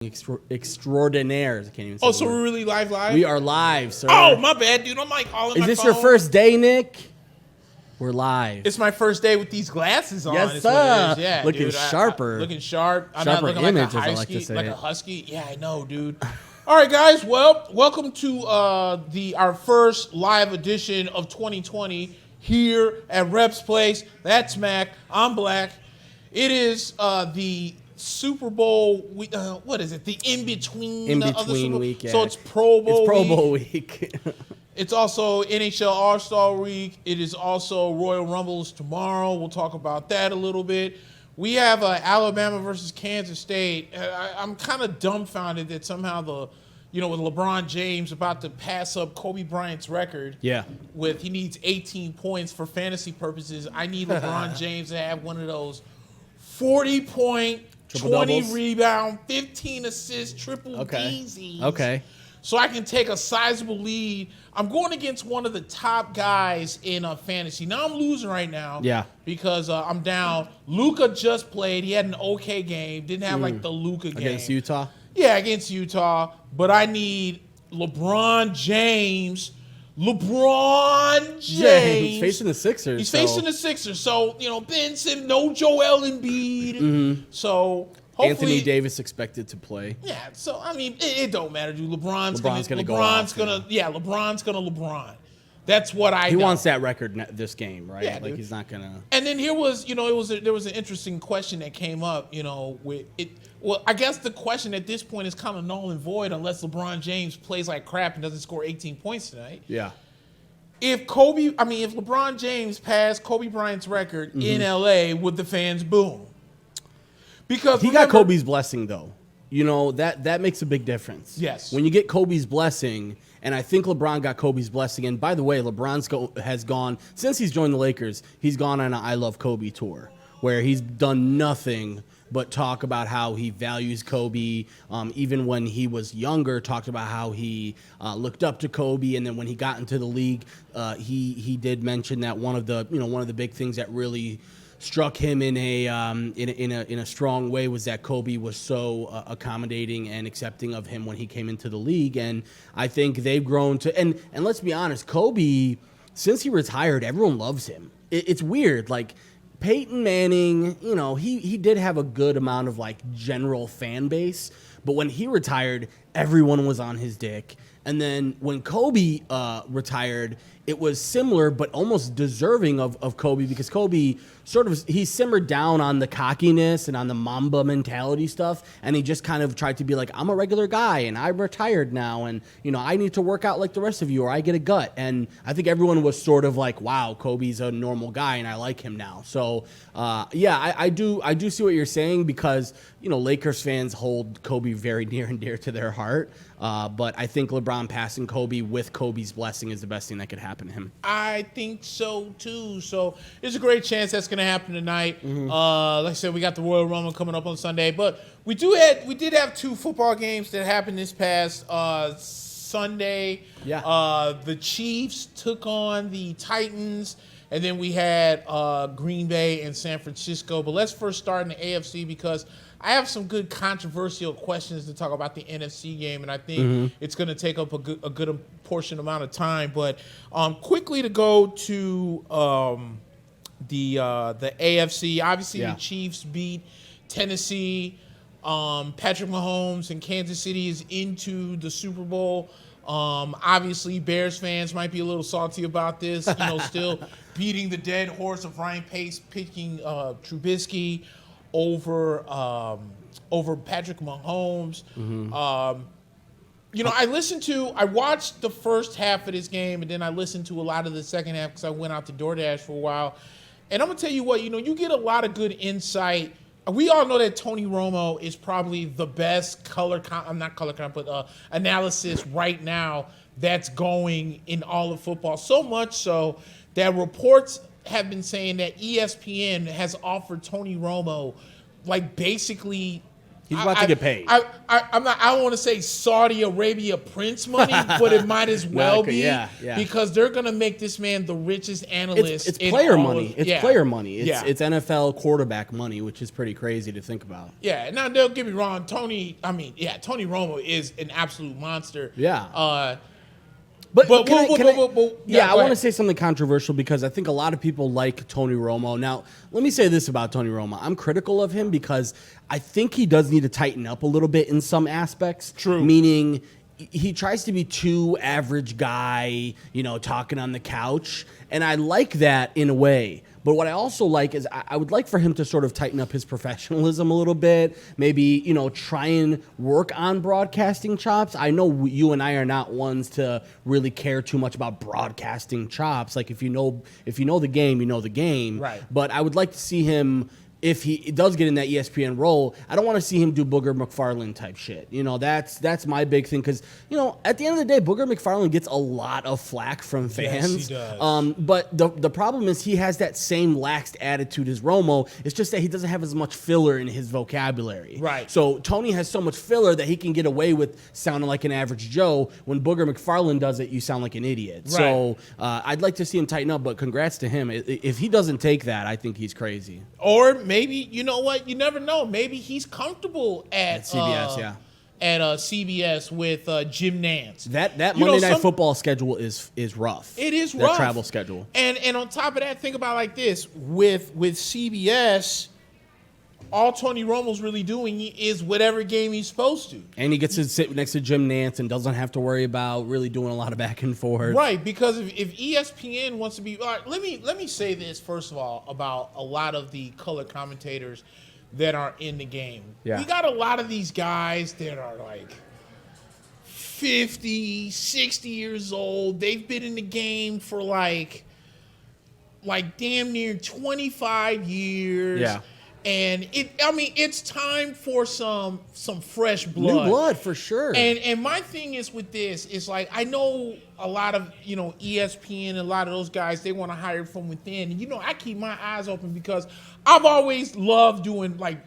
Extraordinaires. I can't even say Oh, so we're really live? We are live, sir. Oh, my bad, dude. I'm like all in my phone. Is this your first day, Nick? We're live. It's my first day with these glasses on. Yes, is sir. What it is. Yeah, looking dude. sharper. Looking sharp. I'm Sharper not looking image, like a as I like to husky, say like it. a husky. Yeah, I know, dude. All right, guys. Well, welcome to our first live edition of 2020 here at Rep's Place. That's Mac. I'm Black. It is the Super Bowl week. What is it? The in-between of the Super Bowl. week, yeah. So it's Pro Bowl It's Pro week. Bowl week. It's also NHL All Star week. It is also Royal Rumbles tomorrow. We'll talk about that a little bit. We have Alabama versus Kansas State. I'm kind of dumbfounded that somehow with LeBron James about to pass up Kobe Bryant's record. Yeah. He needs 18 points for fantasy purposes. I need LeBron James to have one of those 40-point, 20 rebound, 15 assists, triple D's. Okay. So I can take a sizable lead. I'm going against one of the top guys in fantasy. Now I'm losing right now. Yeah. Because I'm down. Luka just played. He had an okay game. Didn't have like the Luka game. Against Utah? Yeah, against Utah. But I need LeBron James. He's facing the Sixers. He's facing the Sixers. So, Ben Simmons, no Joel Embiid. Mm-hmm. So hopefully Anthony Davis expected to play. Yeah, so I mean, it don't matter, dude. LeBron's gonna go off, LeBron's gonna LeBron. That's what I. He wants that record this game, right? Yeah, like dude. He's not gonna. And then there was an interesting question that came up. With it. Well, I guess the question at this point is kind of null and void unless LeBron James plays like crap and doesn't score 18 points tonight. Yeah. If LeBron James passed Kobe Bryant's record in LA, would the fans boom? Because he got Kobe's blessing, though. That makes a big difference. Yes. When you get Kobe's blessing, and I think LeBron got Kobe's blessing. And by the way, has gone, since he's joined the Lakers, he's gone on an I Love Kobe tour where he's done nothing but talk about how he values Kobe. Even when he was younger, talked about how he looked up to Kobe. And then when he got into the league, he did mention that one of the big things that really struck him in a strong way was that Kobe was so accommodating and accepting of him when he came into the league. And I think they've grown to and let's be honest, Kobe, since he retired, everyone loves him. It's weird, like Peyton Manning, he did have a good amount of like general fan base, but when he retired, everyone was on his dick. And then when Kobe retired, it was similar, but almost deserving of Kobe, because Kobe he simmered down on the cockiness and on the Mamba mentality stuff. And he just kind of tried to be like, I'm a regular guy and I'm retired now. And, I need to work out like the rest of you or I get a gut. And I think everyone was sort of like, wow, Kobe's a normal guy and I like him now. So, I do see what you're saying, because, Lakers fans hold Kobe very near and dear to their heart. But I think LeBron passing Kobe with Kobe's blessing is the best thing that could happen to him. I think so too. So there's a great chance that's going to happen tonight. Like I said, we got the Royal Rumble coming up on Sunday, but we did have two football games that happened this past Sunday. Yeah. The Chiefs took on the Titans, and then we had Green Bay and San Francisco. But let's first start in the AFC, because I have some good controversial questions to talk about the NFC game, and I think it's going to take up a good portion amount of time. But quickly to go to the AFC, obviously the Chiefs beat Tennessee. Patrick Mahomes and Kansas City is into the Super Bowl. Obviously, Bears fans might be a little salty about this. Still beating the dead horse of Ryan Pace picking Trubisky over Patrick Mahomes. I watched the first half of this game, and then I listened to a lot of the second half because I went out to DoorDash for a while. And I'm going to tell you what, you get a lot of good insight. We all know that Tony Romo is probably the best analysis right now that's going in all of football. So much so that reports have been saying that ESPN has offered Tony Romo like basically He's about to get paid. I'm not. I don't want to say Saudi Arabia prince money, but it might as well be. Yeah. Because they're gonna make this man the richest analyst. It's player money. It's player money. It's Yeah. NFL quarterback money, which is pretty crazy to think about. Yeah. Now don't get me wrong. Tony Romo is an absolute monster. Yeah. But I go want to ahead. say something controversial because I think a lot of people like Tony Romo. Now, let me say this about Tony Romo. I'm critical of him because I think he does need to tighten up a little bit in some aspects. True. Meaning he tries to be too average guy, talking on the couch. And I like that in a way. But what I also like is I would like for him to sort of tighten up his professionalism a little bit. Maybe, try and work on broadcasting chops. I know you and I are not ones to really care too much about broadcasting chops. Like if you know the game, you know the game. Right. But I would like to see him, if he does get in that ESPN role, I don't want to see him do Booger McFarland type shit. That's my big thing because, at the end of the day, Booger McFarland gets a lot of flack from fans. Yes, he does. But the problem is he has that same laxed attitude as Romo. It's just that he doesn't have as much filler in his vocabulary. Right. So Tony has so much filler that he can get away with sounding like an average Joe. When Booger McFarland does it, you sound like an idiot. Right. So I'd like to see him tighten up, but congrats to him. If he doesn't take that, I think he's crazy. Or maybe, you know what? You never know. Maybe he's comfortable at CBS, at CBS with Jim Nantz. That Monday Night Football schedule is rough. It is That rough. travel schedule. And on top of that, think about it like this. With CBS, all Tony Romo's really doing is whatever game he's supposed to. And he gets to sit next to Jim Nantz and doesn't have to worry about really doing a lot of back and forth. Right, because if ESPN wants to be, all right, let me say this first of all about a lot of the color commentators that are in the game. Yeah. We got a lot of these guys that are like 50, 60 years old. They've been in the game for like damn near 25 years. Yeah. And it's time for some fresh blood. New blood for sure. And my thing is with this is like I know a lot of ESPN and a lot of those guys, they want to hire from within. And I keep my eyes open because I've always loved doing like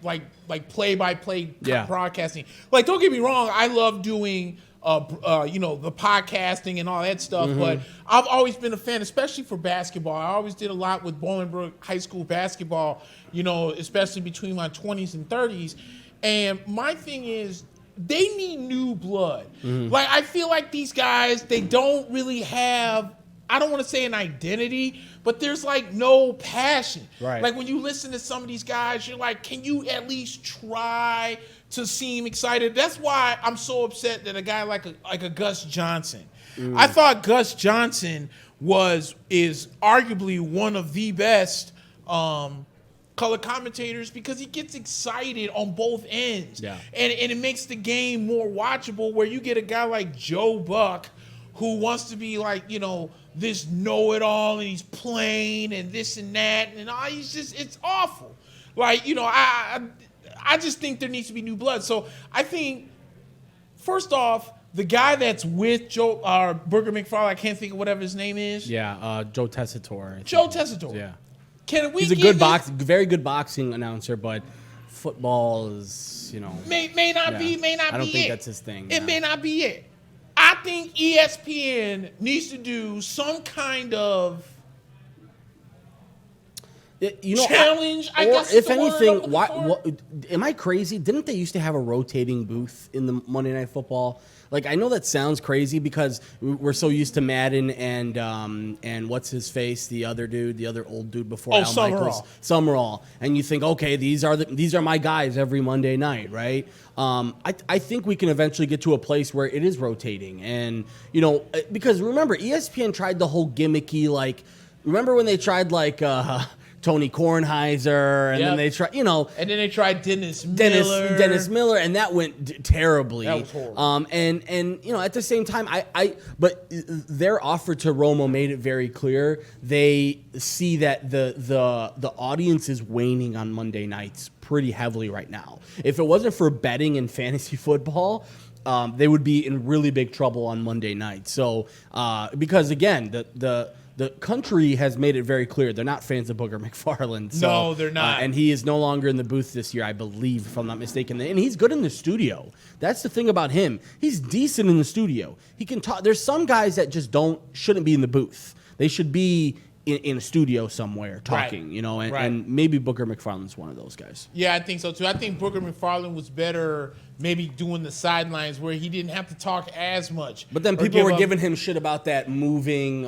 play-by-play broadcasting. Like don't get me wrong, I love doing the podcasting and all that stuff, but I've always been a fan, especially for basketball. I always did a lot with Bolingbrook High School basketball, especially between my 20s and 30s. And my thing is, they need new blood. Like, I feel like these guys, they don't really have, I don't want to say an identity, but there's like no passion. Right. Like when you listen to some of these guys, you're like, can you at least try to seem excited? That's why I'm so upset that a guy like a Gus Johnson. I thought Gus Johnson is arguably one of the best color commentators because he gets excited on both ends. Yeah. And it makes the game more watchable where you get a guy like Joe Buck who wants to be like, this know-it-all and he's plain and this and that and all. It's awful. Like, I just think there needs to be new blood. So I think, first off, the guy that's with Booger McFarland, I can't think of whatever his name is. Yeah, Joe Tessitore. Joe Tessitore. Yeah. Can we He's a give very good boxing announcer, but football is, may not be it. I don't think that's his thing. It may not be it. I think ESPN needs to do some kind of challenge. I guess if anything, am I crazy? Didn't they used to have a rotating booth in the Monday Night Football? Like, I know that sounds crazy because we're so used to Madden and what's his face, the other old dude before Al Michaels, Summerall, and you think, okay, these are my guys every Monday night, right? I think we can eventually get to a place where it is rotating, and because remember, ESPN tried the whole gimmicky, like, remember when they tried like Tony Kornheiser, and then they tried, and then they tried Dennis Miller, and that went terribly. That was horrible. And at the same time, but their offer to Romo made it very clear they see that the audience is waning on Monday nights pretty heavily right now. If it wasn't for betting and fantasy football, they would be in really big trouble on Monday night. So because again, the country has made it very clear they're not fans of Booger McFarland. So, No, they're not. And he is no longer in the booth this year, I believe, if I'm not mistaken. And he's good in the studio. That's the thing about him. He's decent in the studio. He can talk. There's some guys that just shouldn't be in the booth. They should be in a studio somewhere talking, Right. you know, and, Right. and maybe Booger McFarland's one of those guys. Yeah, I think so too. I think Booger McFarland was better maybe doing the sidelines where he didn't have to talk as much. But then or people give were up- giving him shit about that moving,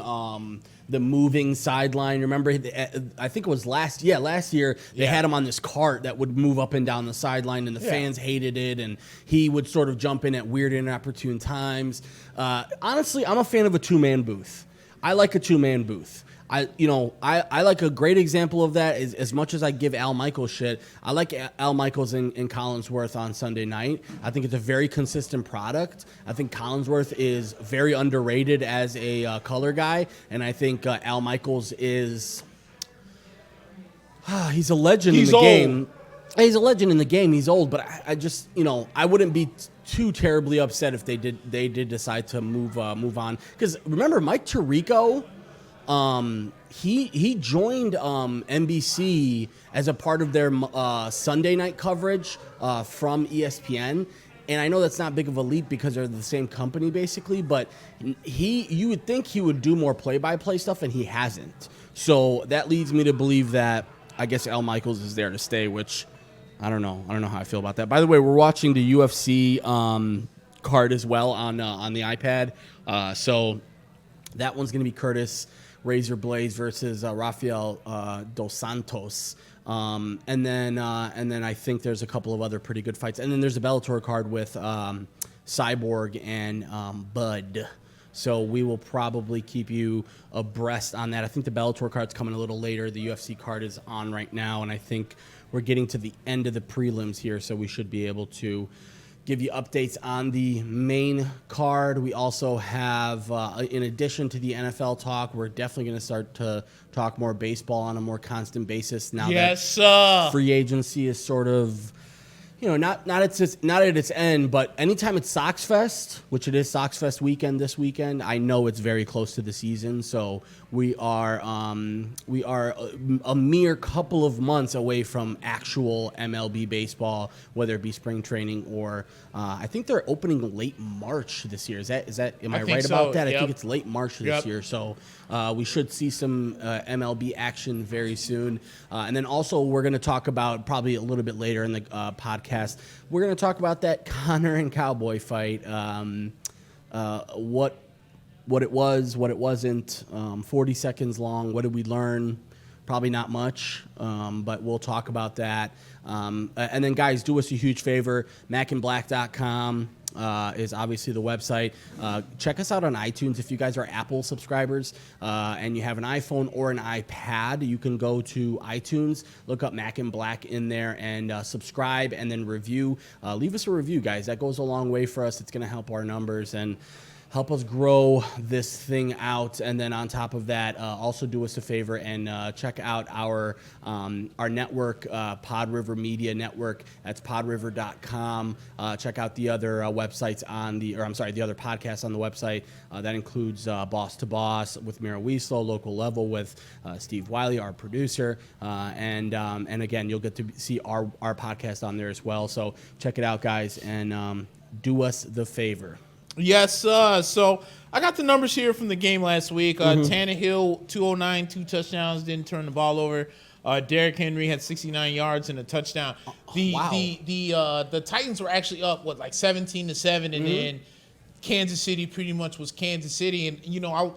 the moving sideline. Remember, I think it was last year they had him on this cart that would move up and down the sideline, and the fans hated it, and he would sort of jump in at weird and inopportune times. Honestly, I'm a fan of a two-man booth. I like a two-man booth. I like a great example of that is as much as I give Al Michaels shit. I like Al Michaels and Collinsworth on Sunday night. I think it's a very consistent product. I think Collinsworth is very underrated as a color guy, and I think Al Michaels is he's a legend in the game. He's a legend in the game. He's old, but I just I wouldn't be too terribly upset if they did decide to move on, because remember Mike Tirico. He joined NBC as a part of their Sunday night coverage from ESPN, and I know that's not big of a leap because they're the same company basically, but you would think he would do more play-by-play stuff, and he hasn't. So that leads me to believe that I guess Al Michaels is there to stay, which I don't know how I feel about that. By the way, we're watching the UFC card as well on the iPad, so that one's gonna be Curtis Razor Blaydes versus Rafael Dos Santos, and then I think there's a couple of other pretty good fights, and then there's a Bellator card with Cyborg and Bud. So we will probably keep you abreast on that. I think the Bellator card's coming a little later. The UFC card is on right now, and I think we're getting to the end of the prelims here, so we should be able to give you updates on the main card. We also have, in addition to the NFL talk, we're definitely going to start to talk more baseball on a more constant basis now that free agency is sort of, not at its end, but anytime it's Sox Fest, which it is Sox Fest weekend this weekend, I know it's very close to the season. So we are a mere couple of months away from actual MLB baseball, whether it be spring training or I think they're opening late March this year. Is that am I right about that? Yep. I think it's late March this year. So we should see some MLB action very soon. And then also we're going to talk about probably a little bit later in the podcast. We're going to talk about that Conor and Cowboy fight, what it was, what it wasn't, 40 seconds long. What did we learn? Probably not much, but we'll talk about that. And then, guys, do us a huge favor. MackandBlack.com is obviously the website. Check us out on iTunes. If you guys are Apple subscribers and you have an iPhone or an iPad, you can go to iTunes, look up Mack and Black in there, and subscribe and then review. Leave us a review, guys. That goes a long way for us. It's going to help our numbers and help us grow this thing out. And then on top of that, also do us a favor and check out our network, PodRiver Media Network. That's podriver.com. Check out the other websites the other podcasts on the website. That includes Boss to Boss with Mira Wieslow, Local Level with Steve Wiley, our producer. And again, you'll get to see our podcast on there as well. So check it out, guys, and do us the favor. Yes, so I got the numbers here from the game last week. Tannehill, 209, 2 touchdowns, didn't turn the ball over. Derrick Henry had 69 yards and a touchdown. The Titans were actually up, 17-7, and then Kansas City pretty much was Kansas City. And,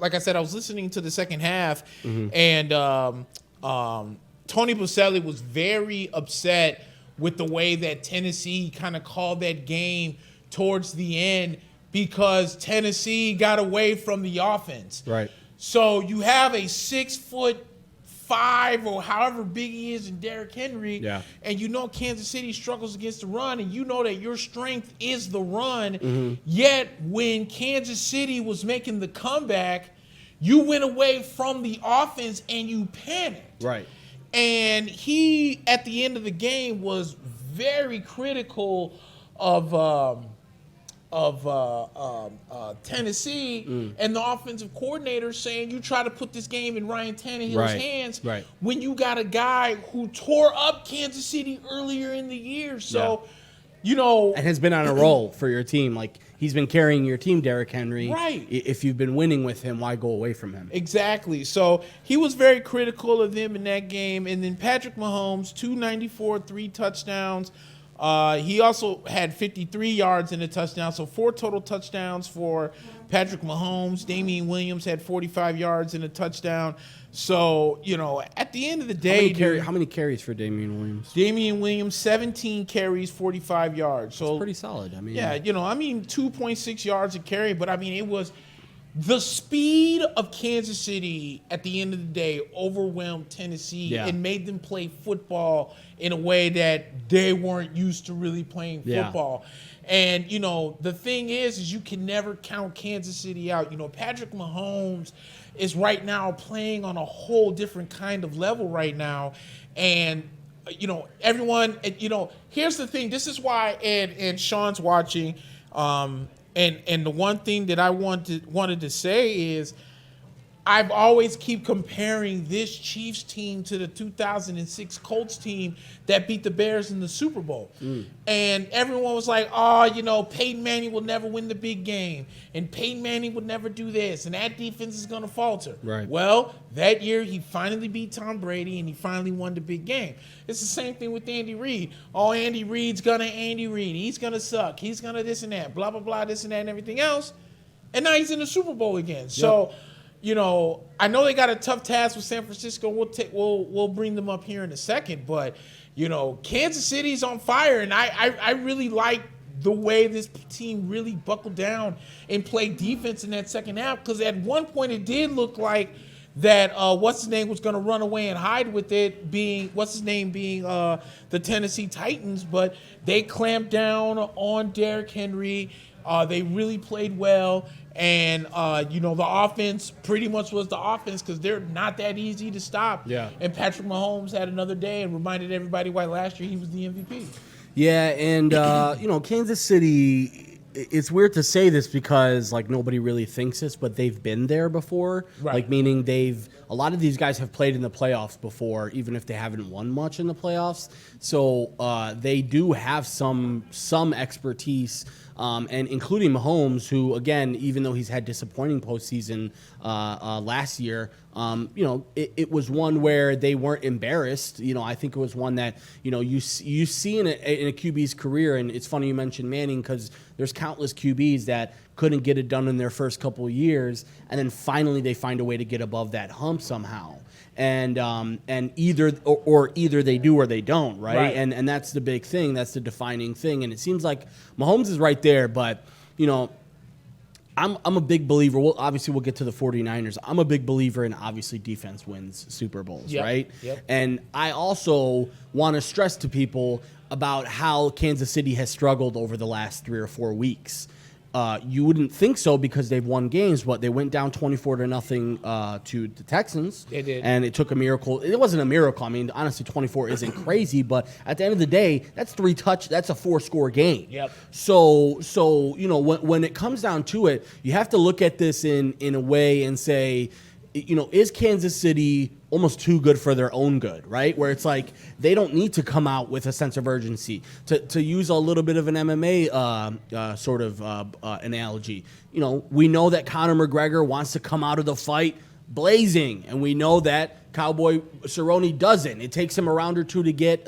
like I said, I was listening to the second half, and Tony Boselli was very upset with the way that Tennessee kind of called that game towards the end, because Tennessee got away from the offense. Right. So you have a 6'5" or however big he is in Derrick Henry, and Kansas City struggles against the run, and that your strength is the run. Yet when Kansas City was making the comeback, you went away from the offense and you panicked. Right. And he, at the end of the game, was very critical of Tennessee and the offensive coordinator saying you try to put this game in Ryan Tannehill's hands when you got a guy who tore up Kansas City earlier in the year. So, and has been on a roll for your team. Like, he's been carrying your team, Derrick Henry. Right. If you've been winning with him, why go away from him? Exactly. So he was very critical of them in that game. And then Patrick Mahomes, 294, 3 touchdowns. He also had 53 yards in a touchdown, so 4 total touchdowns for Patrick Mahomes. Damian Williams had 45 yards in a touchdown. So, at the end of the day... How many carries for Damian Williams? Damian Williams, 17 carries, 45 yards. So that's pretty solid. I mean... Yeah, 2.6 yards a carry, but, it was... The speed of Kansas City at the end of the day overwhelmed Tennessee and made them play football in a way that they weren't used to really playing football. And, the thing is you can never count Kansas City out. Patrick Mahomes is right now playing on a whole different kind of level right now. And, everyone, here's the thing. This is why, and Sean's watching, and the one thing that I wanted to say is I've always keep comparing this Chiefs team to the 2006 Colts team that beat the Bears in the Super Bowl. And everyone was like, Peyton Manning will never win the big game. And Peyton Manning would never do this. And that defense is going to falter. Right. Well, that year he finally beat Tom Brady and he finally won the big game. It's the same thing with Andy Reid. Oh, Andy Reid's going to Andy Reid. He's going to suck. He's going to this and that, blah, blah, blah, this and that and everything else. And now he's in the Super Bowl again. So... I know they got a tough task with San Francisco. We'll bring them up here in a second, but Kansas City's on fire, and I really like the way this team really buckled down and played defense in that second half, because at one point it did look like that what's his name was going to run away and hide with it, being the Tennessee Titans, but they clamped down on Derrick Henry. They really played well. And, the offense pretty much was the offense because they're not that easy to stop. Yeah. And Patrick Mahomes had another day and reminded everybody why last year he was the MVP. Yeah, and, Kansas City, it's weird to say this because, nobody really thinks this, but they've been there before. Right. Meaning a lot of these guys have played in the playoffs before, even if they haven't won much in the playoffs. So they do have some expertise. And including Mahomes, who, again, even though he's had disappointing postseason last year, it was one where they weren't embarrassed. I think it was one that, you see in a QB's career, and it's funny you mentioned Manning because there's countless QBs that couldn't get it done in their first couple of years, and then finally they find a way to get above that hump somehow. And either they do or they don't, right? And that's the big thing. That's the defining thing. And it seems like Mahomes is right there, but I'm a big believer. We'll get to the 49ers. I'm a big believer in obviously defense wins Super Bowls, right? Yep. And I also want to stress to people about how Kansas City has struggled over the last 3 or 4 weeks. You wouldn't think so because they've won games, but they went down 24-0 to the Texans. They did. And it took a miracle. It wasn't a miracle. I mean, honestly, 24 isn't crazy, but at the end of the day, that's that's a 4-score game. Yep. So when it comes down to it, you have to look at this in a way and say, is Kansas City almost too good for their own good, right? Where it's like they don't need to come out with a sense of urgency. To use a little bit of an MMA analogy, we know that Conor McGregor wants to come out of the fight blazing, and we know that Cowboy Cerrone doesn't. It takes him a round or two to get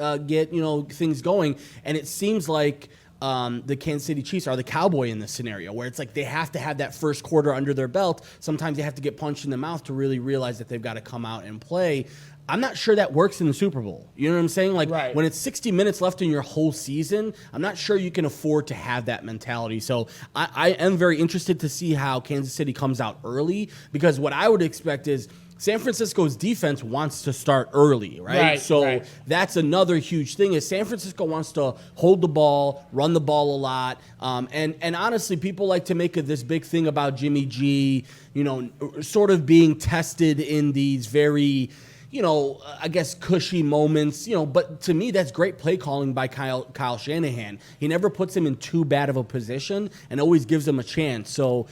things going, and it seems like the Kansas City Chiefs are the Cowboy in this scenario, where it's like they have to have that first quarter under their belt. Sometimes they have to get punched in the mouth to really realize that they've got to come out and play. I'm not sure that works in the Super Bowl. You know what I'm saying? When it's 60 minutes left in your whole season, I'm not sure you can afford to have that mentality. So I am very interested to see how Kansas City comes out early, because what I would expect is San Francisco's defense wants to start early, right? So that's another huge thing is San Francisco wants to hold the ball, run the ball a lot. And honestly, people like to make this big thing about Jimmy G, sort of being tested in these very, I guess cushy moments, but to me, that's great play calling by Kyle Shanahan. He never puts him in too bad of a position and always gives him a chance. So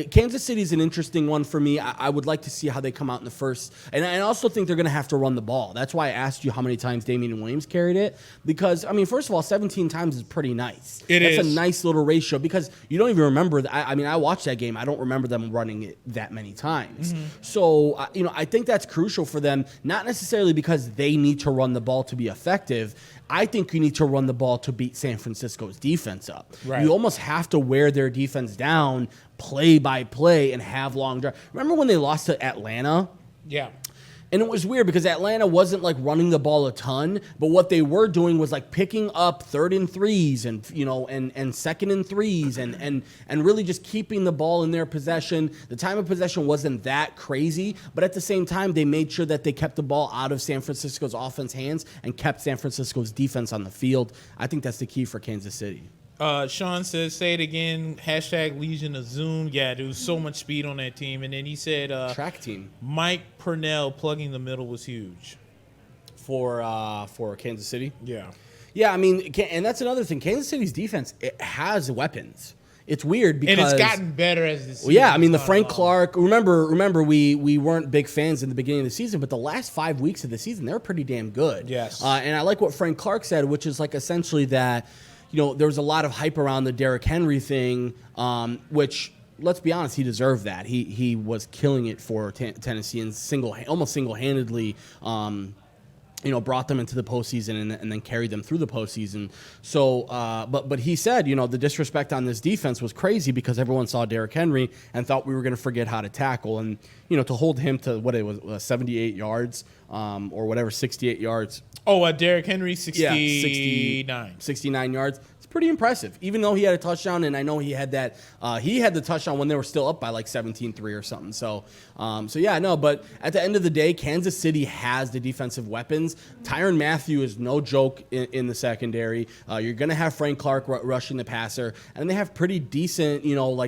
Kansas City is an interesting one for me. I would like to see how they come out in the first. And I also think they're going to have to run the ball. That's why I asked you how many times Damian Williams carried it. Because, first of all, 17 times is pretty nice. That's a nice little ratio because you don't even remember. I watched that game. I don't remember them running it that many times. Mm-hmm. So, I think that's crucial for them. Not necessarily because they need to run the ball to be effective. I think you need to run the ball to beat San Francisco's defense up. Right. You almost have to wear their defense down play by play and have long drives. Remember when they lost to Atlanta? Yeah. And it was weird because Atlanta wasn't like running the ball a ton, but what they were doing was like picking up 3rd and 3s and and 2nd and 3s and really just keeping the ball in their possession. The time of possession wasn't that crazy, but at the same time they made sure that they kept the ball out of San Francisco's offense hands and kept San Francisco's defense on the field. I think that's the key for Kansas City. Sean says, say it again, #Legion of Zoom. Yeah, there was so much speed on that team. And then he said, track team. Mike Purnell plugging the middle was huge. For Kansas City? Yeah. Yeah, and that's another thing. Kansas City's defense, it has weapons. It's weird because... And it's gotten better as the season. Well, yeah, the Frank Clark... Remember, we weren't big fans in the beginning of the season, but the last 5 weeks of the season, they were pretty damn good. Yes. And I like what Frank Clark said, which is like essentially that... there was a lot of hype around the Derrick Henry thing, which, let's be honest, he deserved that. He was killing it for Tennessee and almost single-handedly, brought them into the postseason and then carried them through the postseason. So, but he said, the disrespect on this defense was crazy because everyone saw Derrick Henry and thought we were going to forget how to tackle. And, to hold him to what it was, 78 yards or whatever, 68 yards. Oh, Derrick Henry, 69. 69 yards. It's pretty impressive, even though he had a touchdown, and I know he had that. He had the touchdown when they were still up by like 17-3 or something. So yeah, no. But at the end of the day, Kansas City has the defensive weapons. Tyrann Mathieu is no joke in the secondary. You're going to have Frank Clark rushing the passer, and they have pretty decent,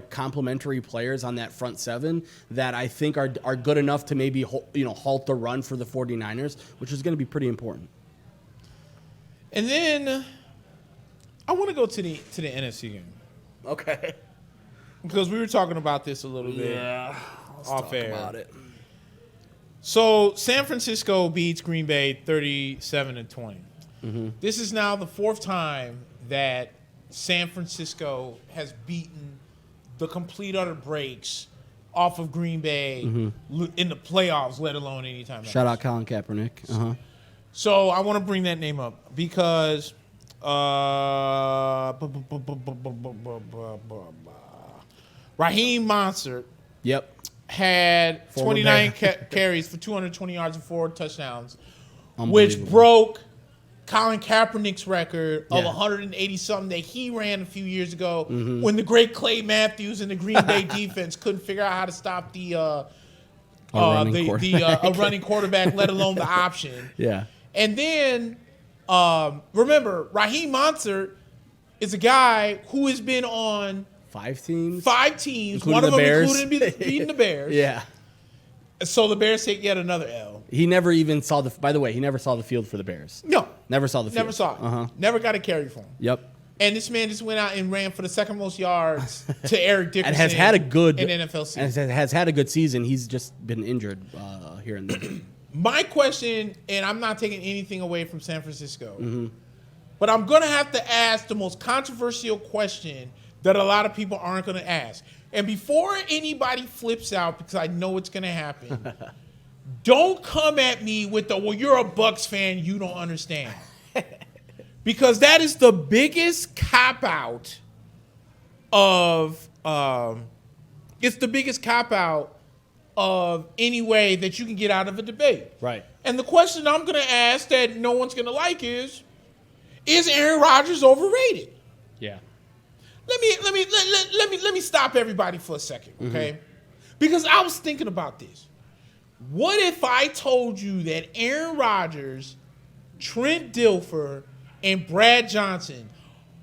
complementary players on that front seven that I think are good enough to maybe halt the run for the 49ers, which is going to be pretty important. And then I want to go to the NFC game. Okay. Because we were talking about this a little bit. Yeah. Let's talk air. About it. So San Francisco beats Green Bay 37-20. Mm-hmm. This is now the 4th time that San Francisco has beaten the complete utter breaks off of Green Bay in the playoffs, let alone anytime else. Shout out Colin Kaepernick. Uh-huh. So I want to bring that name up because Raheem Mostert had 29 carries for 220 yards and 4 touchdowns, which broke Colin Kaepernick's record of 180-something that he ran a few years ago when the great Clay Matthews and the Green Bay defense couldn't figure out how to stop a running quarterback, let alone the option. Yeah. And then, remember, Raheem Mostert is a guy who has been on 5 teams, including one of them including beating the Bears. Yeah. So the Bears take yet another L. He never even saw by the way, he never saw the field for the Bears. No. Never saw the field. Never saw it. Uh-huh. Never got a carry for him. Yep. And this man just went out and ran for the 2nd most yards to Eric Dickerson. And has had a good NFL season. And has had a good season. He's just been injured here and there. My question, and I'm not taking anything away from San Francisco, but I'm going to have to ask the most controversial question that a lot of people aren't going to ask. And before anybody flips out, because I know it's going to happen, don't come at me with well, you're a Bucs fan, you don't understand. Because that is the biggest cop-out of it's the biggest cop-out of any way that you can get out of a debate. Right. And the question I'm going to ask that no one's going to like is Aaron Rodgers overrated? Yeah. Let me stop everybody for a second, okay? Because I was thinking about this. What if I told you that Aaron Rodgers, Trent Dilfer, and Brad Johnson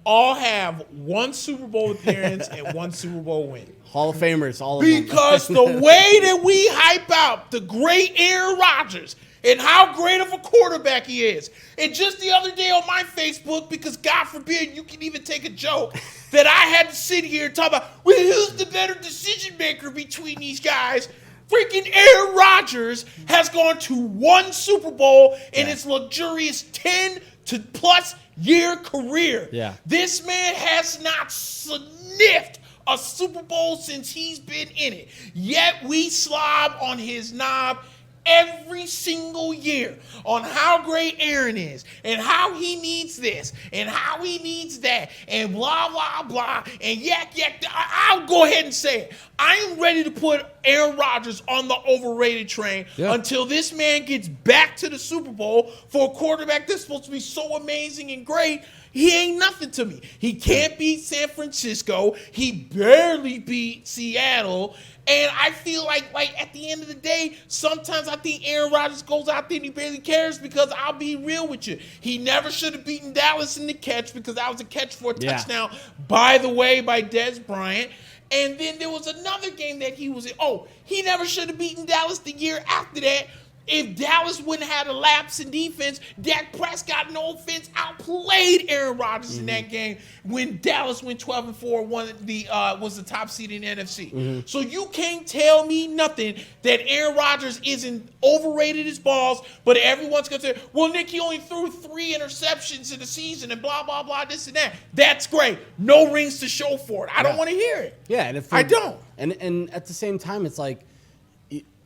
all have 1 Super Bowl appearance and 1 Super Bowl win? Hall of Famers, all of them. Because the way that we hype out the great Aaron Rodgers and how great of a quarterback he is. And just the other day on my Facebook, because God forbid you can even take a joke, that I had to sit here and talk about, well, who's the better decision maker between these guys? Freaking Aaron Rodgers has gone to 1 Super Bowl in his luxurious 10 to plus year career. Yeah. This man has not sniffed a Super Bowl since he's been in it. Yet we slob on his knob every single year on how great Aaron is and how he needs this and how he needs that and blah, blah, blah, and yak. I'll go ahead and say it. I am ready to put Aaron Rodgers on the overrated train until this man gets back to the Super Bowl for a quarterback that's supposed to be so amazing and great. He ain't nothing to me. He can't beat San Francisco. He barely beat Seattle. And I feel like at the end of the day, sometimes I think Aaron Rodgers goes out there and he barely cares, because I'll be real with you. He never should have beaten Dallas in the catch, because that was a catch for a touchdown, by the way, by Dez Bryant. And then there was another game that he was in. Oh, he never should have beaten Dallas the year after that. If Dallas wouldn't have had a lapse in defense, Dak Prescott, no offense, outplayed Aaron Rodgers in that game when Dallas went 12-4, was the top seed in the NFC. So you can't tell me nothing that Aaron Rodgers isn't overrated his balls, but everyone's going to say, well, Nick, he only threw 3 interceptions in the season and blah, blah, blah, this and that. That's great. No rings to show for it. I don't want to hear it. Yeah, and I don't. And at the same time, it's like,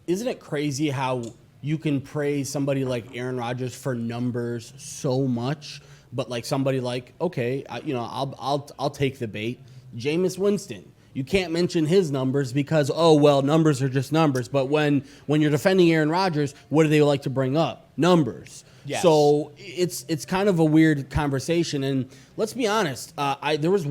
isn't it crazy how you can praise somebody like Aaron Rodgers for numbers so much, but like somebody like, okay, I'll take the bait, Jameis Winston. You can't mention his numbers because, oh, well, numbers are just numbers. But when you're defending Aaron Rodgers, what do they like to bring up? Numbers. Yes. So it's kind of a weird conversation. And let's be honest, there was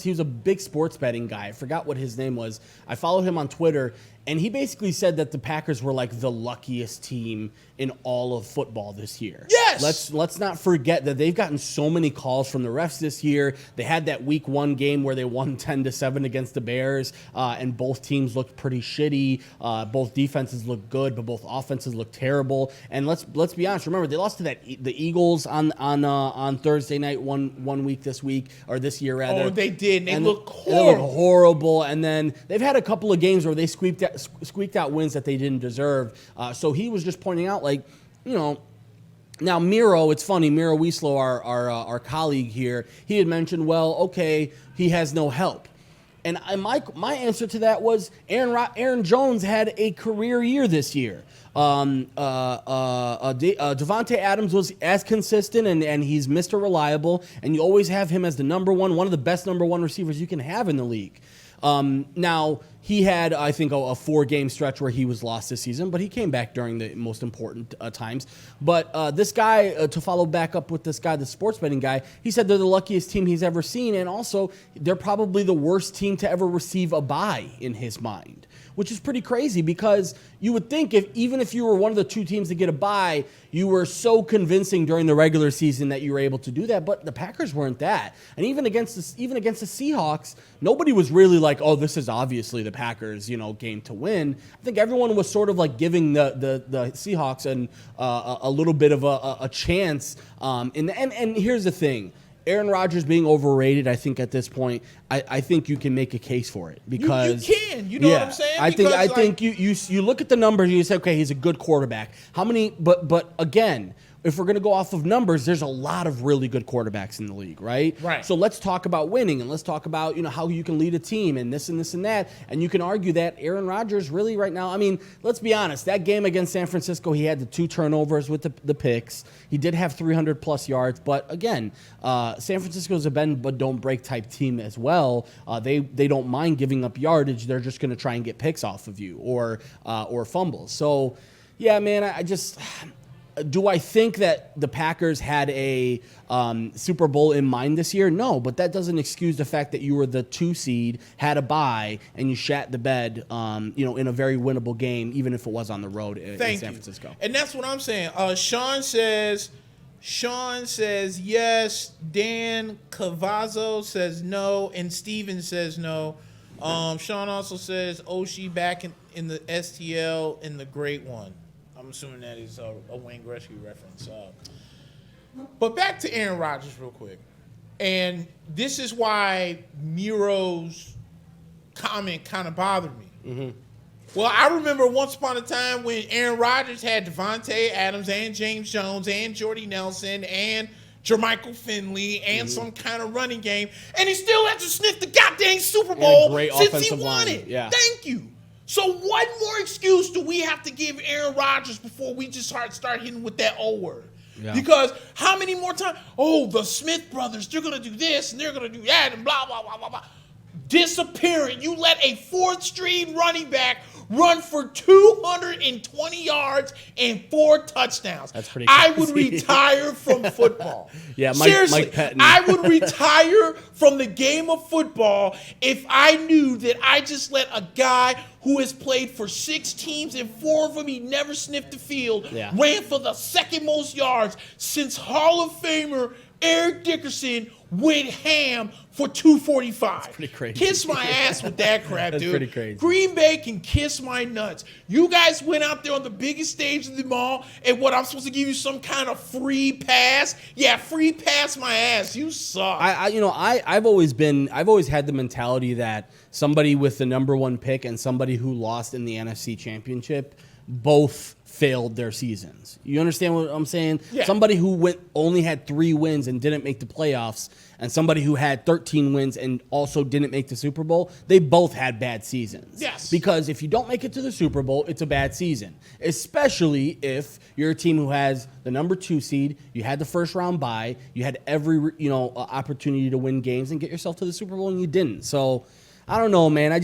he was a big sports betting guy. I forgot what his name was. I followed him on Twitter, and he basically said that the Packers were like the luckiest team in all of football this year. Yes. Let's not forget that they've gotten so many calls from the refs this year. They had that week 1 game where they won 10-7 against the Bears, and both teams looked pretty shitty. Both defenses looked good, but both offenses looked terrible. And let's be honest. Remember, they lost to the Eagles on Thursday night one week this year rather. Oh, they did. And they looked horrible. They looked horrible. And then they've had a couple of games where they squeaked out wins that they didn't deserve. So he was just pointing out, now Miro, it's funny, Miro Wieslow, our colleague here, he had mentioned, well, okay, he has no help. And my answer to that was Aaron Jones had a career year this year. Devontae Adams was as consistent, and he's Mr. Reliable, and you always have him as the one of the best number 1 receivers you can have in the league. Now, he had, I think, a 4-game stretch where he was lost this season, but he came back during the most important times. But this guy, to follow back up with this guy, the sports betting guy, he said they're the luckiest team he's ever seen, and also they're probably the worst team to ever receive a bye in his mind, which is pretty crazy, because you would think even if you were one of the 2 teams to get a bye, you were so convincing during the regular season that you were able to do that. But the Packers weren't that. And even against the Seahawks, nobody was really like, oh, this is obviously the Packers, game to win. I think everyone was sort of like giving the Seahawks a little bit of a chance. And here's the thing. Aaron Rodgers being overrated, I think at this point, I think you can make a case for it, because you can. You know what I'm saying? I think you look at the numbers and you say, okay, he's a good quarterback. How many? But again, if we're going to go off of numbers, there's a lot of really good quarterbacks in the league, right? Right. So let's talk about winning, and let's talk about how you can lead a team and this and this and that. And you can argue that Aaron Rodgers really right now, I mean, let's be honest, that game against San Francisco, he had the 2 turnovers with the picks. He did have 300-plus yards, but again, San Francisco's a bend but don't break type team as well. They don't mind giving up yardage. They're just going to try and get picks off of you or fumbles. So, yeah, man, do I think that the Packers had a Super Bowl in mind this year? No, but that doesn't excuse the fact that you were the 2 seed, had a bye, and you shat the bed, in a very winnable game, even if it was on the road in San Francisco. And that's what I'm saying. Sean says yes. Dan Cavazzo says no, and Steven says no. Sean also says Oshie back in the STL in the great one. I'm I'm assuming that is a Wayne Gretzky reference. But back to Aaron Rodgers real quick. And this is why Miro's comment kind of bothered me. Mm-hmm. Well, I remember once upon a time when Aaron Rodgers had Devontae Adams and James Jones and Jordy Nelson and Jermichael Finley and some kind of running game, and he still had to sniff the goddamn Super Bowl since he won it. Yeah. Thank you. So what more excuse do we have to give Aaron Rodgers before we just start hitting with that O word? Yeah. Because how many more times? Oh, the Smith brothers, they're going to do this and they're going to do that and blah, blah, blah, blah, blah. Disappearing. You let a fourth-string running back run for 220 yards and 4 touchdowns. That's pretty crazy. I would retire from football. Yeah, Seriously, Mike Patton. I would retire from the game of football if I knew that I just let a guy who has played for 6 teams and 4 of them he never sniffed the field, ran for the second most yards since Hall of Famer Eric Dickerson went ham for 245. That's pretty crazy. Kiss my ass with that crap, That's dude. pretty crazy. Green Bay can kiss my nuts. You guys went out there on the biggest stage of them all, and what, I'm supposed to give you some kind of free pass? Yeah, free pass my ass. You suck. I've always had the mentality that somebody with the number 1 pick and somebody who lost in the NFC Championship both failed their seasons. You understand what I'm saying? Yeah. Somebody who only had 3 wins and didn't make the playoffs, and somebody who had 13 wins and also didn't make the Super Bowl, they both had bad seasons. Yes. Because if you don't make it to the Super Bowl, it's a bad season. Especially if you're a team who has the number 2 seed, you had the first round bye, you had every opportunity to win games and get yourself to the Super Bowl, and you didn't. So I don't know, man. I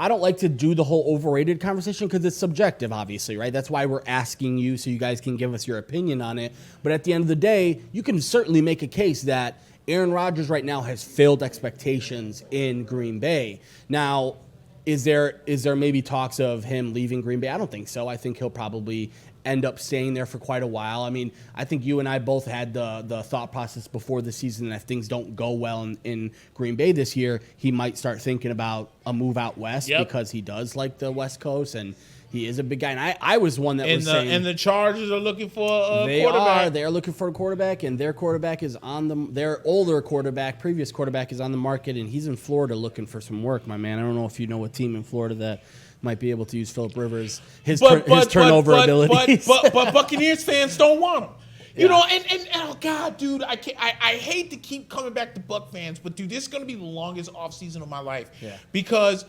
don't like to do the whole overrated conversation because it's subjective, obviously, right? That's why we're asking you so you guys can give us your opinion on it. But at the end of the day, you can certainly make a case that Aaron Rodgers right now has failed expectations in Green Bay. Now, is there maybe talks of him leaving Green Bay? I don't think so. I think he'll probably end up staying there for quite a while. I mean, I think you and I both had the thought process before the season that if things don't go well in Green Bay this year, he might start thinking about a move out west because he does like the West Coast and he is a big guy. And I was one that was saying... And the Chargers are looking for a quarterback. They're looking for a quarterback, and their quarterback is on their older quarterback, previous quarterback is on the market, and he's in Florida looking for some work, my man. I don't know if you know a team in Florida that might be able to use Phillip Rivers, his turnover abilities. But Buccaneers fans don't want him. You know, and oh God, dude, I hate to keep coming back to Buck fans, but dude, this is gonna be the longest offseason of my life. Yeah. Because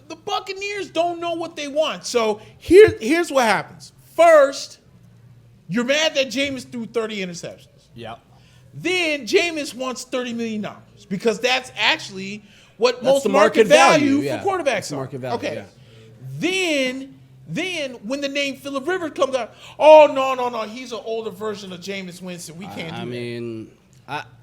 the Buccaneers don't know what they want. So here's what happens. First, you're mad that Jameis threw 30 interceptions. Yeah. Then Jameis wants $30 million because that's actually what most market value for quarterbacks are. Market value. Okay. Yeah. Then when the name Phillip Rivers comes out, oh no, he's an older version of Jameis Winston. We can't do that. I mean,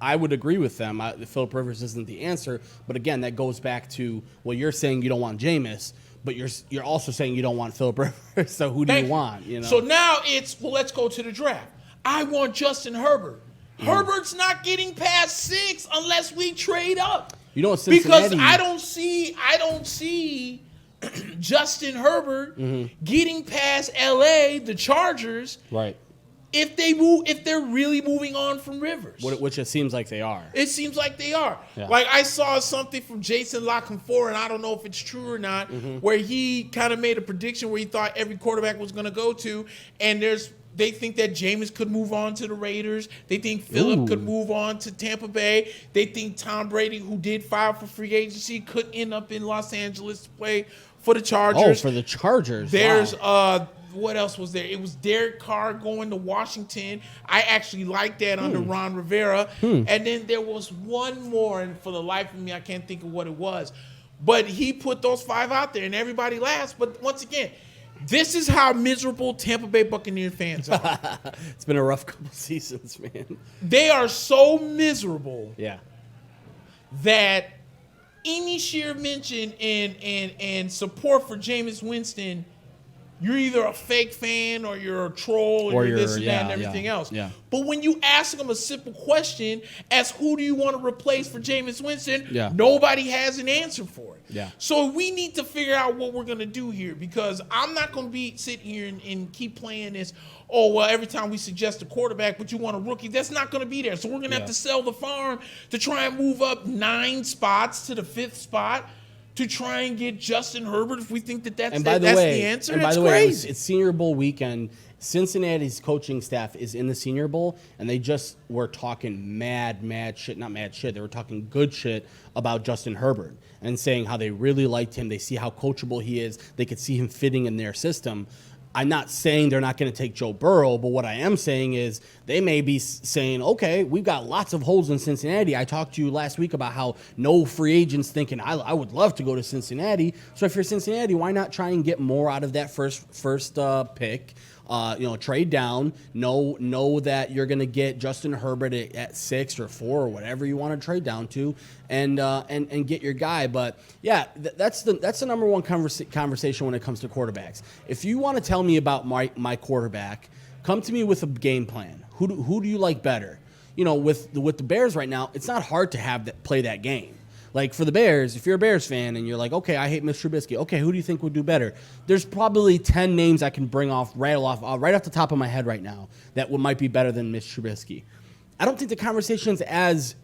I would agree with them. Phillip Rivers isn't the answer, but again, that goes back to you're saying you don't want Jameis, but you're also saying you don't want Phillip Rivers. So who do you want? You know. So now it's let's go to the draft. I want Justin Herbert. Herbert's not getting past 6 unless we trade up. You know, Cincinnati, because I don't see Justin Herbert getting past LA, the Chargers. Right. If they're really moving on from Rivers. Which it seems like they are. It seems like they are. Yeah. Like I saw something from Jason LaConfort, and I don't know if it's true or not, where he kind of made a prediction where he thought every quarterback was going to go to, and they think that Jameis could move on to the Raiders. They think Phillip could move on to Tampa Bay. They think Tom Brady, who did file for free agency, could end up in Los Angeles to play for the Chargers. Oh, for the Chargers. There's what else was there? It was Derek Carr going to Washington. I actually liked that under Ron Rivera. And then there was one more, and for the life of me, I can't think of what it was. But he put those 5 out there, and everybody laughs. But once again, this is how miserable Tampa Bay Buccaneers fans are. It's been a rough couple seasons, man. They are so miserable that any sheer mention and support for Jameis Winston you're either a fake fan or you're a troll or you're this and that and everything else. Yeah. But when you ask them a simple question as who do you want to replace for Jameis Winston, nobody has an answer for it. Yeah. So we need to figure out what we're going to do here, because I'm not going to be sitting here and keep playing this, oh, well, every time we suggest a quarterback, but you want a rookie, that's not going to be there. So we're going to have to sell the farm to try and move up 9 spots to the 5th spot to try and get Justin Herbert if we think that that's the answer. And by the way, it's Senior Bowl weekend. Cincinnati's coaching staff is in the Senior Bowl, and they just were talking mad shit. Not mad shit. They were talking good shit about Justin Herbert and saying how they really liked him. They see how coachable he is. They could see him fitting in their system. I'm not saying they're not going to take Joe Burrow, but what I am saying is they may be saying, okay, we've got lots of holes in Cincinnati. I talked to you last week about how no free agents thinking, I would love to go to Cincinnati. So if you're Cincinnati, why not try and get more out of that first pick? Trade down. Know that you're going to get Justin Herbert at 6 or 4 or whatever you want to trade down to, and get your guy. But yeah, that's the number one conversation when it comes to quarterbacks. If you want to tell me about my quarterback, come to me with a game plan. Who do you like better? With the Bears right now, it's not hard to play that game. Like for the Bears, if you're a Bears fan and you're like, okay, I hate Mitch Trubisky. Okay, who do you think would do better? There's probably 10 names I can rattle off right off the top of my head right now that might be better than Mitch Trubisky. I don't think the conversation's as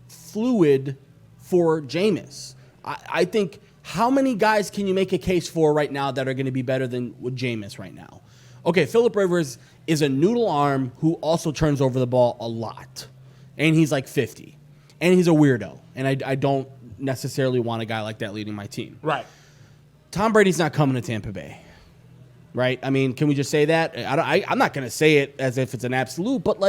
fluid for Jameis. I think how many guys can you make a case for right now that are going to be better than Jameis right now? Okay, Phillip Rivers is a noodle arm who also turns over the ball a lot, and he's like 50. And he's a weirdo, and I don't necessarily want a guy like that leading my team. Right. Tom Brady's not coming to Tampa Bay, right? I mean, can we just say that? I'm not going to say it as if it's an absolute, but,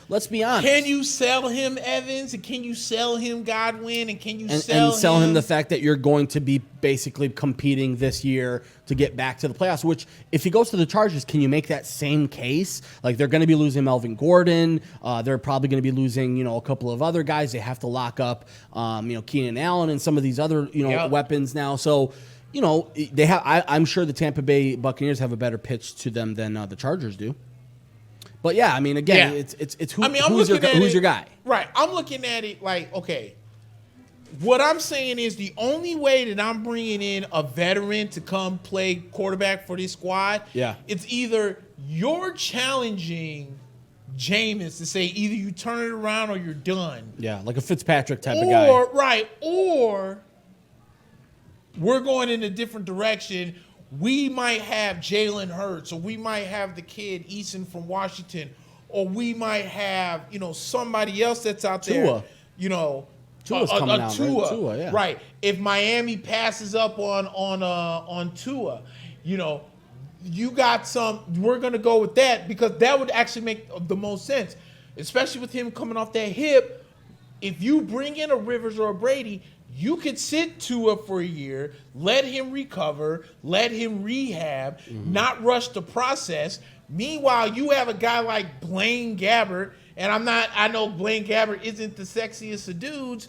let's be honest. Can you sell him Evans, and can you sell him Godwin, and can you sell him the fact that you're going to be basically competing this year to get back to the playoffs, which if he goes to the Chargers, can you make that same case? Like, they're going to be losing Melvin Gordon. They're probably going to be losing, a couple of other guys. They have to lock up, Keenan Allen and some of these other, weapons now. So, they have. I'm sure the Tampa Bay Buccaneers have a better pitch to them than the Chargers do. But yeah, I mean, again, it's who's your guy? Right. I'm looking at it like, okay, what I'm saying is the only way that I'm bringing in a veteran to come play quarterback for this squad, it's either you're challenging Jameis to say either you turn it around or you're done. Yeah, like a Fitzpatrick type of guy. Right. Or we're going in a different direction. We might have Jalen Hurts, or we might have the kid Eason from Washington, or we might have, somebody else that's out there. Tua's coming out, Tua, right? Tua, yeah. Right. If Miami passes up on Tua, you got some. We're gonna go with that because that would actually make the most sense, especially with him coming off that hip. If you bring in a Rivers or a Brady, you could sit Tua for a year, let him recover, let him rehab, not rush the process. Meanwhile, you have a guy like Blaine Gabbert, and I know Blaine Gabbert isn't the sexiest of dudes.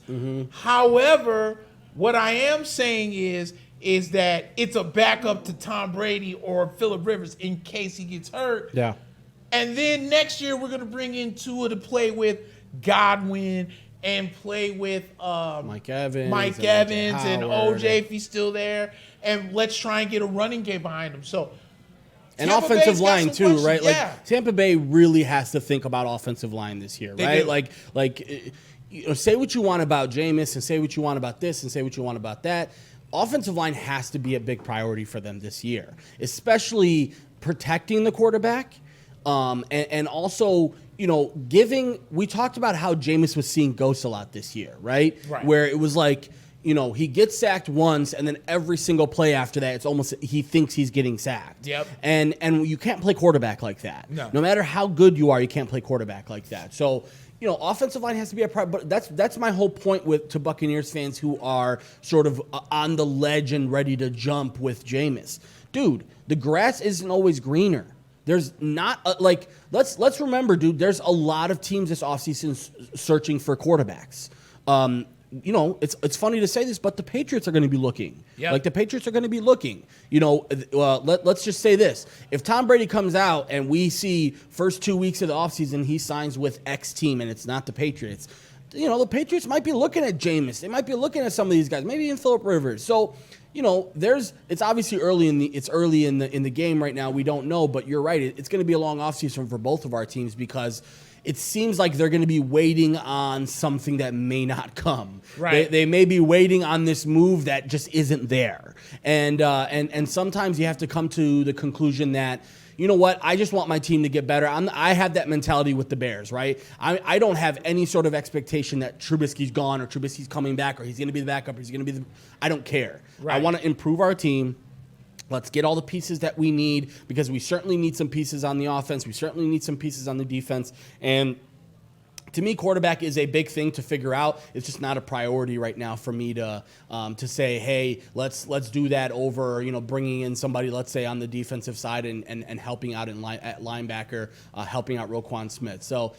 However, what I am saying is that it's a backup to Tom Brady or Phillip Rivers in case he gets hurt. Yeah. And then next year, we're going to bring in Tua to play with Godwin and play with Mike Evans and OJ if he's still there, and let's try and get a running game behind him. So, and offensive line too, right? Yeah. Like Tampa Bay really has to think about offensive line this year, right? Say what you want about Jameis and say what you want about this and say what you want about that. Offensive line has to be a big priority for them this year, especially protecting the quarterback, and also. We talked about how Jameis was seeing ghosts a lot this year, right? Where it was like, he gets sacked once, and then every single play after that, it's almost he thinks he's getting sacked. Yep. And you can't play quarterback like that. No matter how good you are, you can't play quarterback like that. So, offensive line has to be a part. But that's my whole point to Buccaneers fans who are sort of on the ledge and ready to jump with Jameis. Dude, the grass isn't always greener. There's not let's remember, dude, there's a lot of teams this offseason searching for quarterbacks. it's funny to say this, but the Patriots are going to be looking. Yep. Like the Patriots are going to be looking. Let's just say this: if Tom Brady comes out and we see first 2 weeks of the offseason he signs with X team and it's not the Patriots, the Patriots might be looking at Jameis. They might be looking at some of these guys, maybe even Phillip Rivers. So, it's obviously early in the game right now. We don't know, but you're right. It's going to be a long offseason for both of our teams because it seems like they're going to be waiting on something that may not come. Right. They may be waiting on this move that just isn't there. And sometimes you have to come to the conclusion that, you know what, I just want my team to get better. I have that mentality with the Bears, right? I don't have any sort of expectation that Trubisky's gone or Trubisky's coming back or he's going to be the backup or he's going to be I don't care. Right. I want to improve our team. Let's get all the pieces that we need because we certainly need some pieces on the offense. We certainly need some pieces on the defense. And to me, quarterback is a big thing to figure out. It's just not a priority right now for me to say, hey, let's do that over, bringing in somebody, let's say, on the defensive side and helping out at linebacker, helping out Roquan Smith. So,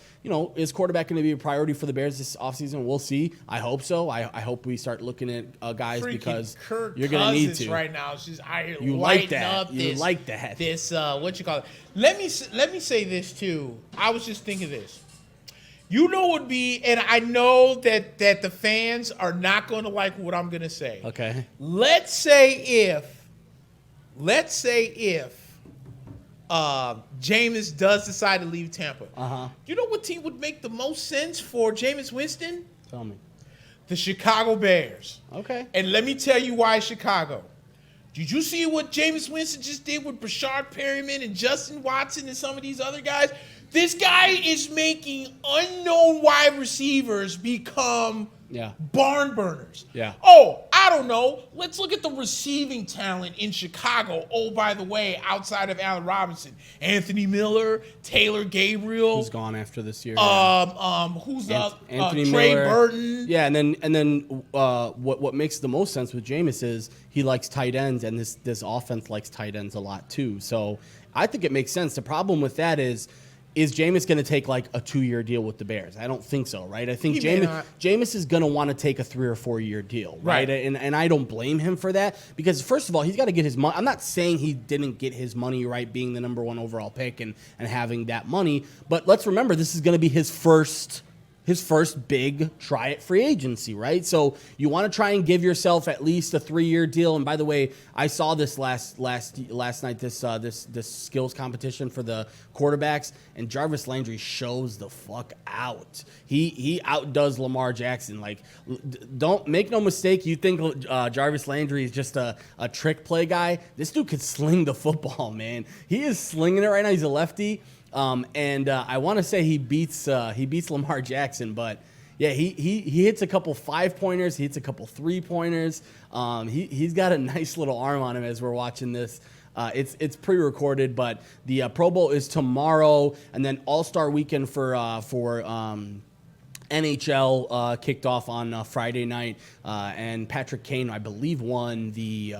is quarterback going to be a priority for the Bears this offseason? We'll see. I hope so. I hope we start looking at guys Freaking because Kirk you're going to need to. right now. She's out here You lighting like that. up You this, like that. This, what you call it. Let me say this, too. I was just thinking this. What would be, and I know that the fans are not going to like what I'm going to say. Okay. Let's say if Jameis does decide to leave Tampa. Uh-huh. You know what team would make the most sense for Jameis Winston? Tell me. The Chicago Bears. Okay. And let me tell you why Chicago. Did you see what Jameis Winston just did with Brashard Perryman and Justin Watson and some of these other guys? This guy is making unknown wide receivers become barn burners. Yeah. Oh, I don't know. Let's look at the receiving talent in Chicago. Oh, by the way, outside of Allen Robinson, Anthony Miller, Taylor Gabriel. Who's gone after this year? Who's Anthony Trey Miller. Burton? Yeah, and then what makes the most sense with Jameis is he likes tight ends, and this offense likes tight ends a lot too. So I think it makes sense. The problem with that is Jameis going to take like a 2-year deal with the Bears? I don't think so, right? I think Jameis is going to want to take a 3 or 4 year deal, right? And I don't blame him for that because, first of all, he's got to get his money. I'm not saying he didn't get his money right being the number 1 overall pick and having that money, but let's remember this is going to be his first big try at free agency, right? So you want to try and give yourself at least a 3-year deal. And by the way, I saw this last night, this skills competition for the quarterbacks, and Jarvis Landry shows the fuck out. He outdoes Lamar Jackson. Like, don't make no mistake. You think Jarvis Landry is just a trick play guy? This dude could sling the football, man. He is slinging it right now. He's a lefty. I want to say he beats Lamar Jackson, but yeah, he hits a couple 5-pointers, he hits a couple 3-pointers. He's got a nice little arm on him as we're watching this. It's pre-recorded, but the Pro Bowl is tomorrow, and then All Star Weekend for NHL kicked off on Friday night, and Patrick Kane, I believe, won the.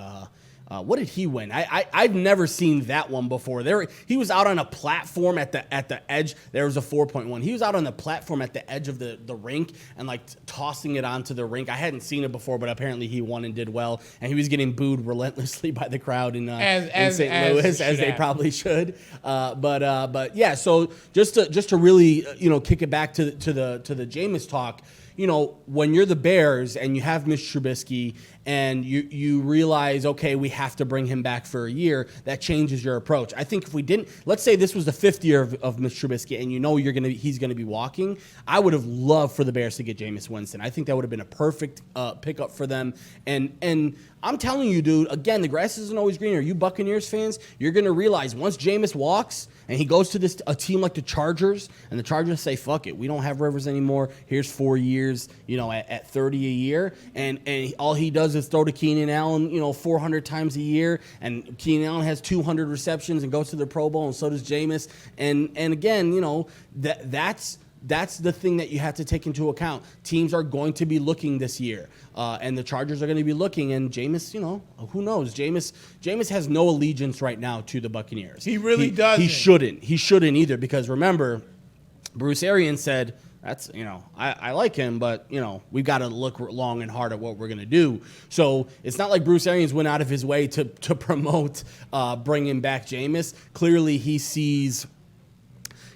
What did he win? I've never seen that one before. He was out on a platform at the edge. There was a 4.1. He was out on the platform at the edge of the rink and like tossing it onto the rink. I hadn't seen it before, but apparently he won and did well. And he was getting booed relentlessly by the crowd in St. Louis, as they probably should. But yeah. So just to really kick it back to the Jameis talk. When you're the Bears and you have Mitch Trubisky and you realize, okay, we have to bring him back for a year, that changes your approach. I think if we didn't, let's say this was the 5th year of Mitch Trubisky and he's going to be walking, I would have loved for the Bears to get Jameis Winston. I think that would have been a perfect pickup for them. And I'm telling you, dude, again, the grass isn't always greener. You Buccaneers fans, you're going to realize once Jameis walks and he goes to a team like the Chargers, and the Chargers say, fuck it, we don't have Rivers anymore. Here's 4 years, at $30 a year. And all he does is throw to Keenan Allen, 400 times a year. And Keenan Allen has 200 receptions and goes to the Pro Bowl, and so does Jameis. And again, that's the thing that you have to take into account. Teams are going to be looking this year, and the Chargers are going to be looking. And Jameis, who knows? Jameis has no allegiance right now to the Buccaneers. He really doesn't. He shouldn't. He shouldn't either, because remember, Bruce Arians said, That's, I like him, but, we've got to look long and hard at what we're going to do. So it's not like Bruce Arians went out of his way to promote bringing back Jameis. Clearly, he sees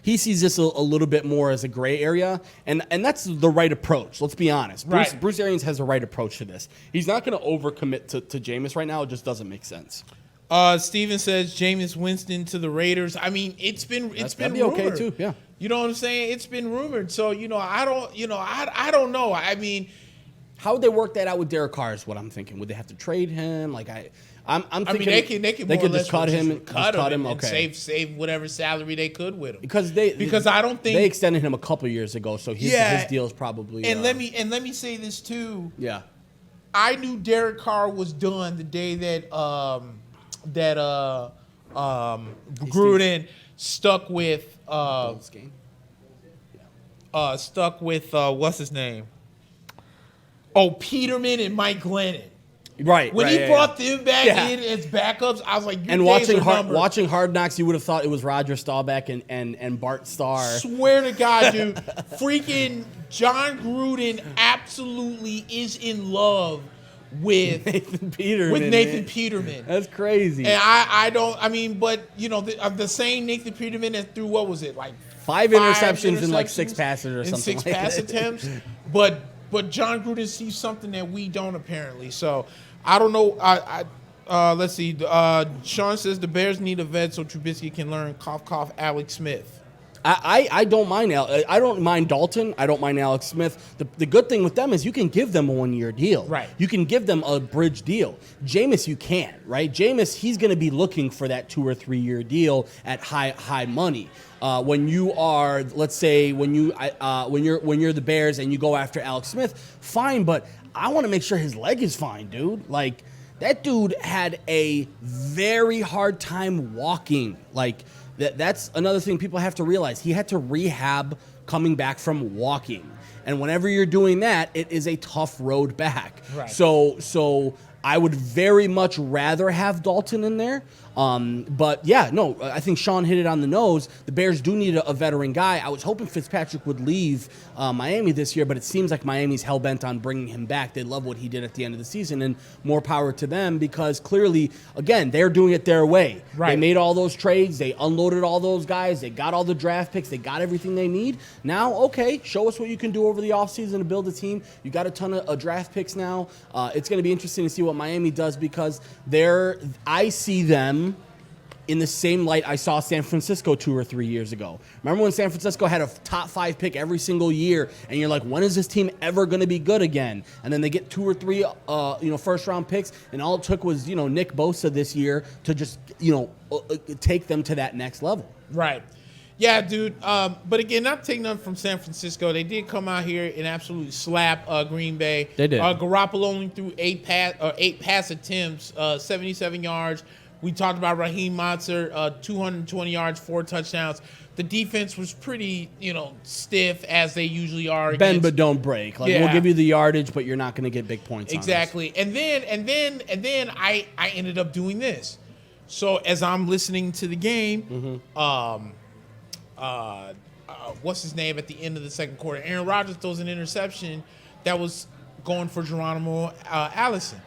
this a little bit more as a gray area, and that's the right approach. Let's be honest. Bruce Arians has the right approach to this. He's not going to overcommit to Jameis right now. It just doesn't make sense. Steven says Jameis Winston to the Raiders. I mean, it's been that'd be rumored. okay too. Yeah. You know what I'm saying? It's been rumored. So, I don't know. I mean, how would they work that out with Derek Carr is what I'm thinking. Would they have to trade him? Like I'm thinking they could just cut him and okay. save whatever salary they could with him. Because I don't think they extended him a couple years ago, so his deal is probably. And let me say this too. Yeah. I knew Derek Carr was done the day that Gruden stuck with what's his name? Oh, Peterman and Mike Glennon. Right. When he brought them back in as backups, I was like, and watching Hard Knocks, you would have thought it was Roger Staubach and Bart Starr. Swear to God, dude, freaking John Gruden absolutely is in love with Nathan Peterman. Peterman. That's crazy. And the same Nathan Peterman that threw, what was it, like five interceptions and like 6 passes or something. Six pass attempts. But John Gruden sees something that we don't apparently. So I don't know. Let's see. Sean says the Bears need a vet so Trubisky can learn cough cough Alex Smith. I don't mind I don't mind Dalton. I don't mind Alex Smith. The good thing with them is you can give them a 1-year deal. Right. You can give them a bridge deal. Jameis, you can't. Right. Jameis, he's going to be looking for that 2 or 3 year deal at high money. When you are, let's say, when you're the Bears and you go after Alex Smith, fine. But I want to make sure his leg is fine, dude. Like that dude had a very hard time walking. Like. That's another thing people have to realize. He had to rehab coming back from walking. And whenever you're doing that, it is a tough road back. Right. So I would very much rather have Dalton in there. But yeah, no, I think Sean hit it on the nose. The Bears do need a veteran guy. I was hoping Fitzpatrick would leave Miami this year, but it seems like Miami's hell-bent on bringing him back. They love what he did at the end of the season, and more power to them because clearly, again, they're doing it their way. Right. They made all those trades. They unloaded all those guys. They got all the draft picks. They got everything they need. Now, okay, show us what you can do over the offseason to build a team. You got a ton of draft picks now. It's going to be interesting to see what Miami does because I see them in the same light I saw San Francisco 2 or 3 years ago. Remember when San Francisco had a top 5 pick every single year, and you're like, when is this team ever going to be good again? And then they get 2 or 3, first round picks, and all it took was, Nick Bosa this year to just, take them to that next level. Right. Yeah, dude. But again, not taking nothing from San Francisco. They did come out here and absolutely slap Green Bay. They did. Garoppolo only threw 8 pass attempts, 77 yards. We talked about Raheem Mostert, 220 yards, 4 touchdowns. The defense was pretty, stiff as they usually are. Bend but don't break. We'll give you the yardage, but you're not going to get big points. Exactly. And then I ended up doing this. So as I'm listening to the game, what's his name at the end of the second quarter? Aaron Rodgers throws an interception that was going for Geronimo Allison.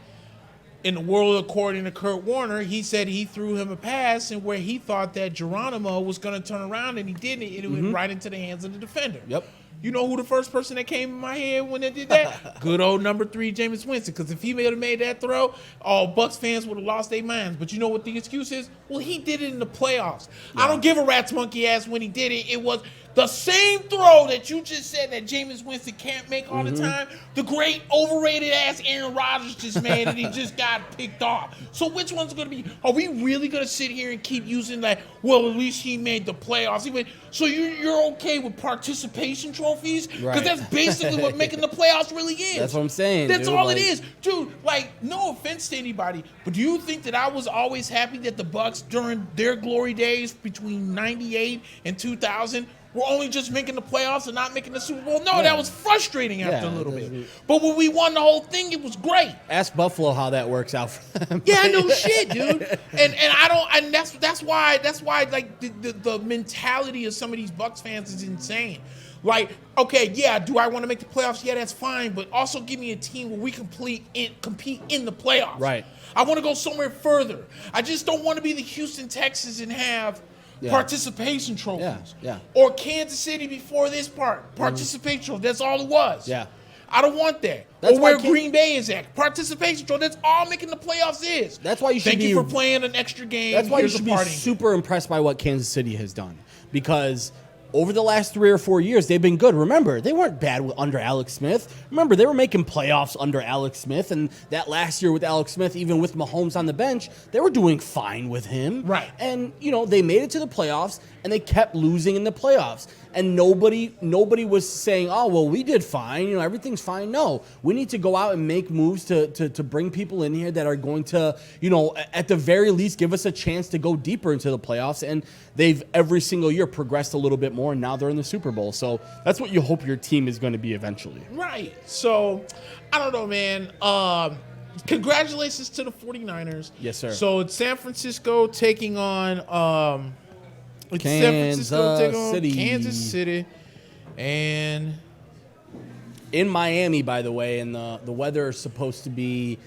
In the world, according to Kurt Warner, he said he threw him a pass and where he thought that Geronimo was going to turn around, and he didn't. It went right into the hands of the defender. Yep. You know who the first person that came in my head when they did that? Good old number 3, Jameis Winston. Because if he would have made that throw, all Bucs fans would have lost their minds. But you know what the excuse is? Well, he did it in the playoffs. Yeah. I don't give a rat's monkey ass when he did it. It was the same throw that you just said that Jameis Winston can't make all the time. The great overrated ass Aaron Rodgers just made and he just got picked off. So which one's going to be? Are we really going to sit here and keep using that? Well, at least he made the playoffs. So you're okay with participation trophies? Because that's basically what making the playoffs really is. That's what I'm saying. That's all it is, dude. No offense to anybody, but do you think that I was always happy that the Bucs during their glory days between '98 and 2000? We're only just making the playoffs and not making the Super Bowl. No, that was frustrating after a little bit. But when we won the whole thing, it was great. Ask Buffalo how that works out for them. Yeah, no shit, dude. And I don't. And that's why like the mentality of some of these Bucs fans is insane. Like, okay, yeah, do I want to make the playoffs? Yeah, that's fine, but also give me a team where we compete in the playoffs. Right. I want to go somewhere further. I just don't want to be the Houston Texans and have participation trophies. Yeah. Or Kansas City before this part. Participation trophy. That's all it was. Yeah. I don't want that. That's or where why Green Bay is at. Participation trophy. That's all making the playoffs is. That's why you should Thank you for playing an extra game. That's why Here's you should a be party. super impressed by what Kansas City has done, because over the last 3 or 4 years, they've been good. Remember, they weren't bad under Alex Smith. Remember, they were making playoffs under Alex Smith, and that last year with Alex Smith, even with Mahomes on the bench, they were doing fine with him. Right. And, they made it to the playoffs, and they kept losing in the playoffs. And nobody was saying, oh, well, we did fine. Everything's fine. No, we need to go out and make moves to bring people in here that are going to, at the very least, give us a chance to go deeper into the playoffs. And they've every single year progressed a little bit more, and now they're in the Super Bowl. So that's what you hope your team is going to be eventually. Right. So, I don't know, man. Congratulations to the 49ers. Yes, sir. So, it's San Francisco taking on Kansas City. Kansas City. And in Miami, by the way, and the weather is supposed to be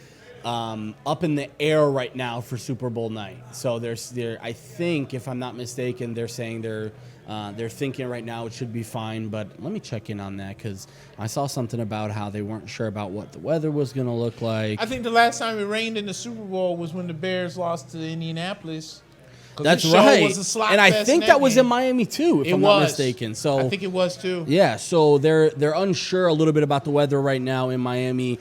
up in the air right now for Super Bowl night. So I think, if I'm not mistaken, they're saying they're thinking right now it should be fine. But let me check in on that, because I saw something about how they weren't sure about what the weather was going to look like. I think the last time it rained in the Super Bowl was when the Bears lost to Indianapolis. That's right. And I think that was in Miami too, if I'm not mistaken. So I think it was too. Yeah, so they're unsure a little bit about the weather right now in Miami,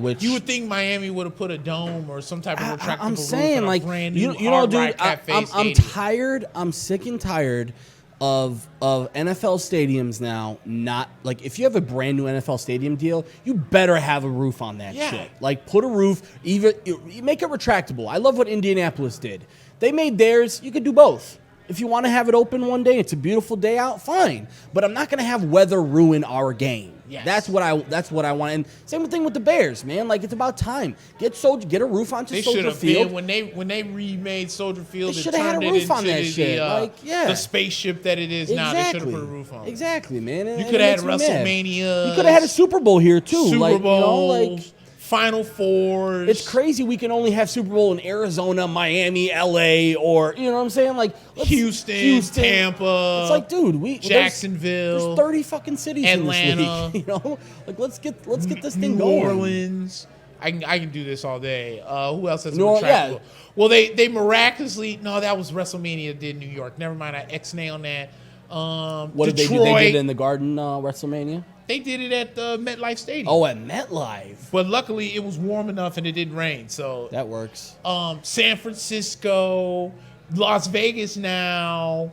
which you would think Miami would have put a dome or some type of retractable I'm roof saying, on a like, brand new dude, I'm tired. I'm sick and tired of NFL stadiums now. Not like, if you have a brand new NFL stadium deal, you better have a roof on that shit. Like, put a roof, even you make it retractable. I love what Indianapolis did. They made theirs. You could do both. If you want to have it open one day, it's a beautiful day out, fine. But I'm not going to have weather ruin our game. Yes. That's what I want. And same thing with the Bears, man. Like, it's about time. Get a roof onto Soldier Field. When they remade Soldier Field, they should have had a roof on that shit. The spaceship that it is now, they should have put a roof on. Exactly, man. You could have had WrestleMania. You could have had a Super Bowl here too. Super Bowl. Final Fours. It's crazy we can only have Super Bowl in Arizona, Miami, LA, or, you know what I'm saying? Like, Houston, Tampa. It's like, dude, Jacksonville. There's 30 fucking cities Atlanta. in this league. Like, let's get this thing going. New Orleans. I can do this all day. Who else has retractable? Yeah. Well, they miraculously, no, that was WrestleMania did New York. Never mind, I X-nay on that. What did they do? They did it in the Garden, WrestleMania? They did it at the MetLife Stadium. Oh, at MetLife. But luckily, it was warm enough and it didn't rain, so that works. San Francisco, Las Vegas now,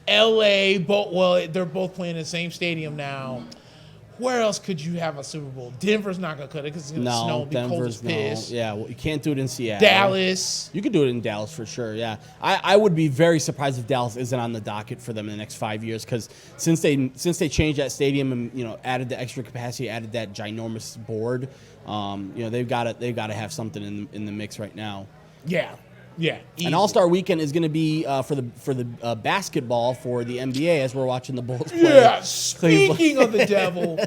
LA. They're both playing in the same stadium now. Where else could you have a Super Bowl? Denver's not gonna cut it because it's gonna snow and be cold as piss. Yeah, well, you can't do it in Seattle. Dallas. You could do it in Dallas for sure. Yeah, I would be very surprised if Dallas isn't on the docket for them in the next 5 years, because since they changed that stadium and added the extra capacity, added that ginormous board, they've got to have something in the mix right now. Yeah. Yeah, an All Star weekend is going to be for the basketball for the NBA as we're watching the Bulls play. Yeah, speaking of the devil,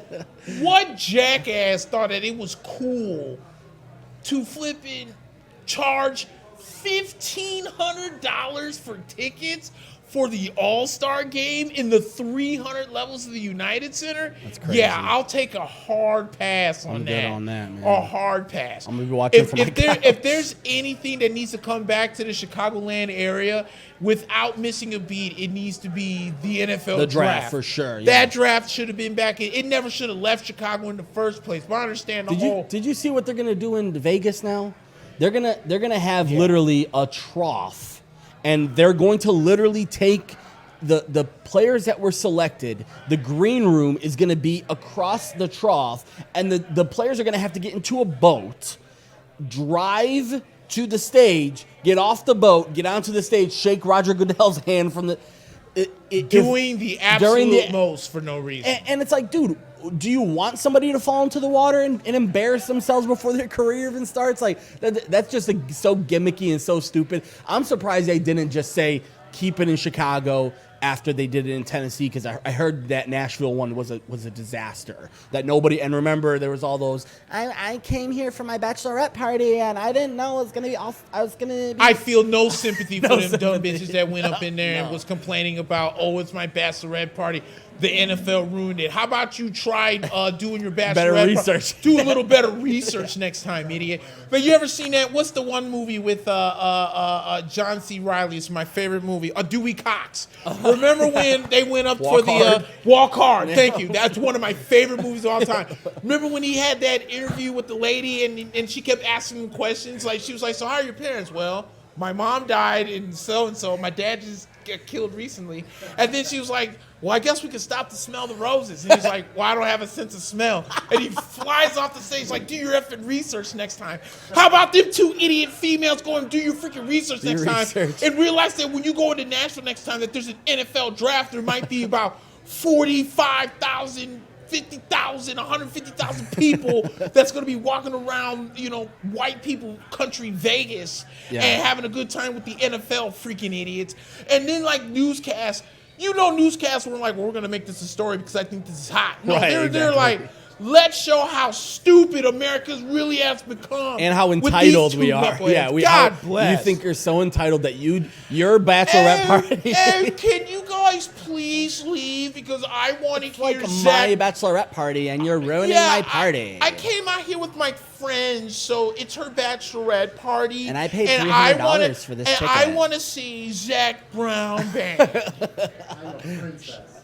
what jackass thought that it was cool to flipping charge $1,500 for tickets for the All Star game in the 300 levels of the United Center? That's crazy. Yeah, I'll take a hard pass on that. Good on that, man. A hard pass. I'm gonna be watching for my couch. If there's anything that needs to come back to the Chicagoland area without missing a beat, it needs to be the NFL draft for sure. Yeah. That draft should have been back. It never should have left Chicago in the first place. But I understand the whole. Did you see what they're gonna do in Vegas now? They're gonna have literally a trough. And they're going to literally take the players that were selected. The green room is going to be across the trough, and the players are going to have to get into a boat, drive to the stage, get off the boat, get onto the stage, shake Roger Goodell's hand from the doing the absolute most for no reason. And it's like, dude, do you want somebody to fall into the water and embarrass themselves before their career even starts? Like, that's just so gimmicky and so stupid. I'm surprised they didn't just say, keep it in Chicago after they did it in Tennessee, because I heard that Nashville one was a disaster. That nobody, and remember there was all those, I came here for my bachelorette party and I didn't know it was gonna be I feel no sympathy for them dumb bitches that went up in there and was complaining about, oh, it's my bachelorette party. The NFL ruined it. How about you try doing your bachelorette better research? Do a little better research next time, idiot. But you ever seen that? What's the one movie with John C. Reilly? It's my favorite movie. Dewey Cox. Remember when they went up for the Walk Hard? Thank you. That's one of my favorite movies of all time. Remember when he had that interview with the lady and she kept asking him questions? Like she was like, "So how are your parents?" "Well, my mom died and so. My dad just got killed recently." And then she was like, "Well, I guess we can stop to smell the roses." And he's like, "Well, I don't have a sense of smell." And he flies off the stage like, "Do your effing research next time." How about them two idiot females going, "Do your freaking research next time." And realize that when you go into Nashville next time that there's an NFL draft, there might be about 45,000 50,000, 150,000 people that's going to be walking around, white people country Vegas and having a good time with the NFL freaking idiots. And then like newscasts, newscasts were like, well, we're going to make this a story because I think this is hot. No, they're like, let's show how stupid America really has become. And how entitled we are. Knuckleheads. Yeah, God bless. You think you're so entitled that your bachelorette party. And can you guys please leave because I want to hear my bachelorette party and you're ruining my party. I came out here with my friends, so it's her bachelorette party. And I paid $300 for this ticket. And I want to see Zach Brown band.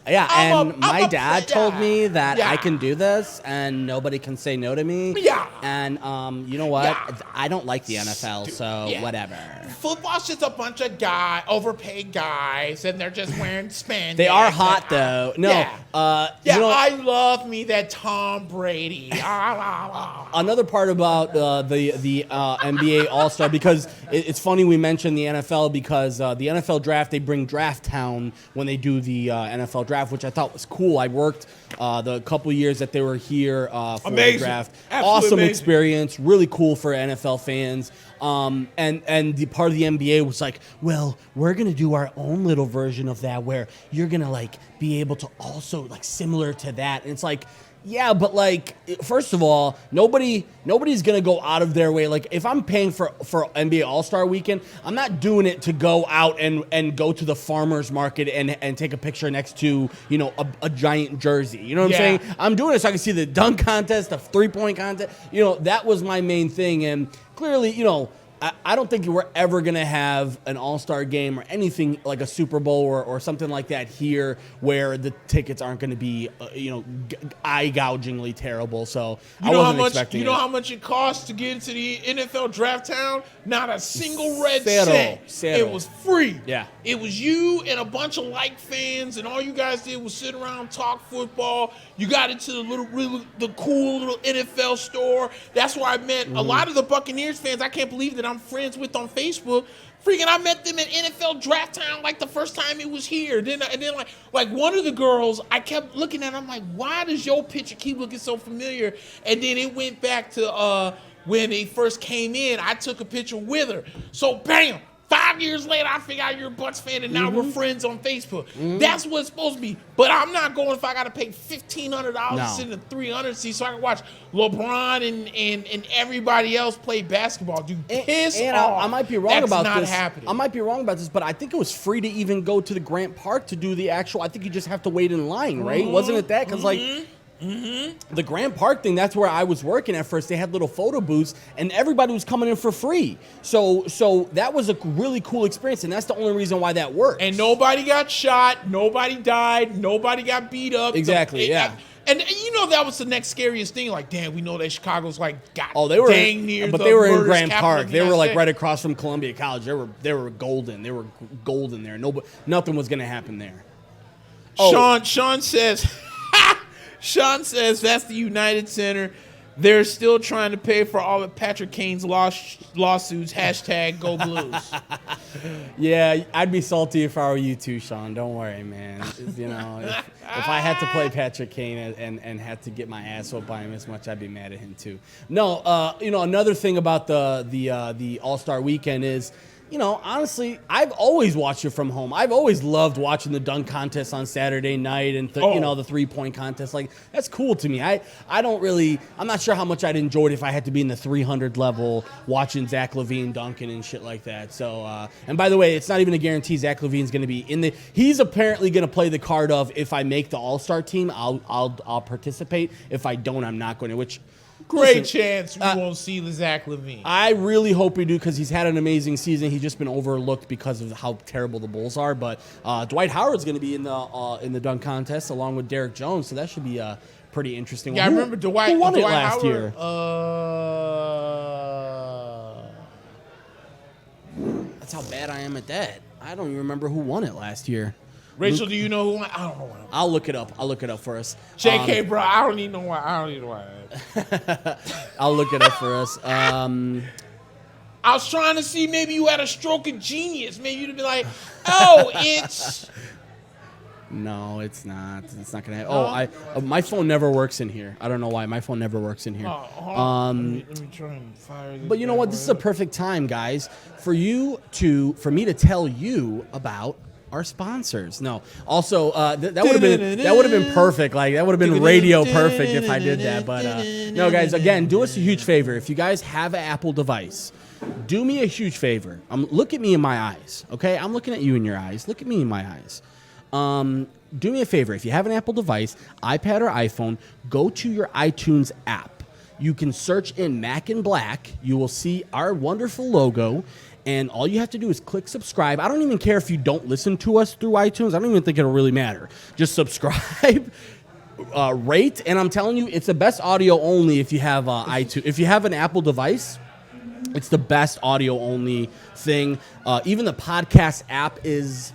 Yeah, and my dad told me that I can do this and nobody can say no to me. Yeah. And you know what? Yeah. I don't like the NFL, so whatever. Football's just a bunch of overpaid guys, and they're just wearing spandex. They are hot, though. No. I love me that Tom Brady. Another part about the NBA All Star, because it's funny we mentioned the NFL, because the NFL draft, they bring Draft Town when they do the NFL draft, which I thought was cool. I worked the couple years that they were here for the draft. Awesome experience, really cool for NFL fans. And the part of the NBA was like, well, we're gonna do our own little version of that where you're gonna like be able to also like similar to that. And it's like, yeah, but like, first of all, nobody's gonna go out of their way. Like, if I'm paying for NBA All Star Weekend, I'm not doing it to go out and go to the farmer's market and take a picture next to a giant jersey. You know what I'm saying? I'm doing it so I can see the dunk contest, the 3-point contest. That was my main thing, and clearly, I don't think we're ever going to have an all-star game or anything like a Super Bowl or something like that here where the tickets aren't going to be, eye-gougingly terrible. So I wasn't expecting it. You know how much it costs to get into the NFL Draft Town? Not a single red cent. It was free. Yeah. It was you and a bunch of like fans, and all you guys did was sit around, talk football. You got into the cool little NFL store. That's where I met a lot of the Buccaneers fans. I can't believe that I'm friends with on Facebook. Freaking, I met them at NFL Draft Town like the first time it was here. And then like one of the girls, I kept looking at. I'm like, why does your picture keep looking so familiar? And then it went back to when they first came in. I took a picture with her. So bam. 5 years later, I figure out you're a Bucks fan, and now we're friends on Facebook. That's what it's supposed to be. But I'm not going if I got to pay $1,500 to sit in a 300 seat so I can watch LeBron and everybody else play basketball. Dude, piss off. I might be wrong about this. That's not happening. I might be wrong about this, but I think it was free to even go to the Grant Park to do the actual. I think you just have to wait in line, right? Wasn't it that? Because the Grant Park thing, that's where I was working at first. They had little photo booths, and everybody was coming in for free. So that was a really cool experience, and that's the only reason why that worked. And nobody got shot, nobody died, nobody got beat up. Exactly, And that was the next scariest thing. Like, damn, we know that Chicago's like they were dang near but the they were in murderous Grant capital Park. of the They were United like States. right across from Columbia College. They were golden. They were golden there. Nothing was gonna happen there. Sean says. Sean says that's the United Center. They're still trying to pay for all of Patrick Kane's lawsuits. #Go Blues. Yeah, I'd be salty if I were you too, Sean. Don't worry, man. If I had to play Patrick Kane and had to get my ass whooped by him as much, I'd be mad at him too. No, another thing about the All-Star Weekend is honestly, I've always watched it from home. I've always loved watching the dunk contest on Saturday night and, the 3-point contest. Like, that's cool to me. I'm not sure how much I'd enjoy it if I had to be in the 300 level watching Zach LaVine dunking and shit like that. So, and by the way, it's not even a guarantee Zach LaVine's going to be he's apparently going to play the card of, if I make the All-Star team, I'll participate. If I don't, I'm not going to, which... Great chance we won't see the Zach LaVine. I really hope we do, because he's had an amazing season. He's just been overlooked because of how terrible the Bulls are. But Dwight Howard's going to be in the dunk contest along with Derek Jones, so that should be pretty interesting. Yeah, I remember Dwight. Who won Dwight it last Howard, year? That's how bad I am at that. I don't even remember who won it last year. Rachel, do you know who won? I don't know. I'll look it up. I'll look it up for us. JK, bro, I don't even know why. I'll look it up for us. I was trying to see, maybe you had a stroke of genius. Maybe you'd be like, oh, it's... No, it's not. It's not going to happen. My phone never works in here. I don't know why. My phone never works in here. Let me try and fire this. But you know what? This is a perfect time, guys, for me to tell you about our sponsors. No. Also, that would have been perfect. Like, that would have been radio perfect if I did that. But no, guys, again, do us a huge favor. If you guys have an Apple device, do me a huge favor. Look at me in my eyes, okay? I'm looking at you in your eyes. Look at me in my eyes. Do me a favor. If you have an Apple device, iPad or iPhone, go to your iTunes app. You can search in Mack and Black. You will see our wonderful logo. And all you have to do is click subscribe. I don't even care if you don't listen to us through iTunes. I don't even think it'll really matter. Just subscribe, rate, and I'm telling you, it's the best audio only if you have iTunes. If you have an Apple device, it's the best audio only thing. Even the podcast app is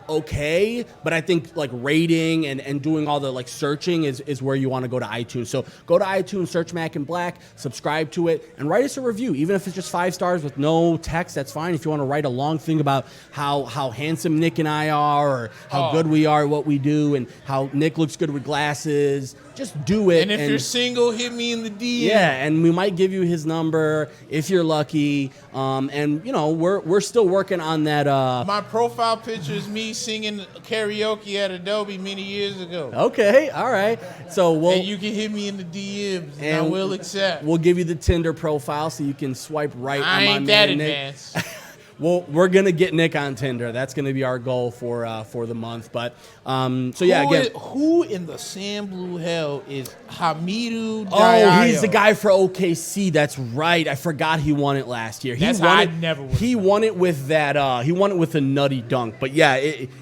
okay, but I think like rating and doing all the like searching is where you want to go to iTunes. So go to iTunes, search Mack and Black, subscribe to it, and write us a review. Even if it's just 5 stars with no text, that's fine. If you want to write a long thing about how handsome Nick and I are, or how good we are at what we do, and how Nick looks good with glasses, just do it. And if you're single, hit me in the DM. Yeah, and we might give you his number if you're lucky. And we're still working on that. My profile picture is me singing karaoke at Adobe many years ago. Okay, all right. So and you can hit me in the DMs, and I will accept. We'll give you the Tinder profile so you can swipe right on my man that Nick. Advanced. Well, we're gonna get Nick on Tinder. That's gonna be our goal for the month. But who in the sand blue hell is Hamidou Diallo? Oh, he's the guy for OKC. That's right. I forgot he won it last year. He won it with that. He won it with a nutty dunk. But yeah,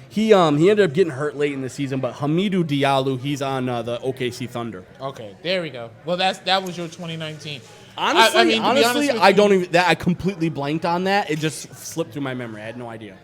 he ended up getting hurt late in the season. But Hamidou Diallo, he's on the OKC Thunder. Okay, there we go. Well, that was your 2019. Honestly, I completely blanked on that. It just slipped through my memory. I had no idea.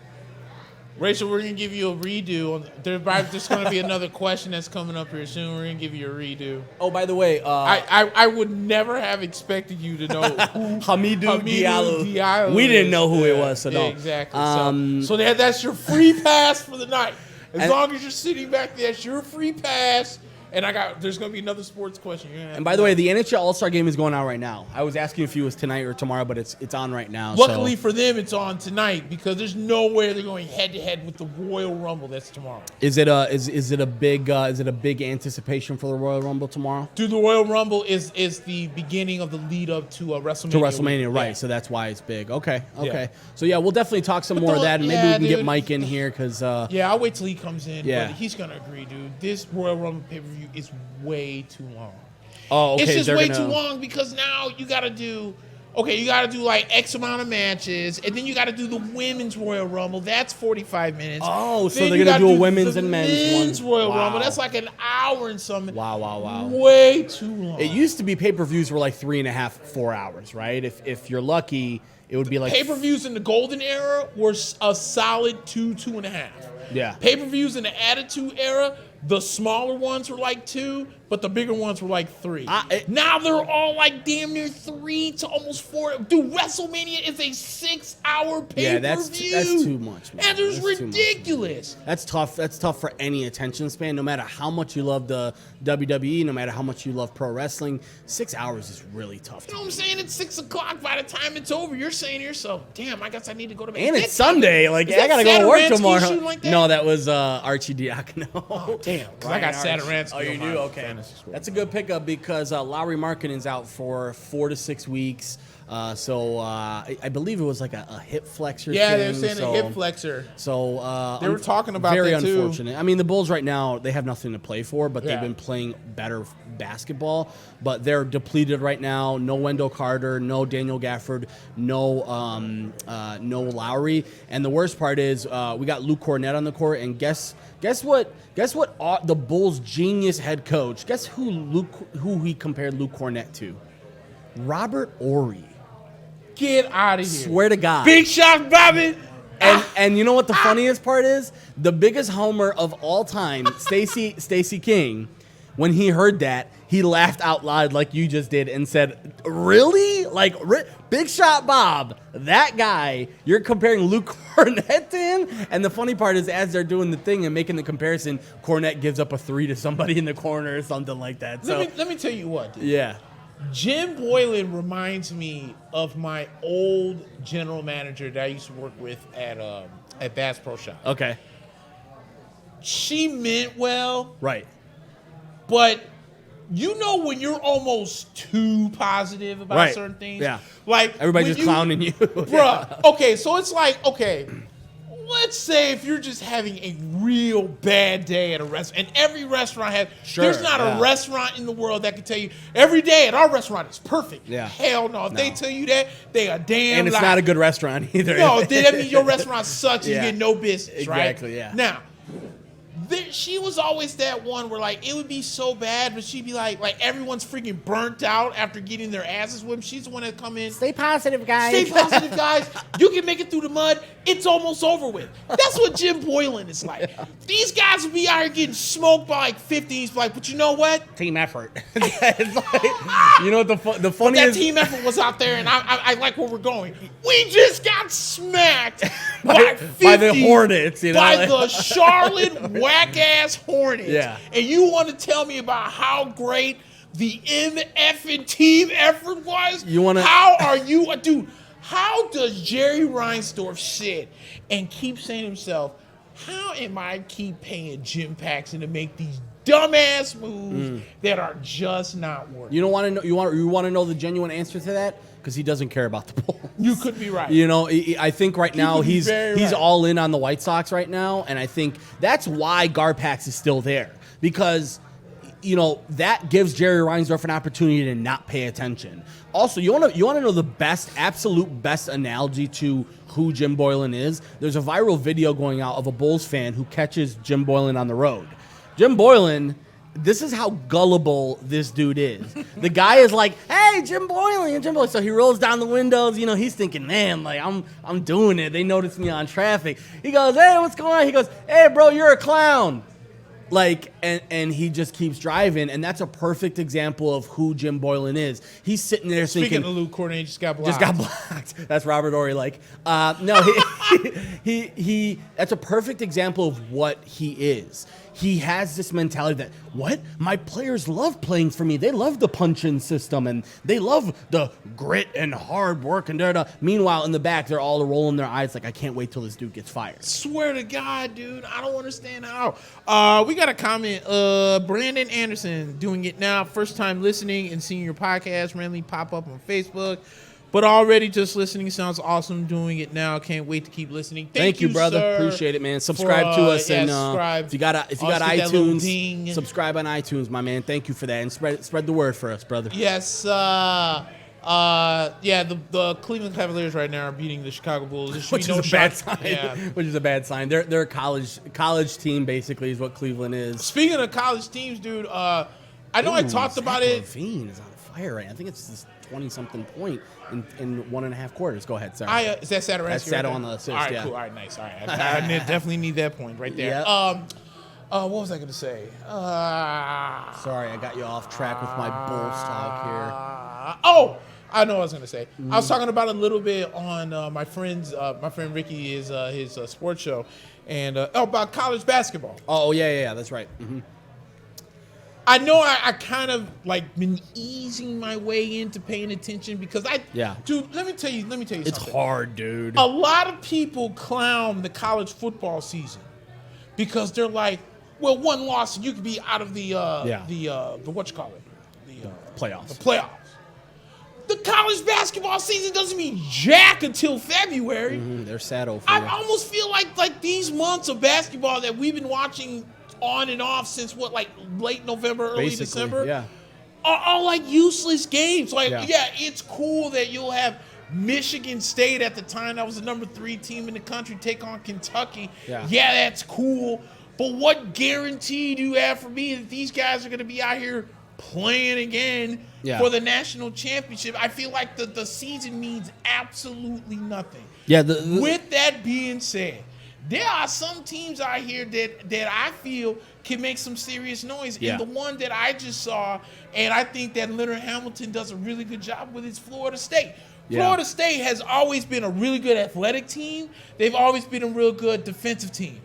Rachel, we're going to give you a redo. There's going to be another question that's coming up here soon. We're going to give you a redo. Oh, by the way. I would never have expected you to know who Hamidou Diallo. We didn't know who it was, so no. Yeah, exactly. So that's your free pass for the night. As long as you're sitting back there, that's your free pass. And there's going to be another sports question. And by the way, the NHL All Star game is going on right now. I was asking if it was tonight or tomorrow, but it's on right now. Luckily for them, it's on tonight because there's no way they're going head to head with the Royal Rumble. That's tomorrow. Is it a big anticipation for the Royal Rumble tomorrow? Dude, the Royal Rumble is the beginning of the lead up to WrestleMania. To WrestleMania, right? Yeah. So that's why it's big. Okay. Yeah. So yeah, we'll definitely talk some more of that, and maybe we can get Mike in here because. I'll wait till he comes in. Yeah. But he's gonna agree, dude. This Royal Rumble pay-per-view is way too long. Oh, okay. It's just way too long because now you got to do like X amount of matches, and then you got to do the women's Royal Rumble. That's 45 minutes. Oh, so they're gonna do a women's and men's Royal Rumble. That's like an hour and something. Wow. Way too long. It used to be pay-per-views were like 3.5, 4 hours, right? If you're lucky, it would be like pay-per-views in the golden era were a solid 2.5. Yeah. Pay-per-views in the Attitude Era, the smaller ones were like 2. but the bigger ones were like 3. Now they're all like damn near 3 to almost 4. Dude, WrestleMania is a 6-hour pay-per-view. Yeah, that's too much, man. And it's ridiculous. That's tough. That's tough for any attention span. No matter how much you love the WWE, no matter how much you love pro wrestling, 6 hours is really tough. You know what I'm saying? It's 6 o'clock. By the time it's over, you're saying to yourself, "Damn, I guess I need to go to bed." And it's Sunday. Like I gotta go to work tomorrow. Like that? No, that was Archie Diacono. Oh, damn. Because I got Saturansky. Oh, you do? Okay. That's a good pickup because Lowry Markkinen's out for 4 to 6 weeks. So I believe it was like a hip flexor. Yeah, thing, they were saying a hip flexor. So they were talking about very that too. Unfortunate. I mean, the Bulls right now, they have nothing to play for, but they've been playing better basketball. But they're depleted right now. No Wendell Carter, no Daniel Gafford, no Lowry. And the worst part is we got Luke Cornett on the court, and guess what? Guess what? The Bulls' genius head coach. Guess who he compared Luke Cornett to? Robert Horry. Get out of here. Swear to God. Big shot, Bobby. And you know what the funniest part is? The biggest homer of all time, Stacey King, when he heard that, he laughed out loud like you just did and said, "Really? Like, Big Shot Bob, that guy, you're comparing Luke Cornett to him?" And the funny part is, as they're doing the thing and making the comparison, Cornett gives up a 3 to somebody in the corner or something like that. So let me tell you what, dude. Yeah. Jim Boylan reminds me of my old general manager that I used to work with at Bass Pro Shop. Okay. She meant well. Right. But you know when you're almost too positive about certain things? Yeah. Like everybody's just clowning you. Bruh. Okay, so it's like, okay, let's say if you're just having a real bad day at a restaurant, and every restaurant has, there's not a restaurant in the world that can tell you every day at our restaurant is perfect. Yeah. Hell no. If they tell you that, they are damn And it's not a good restaurant either. No, that means your restaurant sucks and you get no business, right? Exactly, yeah. Now, she was always that one where like it would be so bad, but she'd be like everyone's freaking burnt out after getting their asses whipped. She's the one that come in. Stay positive, guys. Stay positive, guys. You can make it through the mud. It's almost over with. That's what Jim Boylan is like. Yeah. These guys will be out here getting smoked by like 50. He's like, but you know what? Team effort. It's like, you know what the funny that is? Team effort was out there, and I like where we're going. We just got smacked by 50, by the Hornets, you know, by the Charlotte whack-ass Hornets. Yeah. And you want to tell me about how great the MF team effort was? How are you, dude? How does Jerry Reinsdorf sit and keep saying to himself, how am I keep paying Jim Paxson to make these dumbass moves that are just not working? You don't want to know. You want to know the genuine answer to that? Because he doesn't care about the Bulls. You could be right. You know, I think right now he's all in on the White Sox right now, and I think that's why Garpax is still there, because you know that gives Jerry Reinsdorf an opportunity to not pay attention. Also, you want to know the absolute best analogy to who Jim Boylan is? There's a viral video going out of a Bulls fan who catches Jim Boylan on the road. Jim Boylan, this is how gullible this dude is. The guy is like, "Hey, Jim Boylan." So he rolls down the windows. You know, he's thinking, "Man, like I'm doing it. They noticed me on traffic." He goes, "Hey, what's going on?" He goes, "Hey, bro, you're a clown." Like, and he just keeps driving, and that's a perfect example of who Jim Boylan is. He's sitting there thinking, Speaking of Luke Cornett, just got blocked. That's Robert Horry. Like, no, he that's a perfect example of what he is. He has this mentality that, what? My players love playing for me. They love the punch-in system, and they love the grit and hard work and da-da. Meanwhile, in the back, they're all rolling their eyes like, I can't wait till this dude gets fired. Swear to God, dude, I don't understand how. We got a comment. Brandon Anderson, doing it now. First time listening and seeing your podcast randomly pop up on Facebook. But already just listening sounds awesome. Doing it now. Can't wait to keep listening. Thank you, brother. Sir, appreciate it, man. Subscribe to us, and subscribe. if you got iTunes, subscribe on iTunes, my man. Thank you for that, and spread the word for us, brother. Yes. The Cleveland Cavaliers right now are beating the Chicago Bulls, which is a bad sign. Yeah. Which is a bad sign. They're a college team, basically, is what Cleveland is. Speaking of college teams, dude, I know I talked about it. LaVine is on fire right now. I think it's this 20-something point in 1.5 quarters. Go ahead, sorry. Is that Saturansky? That's Sato on the assist, All right, yeah. cool. All right, nice. All right, I definitely need that point right there. Yep. What was I going to say? Sorry, I got you off track with my Bulls talk here. I know what I was going to say. I was talking about a little bit on my friend Ricky is his sports show, and about college basketball. Oh, yeah, that's right. Mm-hmm. I know I kind of like been easing my way into paying attention because dude, let me tell you something. It's hard, dude. A lot of people clown the college football season because they're like, well, one loss and you could be out of the whatchamacallit? The playoffs. The playoffs. The college basketball season doesn't mean jack until February. Mm-hmm. They're sad over. I almost feel like these months of basketball that we've been watching on and off since late November, early December, are all like useless games. It's cool that you'll have Michigan State at the time that was the number 3 team in the country take on Kentucky. Yeah, that's cool. But what guarantee do you have for me that these guys are going to be out here playing again for the national championship? I feel like the season means absolutely nothing. Yeah. With that being said, there are some teams out here that I feel can make some serious noise. Yeah. And the one that I just saw, and I think that Leonard Hamilton does a really good job with, is Florida State. Yeah. Florida State has always been a really good athletic team. They've always been a real good defensive team.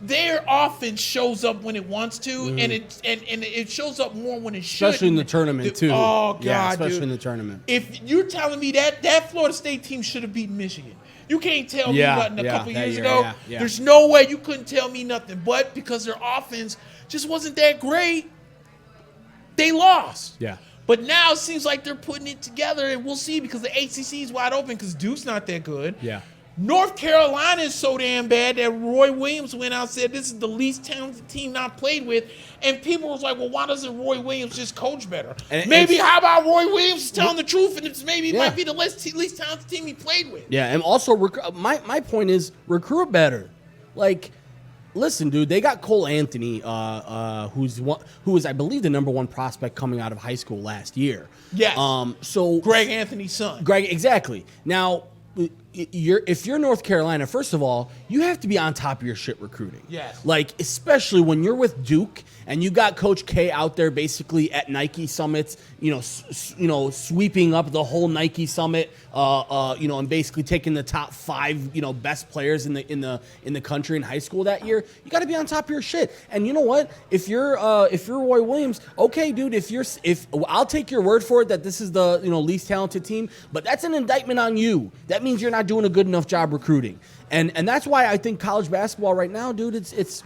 Their offense shows up when it wants to, and it shows up more when it should. Especially in the tournament, too. Oh, God, yeah, especially in the tournament. If you're telling me that Florida State team should have beaten Michigan, you can't tell me nothing a couple years ago. Yeah. There's no way you couldn't tell me nothing. But because their offense just wasn't that great, they lost. Yeah. But now it seems like they're putting it together, and we'll see because the ACC is wide open because Duke's not that good. Yeah. North Carolina is so damn bad that Roy Williams went out and said this is the least talented team not played with. And people was like, well, why doesn't Roy Williams just coach better? Maybe how about Roy Williams telling the truth and it might be the least talented team he played with. Yeah, and also my point is recruit better. Like, listen, dude, they got Cole Anthony, who was I believe the number 1 prospect coming out of high school last year. Yes. So Greg Anthony's son. Exactly. Now, if you're North Carolina, first of all, you have to be on top of your shit recruiting. Yes. Like, especially when you're with Duke and you got Coach K out there basically at Nike summits, sweeping up the whole Nike summit, and basically taking the top 5, best players in the country in high school that year. You got to be on top of your shit. And you know what? If you're Roy Williams, okay, dude. If I'll take your word for it that this is the least talented team, but that's an indictment on you. That means you're not doing a good enough job recruiting. And that's why I think college basketball right now, dude, it's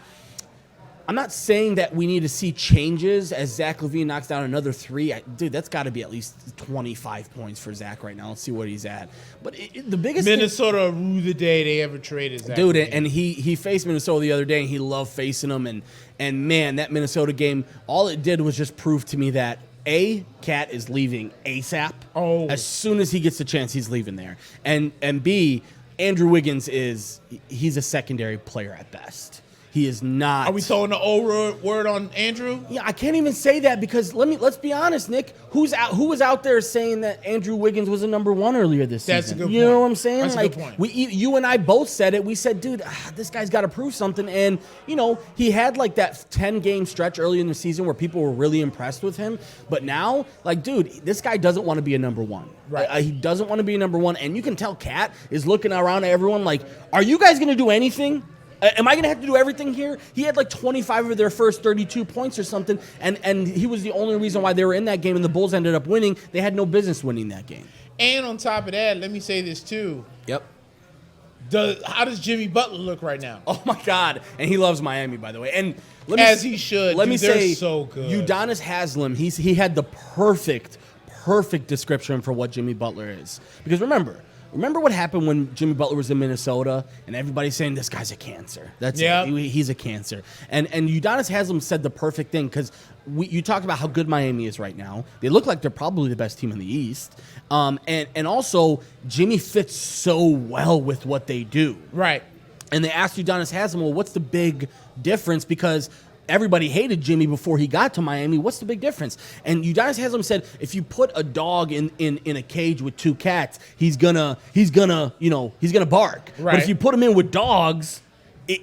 I'm not saying that we need to see changes as Zach LaVine knocks down another 3. Dude, that's got to be at least 25 points for Zach right now. Let's see what he's at. But the biggest Minnesota rue the day they ever traded Zach. Dude, and he faced Minnesota the other day, and he loved facing them. And man, that Minnesota game, all it did was just prove to me that Cat is leaving ASAP. Oh. As soon as he gets the chance, he's leaving there. And B, Andrew Wiggins he's a secondary player at best. He is not. Are we throwing the old word on Andrew? Yeah, I can't even say that because let's be honest, Nick. Who was out there saying that Andrew Wiggins was a number 1 earlier this season? That's a good point. You know what I'm saying? That's a good point. You and I both said it. We said, dude, this guy's got to prove something. And he had like that 10-game stretch early in the season where people were really impressed with him. But now, like, dude, this guy doesn't want to be a number 1. Right. He doesn't want to be a number 1, and you can tell Cat is looking around at everyone like, are you guys going to do anything? Am I going to have to do everything here? He had like 25 of their first 32 points or something, and he was the only reason why they were in that game, and the Bulls ended up winning. They had no business winning that game. And on top of that, let me say this too. Yep. How does Jimmy Butler look right now? Oh, my God. And he loves Miami, by the way. And he should. Let me say, so good. Udonis Haslem, he had the perfect description for what Jimmy Butler is. Because remember what happened when Jimmy Butler was in Minnesota and everybody's saying this guy's a cancer. That's it. He's a cancer. And Udonis Haslem said the perfect thing because you talked about how good Miami is right now. They look like they're probably the best team in the East. And also Jimmy fits so well with what they do. Right. And they asked Udonis Haslem, well, what's the big difference? Because everybody hated Jimmy before he got to Miami. What's the big difference? And Udonis Haslem said, if you put a dog in a cage with 2 cats, he's gonna bark. Right. But if you put him in with dogs,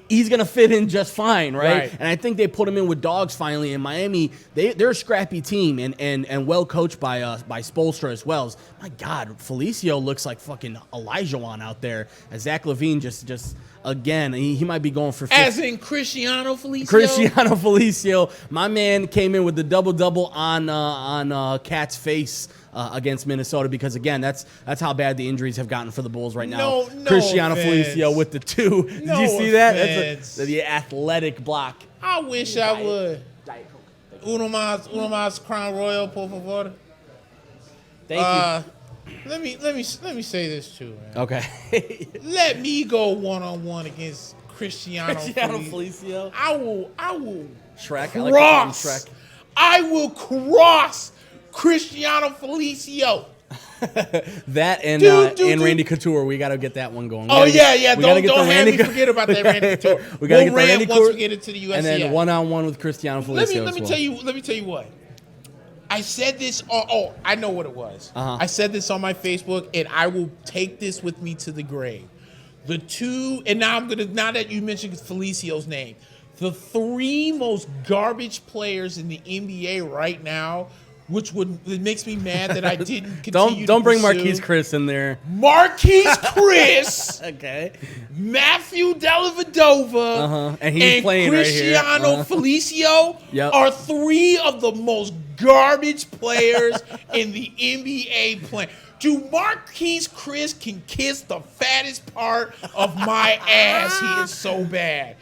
he's going to fit in just fine, right? Right. And I think they put him in with dogs finally. In Miami, they're a scrappy team and well coached by Spoelstra as well. My God, Felicio looks like fucking Elijah Wan out there. As Zach LaVine just again, he might be going for 50. As in Cristiano Felicio? Cristiano Felicio. My man came in with the double-double on Cat's face against Minnesota because, again, that's how bad the injuries have gotten for the Bulls right now. No Cristiano offense. Felicio with the 2. Did No you see that? offense. That's the athletic block. I wish I would. Uno más Crown Royal, por favor. Thank Let me say this too, man. Okay. Let me go one-on-one against Cristiano Felicio. I will Shrek. I like to call him Shrek. I will cross Cristiano Felicio. That and Dude. Randy Couture. We got to get that one going. Yeah. Don't have Randy me forget about that Randy Couture. We got to get the Randy once Couture. we get into the UFC. And then one-on-one with Cristiano Felicio. Let me tell you what. I said this. I know what it was. I said this on my Facebook, and I will take this with me to the grave. The two, and now that you mentioned Felicio's name, the 3 most garbage players in the NBA right now, it makes me mad that I didn't continue. Don't bring pursue. Marquise Chris in there. Marquise Chris, Okay. Matthew Dellavedova, And he's playing right here. Cristiano Felicio Yep. are 3 of the most garbage players in the NBA playing. Dude, Marquise Chris can kiss the fattest part of my ass. He is so bad.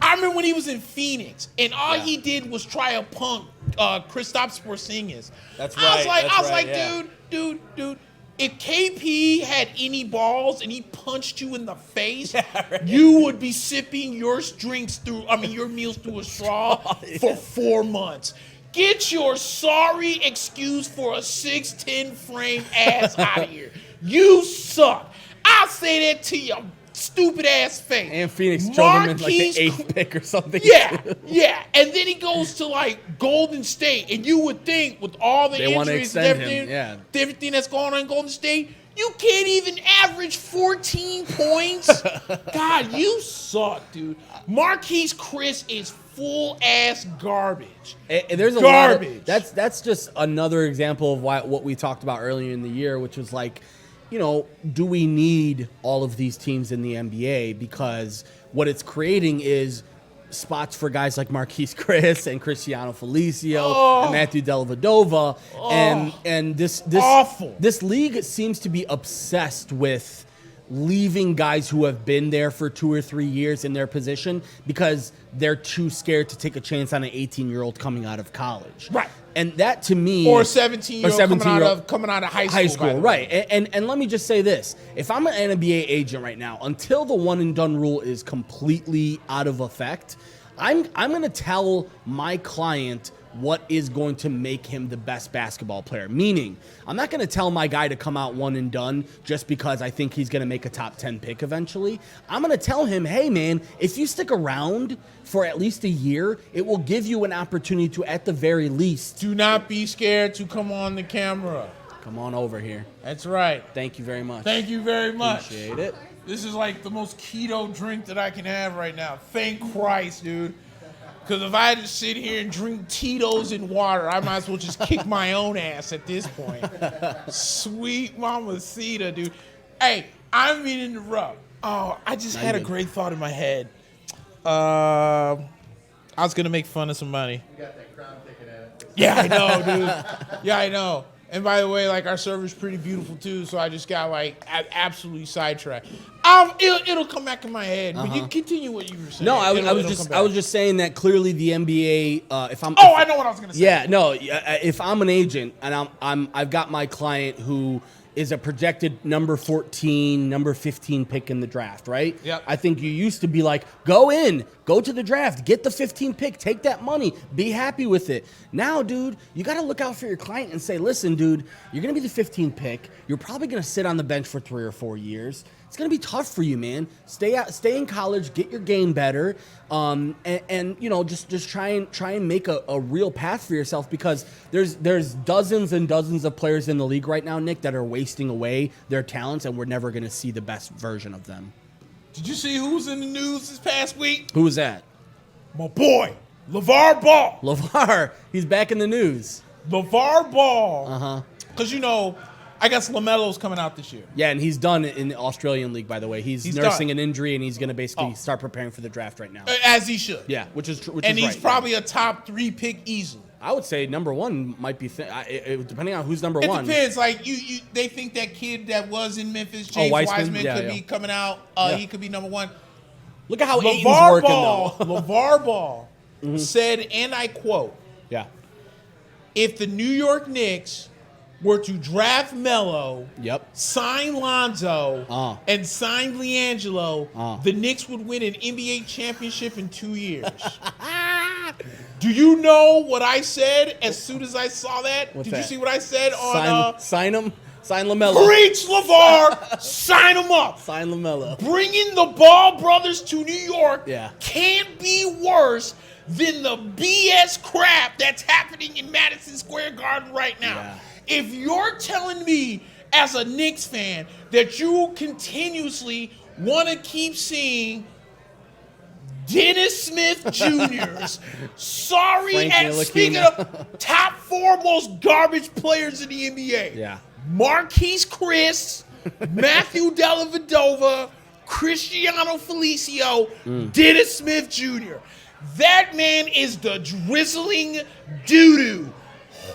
I remember when he was in Phoenix, and all he did was try to punk Kristaps Porzingis. That's I was right. like, Yeah. dude, if KP had any balls and he punched you in the face, you would be sipping your meals through a straw for 4 months. Get your sorry excuse for a 6'10" frame ass out of here. You suck. I'll say that to your stupid ass face. And Phoenix chose him in like the 8th pick or something. Yeah. And then he goes to like Golden State, and you would think with all the injuries and everything that's going on in Golden State, you can't even average 14 points. God, you suck, dude. Marquise Chris is full ass garbage. And there's a garbage. lot of, that's just another example of what we talked about earlier in the year, which was like, do we need all of these teams in the NBA? Because what it's creating is spots for guys like Marquise Chris and Cristiano Felicio and Matthew Dellavedova, and this league seems to be obsessed with leaving guys who have been there for 2 or 3 years in their position because they're too scared to take a chance on an 18-year-old coming out of college. Right. And that to me, or a 17-year-old coming out of high school, right? And let me just say this: if I'm an NBA agent right now, until the one and done rule is completely out of effect, I'm going to tell my client what is going to make him the best basketball player. Meaning, I'm not going to tell my guy to come out one and done just because I think he's going to make a top 10 pick eventually. I'm going to tell him, hey, man, if you stick around for at least a year, it will give you an opportunity to, at the very least, do not be scared to come on the camera. Come on over here. That's right. Thank you very much. Thank you very much. Appreciate it. This is like the most keto drink that I can have right now. Thank Christ, dude. Because if I had to sit here and drink Tito's and water, I might as well just kick my own ass at this point. Sweet mamacita, dude. Hey, I'm meaning to interrupt. Oh, I just had a great thought in my head. I was going to make fun of somebody. You got that crown ticket at it. Yeah, I know, dude. Yeah, I know. And by the way, like, our server's pretty beautiful too, so I just got like absolutely sidetracked. It'll come back in my head, but you continue what you were saying. No, I was just saying that clearly the NBA. I know what I was gonna say. Yeah, no. If I'm an agent and I've got my client who is a projected number 14, number 15 pick in the draft, right? Yep. I think you used to be like, go to the draft, get the 15 pick, take that money, be happy with it. Now, dude, you got to look out for your client and say, listen, dude, you're going to be the 15 pick. You're probably going to sit on the bench for 3 or 4 years. It's going to be tough for you, man. Stay in college, get your game better, and just try and make a real path for yourself, because there's dozens and dozens of players in the league right now, Nick, that are wasting wasting away their talents, and we're never going to see the best version of them. Did you see who was in the news this past week? Who was that? My boy, LeVar Ball. LeVar. He's back in the news. LeVar Ball. Uh-huh. Because, I guess LaMelo's coming out this year. Yeah, and he's done in the Australian League, by the way. He's nursing done. an injury, and he's going to basically start preparing for the draft right now. As he should. Yeah, which is and he's right, probably a top 3 pick easily. I would say number one might be depending on who's number one. It depends. Like they think that kid that was in Memphis, James Wiseman, could be coming out. He could be number one. Look at how Ayton's working though. LeVar Ball said, and I quote, "Yeah, if the New York Knicks were to draft Melo, sign Lonzo, and sign LiAngelo, the Knicks would win an NBA championship in 2 years." Do you know what I said as soon as I saw that? Did you see what I said on sign him? Sign LaMelo. Preach, LeVar. Sign him up. Sign LaMelo. Bringing the Ball brothers to New York can't be worse than the BS crap that's happening in Madison Square Garden right now. Yeah. If you're telling me as a Knicks fan that you continuously want to keep seeing Dennis Smith Jr.'s speaking of top 4 most garbage players in the NBA. Yeah. Marquise Chris, Matthew Dellavedova, Cristiano Felicio, Dennis Smith Jr. That man is the drizzling doo-doo.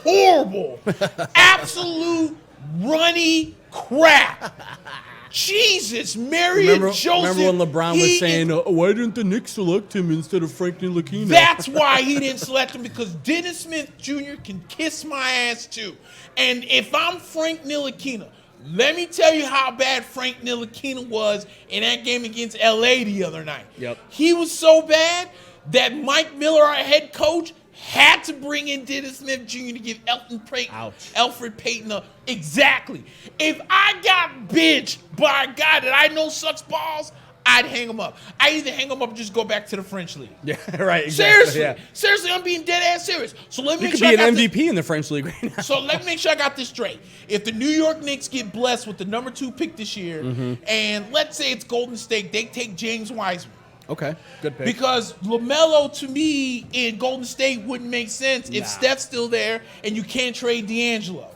Horrible. Absolute runny crap. Jesus, Joseph. Remember when LeBron was saying, why didn't the Knicks select him instead of Frank Ntilikina? That's why he didn't select him, because Dennis Smith Jr. can kiss my ass too. And if I'm Frank Ntilikina, let me tell you how bad Frank Ntilikina was in that game against LA the other night. Yep. He was so bad that Mike Miller, our head coach, had to bring in Dennis Smith Jr. to give Elfrid Payton a... Exactly. If I got bitched by a guy that I know sucks balls, I'd hang him up. I either hang him up or just go back to the French league. Yeah, right. Exactly, Seriously. Seriously, I'm being dead ass serious. So let me make sure you could be an MVP in the French league right now. So let me make sure I got this straight. If the New York Knicks get blessed with the number 2 pick this year, and let's say it's Golden State, they take James Wiseman. Okay, good pick. Because LaMelo, to me, in Golden State wouldn't make sense if Steph's still there and you can't trade D'Angelo.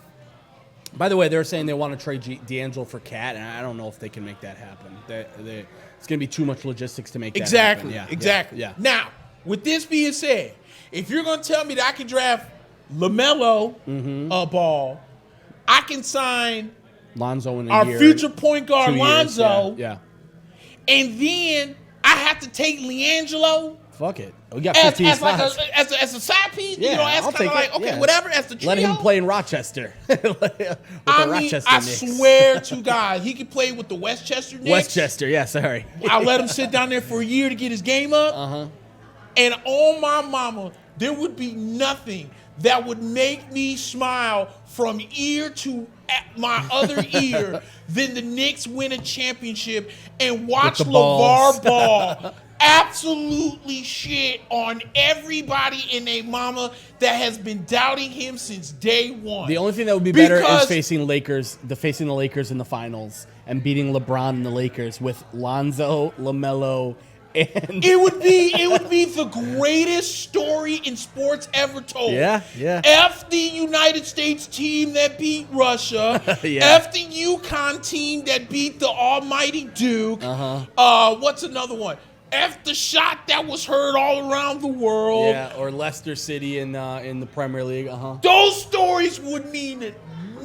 By the way, they're saying they want to trade D'Angelo for Cat, and I don't know if they can make that happen. It's going to be too much logistics to make that happen. Exactly. Yeah. Now, with this being said, if you're going to tell me that I can draft LaMelo Ball, I can sign Lonzo in our future point guard Lonzo, yeah. And then I have to take LiAngelo. Fuck it. We got 15 spots. As a side piece, yeah, as kind of like, okay, whatever, as the trio. Let him play in Rochester. I swear to God, he could play with the Westchester Knicks. Westchester, yeah, sorry. I'll let him sit down there for a year to get his game up. And on my mama, there would be nothing that would make me smile from ear to my other ear than the Knicks win a championship and watch LeVar Ball absolutely shit on everybody and their mama that has been doubting him since day one. The only thing that would be better is facing the Lakers in the finals and beating LeBron and the Lakers with Lonzo, LaMelo, and it would be the greatest story in sports ever told. Yeah. F the United States team that beat Russia. F the UConn team that beat the almighty Duke. What's another one? F the shot that was heard all around the world. Yeah, or Leicester City in the Premier League. Those stories would mean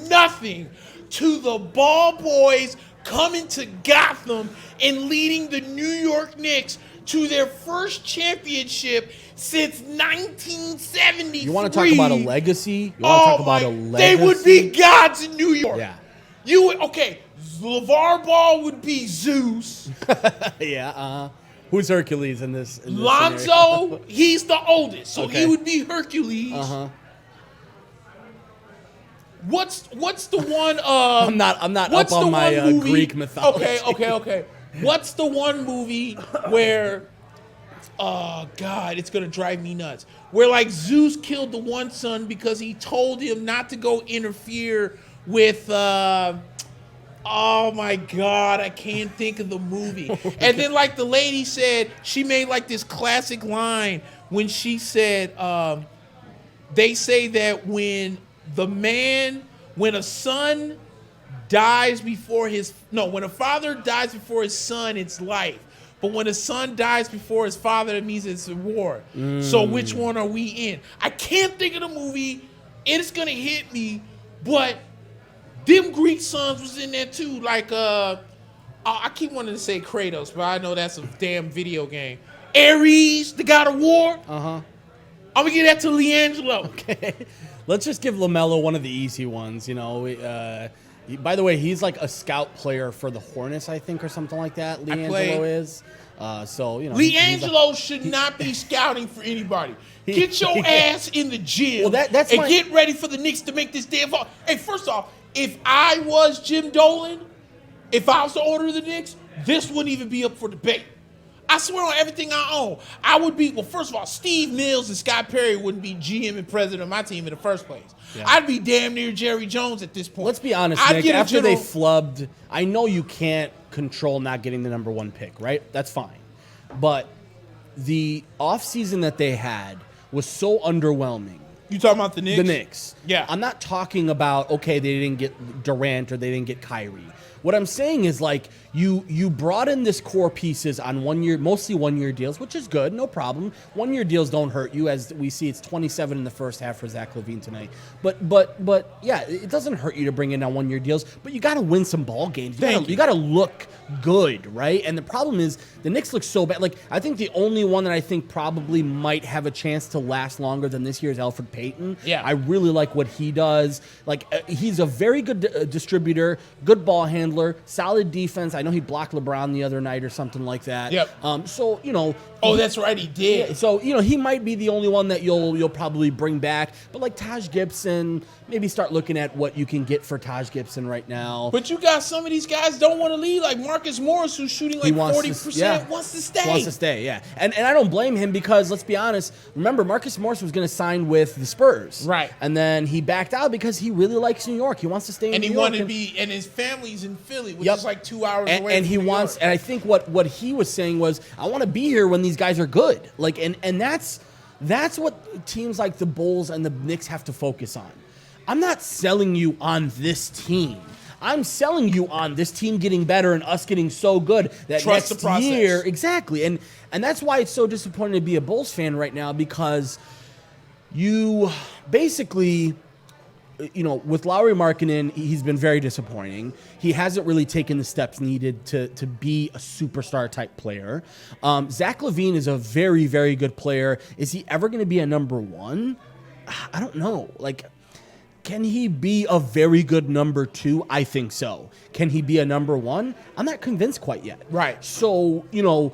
nothing to the Ball boys coming to Gotham and leading the New York Knicks to their first championship since 1973. You want to talk about a legacy? They would be gods in New York. Yeah. LeVar Ball would be Zeus. Yeah, Who's Hercules in this Lonzo, scenario? he's the oldest, so he would be Hercules. What's the one? I'm not up on my Greek mythology. Okay. What's the one movie where? Oh God, it's gonna drive me nuts. Where like Zeus killed the one son because he told him not to go interfere with oh my God, I can't think of the movie. And then like the lady said, she made like this classic line when she said, they say that when a son dies before when a father dies before his son, it's life. But when a son dies before his father, it means it's a war. So which one are we in? I can't think of the movie. It's gonna hit me, but them Greek sons was in there too. Like I keep wanting to say Kratos, but I know that's a damn video game. Ares, the god of war. I'm gonna give that to LiAngelo. Okay, let's just give LaMelo one of the easy ones. You know, by the way, he's like a scout player for the Hornets, I think, or something like that. LiAngelo is. So you know, LiAngelo should not be scouting for anybody. Get your ass in the gym that's get ready for the Knicks to make this damn fall. Hey, first off, if I was Jim Dolan, if I was the owner of the Knicks, this wouldn't even be up for debate. I swear on everything I own. I would be, well, first of all, Steve Mills and Scott Perry wouldn't be GM and president of my team in the first place. Yeah. I'd be damn near Jerry Jones at this point. Let's be honest, Nick, after they flubbed, I know you can't control not getting the number one pick, right? That's fine. But the offseason that they had was so underwhelming. You talking about the Knicks? The Knicks. Yeah. I'm not talking about, okay, they didn't get Durant or they didn't get Kyrie. What I'm saying is, like, you brought in this core pieces on mostly 1 year deals, which is good, no problem. 1 year deals don't hurt you, as we see it's 27 in the first half for Zach LaVine tonight. But yeah, it doesn't hurt you to bring in on 1 year deals, but you got to win some ball games. You got to look good, right? And the problem is the Knicks look so bad. Like, I think the only one that I think probably might have a chance to last longer than this year is Elfrid Payton. Yeah, I really like what he does. Like, he's a very good distributor, good ball handler, solid defense. I know he blocked LeBron the other night or something like that. Yep. So, you know. Oh, that's right, he did. Yeah, so, you know, he might be the only one that you'll probably bring back. But like Taj Gibson, maybe start looking at what you can get for Taj Gibson right now. But you got some of these guys don't want to leave, like Marcus Morris, who's shooting like 40%, wants to stay. Wants to stay, yeah. And I don't blame him because, let's be honest, remember, Marcus Morris was going to sign with the Spurs. Right. And then he backed out because he really likes New York. He wants to stay in New York. And he wanted to be, and his family's in Philly, which is like 2 hours away and from he New wants, York. and I think what he was saying was, I want to be here when these guys are good. Like, and that's what teams like the Bulls and the Knicks have to focus on. I'm not selling you on this team. I'm selling you on this team getting better and us getting so good that Trust next the process. year, exactly. And that's why it's so disappointing to be a Bulls fan right now, because you basically, you know, with Lauri Markkanen, he's been very disappointing. He hasn't really taken the steps needed to be a superstar type player. Zach LaVine is a very, very good player. Is he ever going to be a number one? I don't know. Like, can he be a very good number two? I think so. Can he be a number one? I'm not convinced quite yet. Right. So, you know,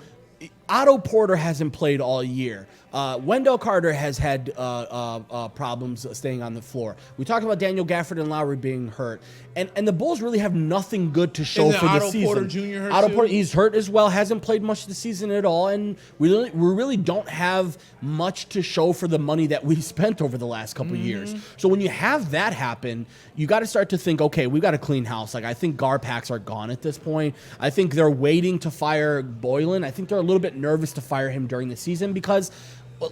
Otto Porter hasn't played all year. Wendell Carter has had problems staying on the floor. We talked about Daniel Gafford and Lowry being hurt. And the Bulls really have nothing good to show for the season. Otto Porter Jr. hurt Otto too? Porter, he's hurt as well, hasn't played much this season at all, and we really don't have much to show for the money that we spent over the last couple of years. So when you have that happen, you got to start to think, okay, we've got to clean house. Like, I think Garpax are gone at this point. I think they're waiting to fire Boylan. I think they're a little bit nervous to fire him during the season because,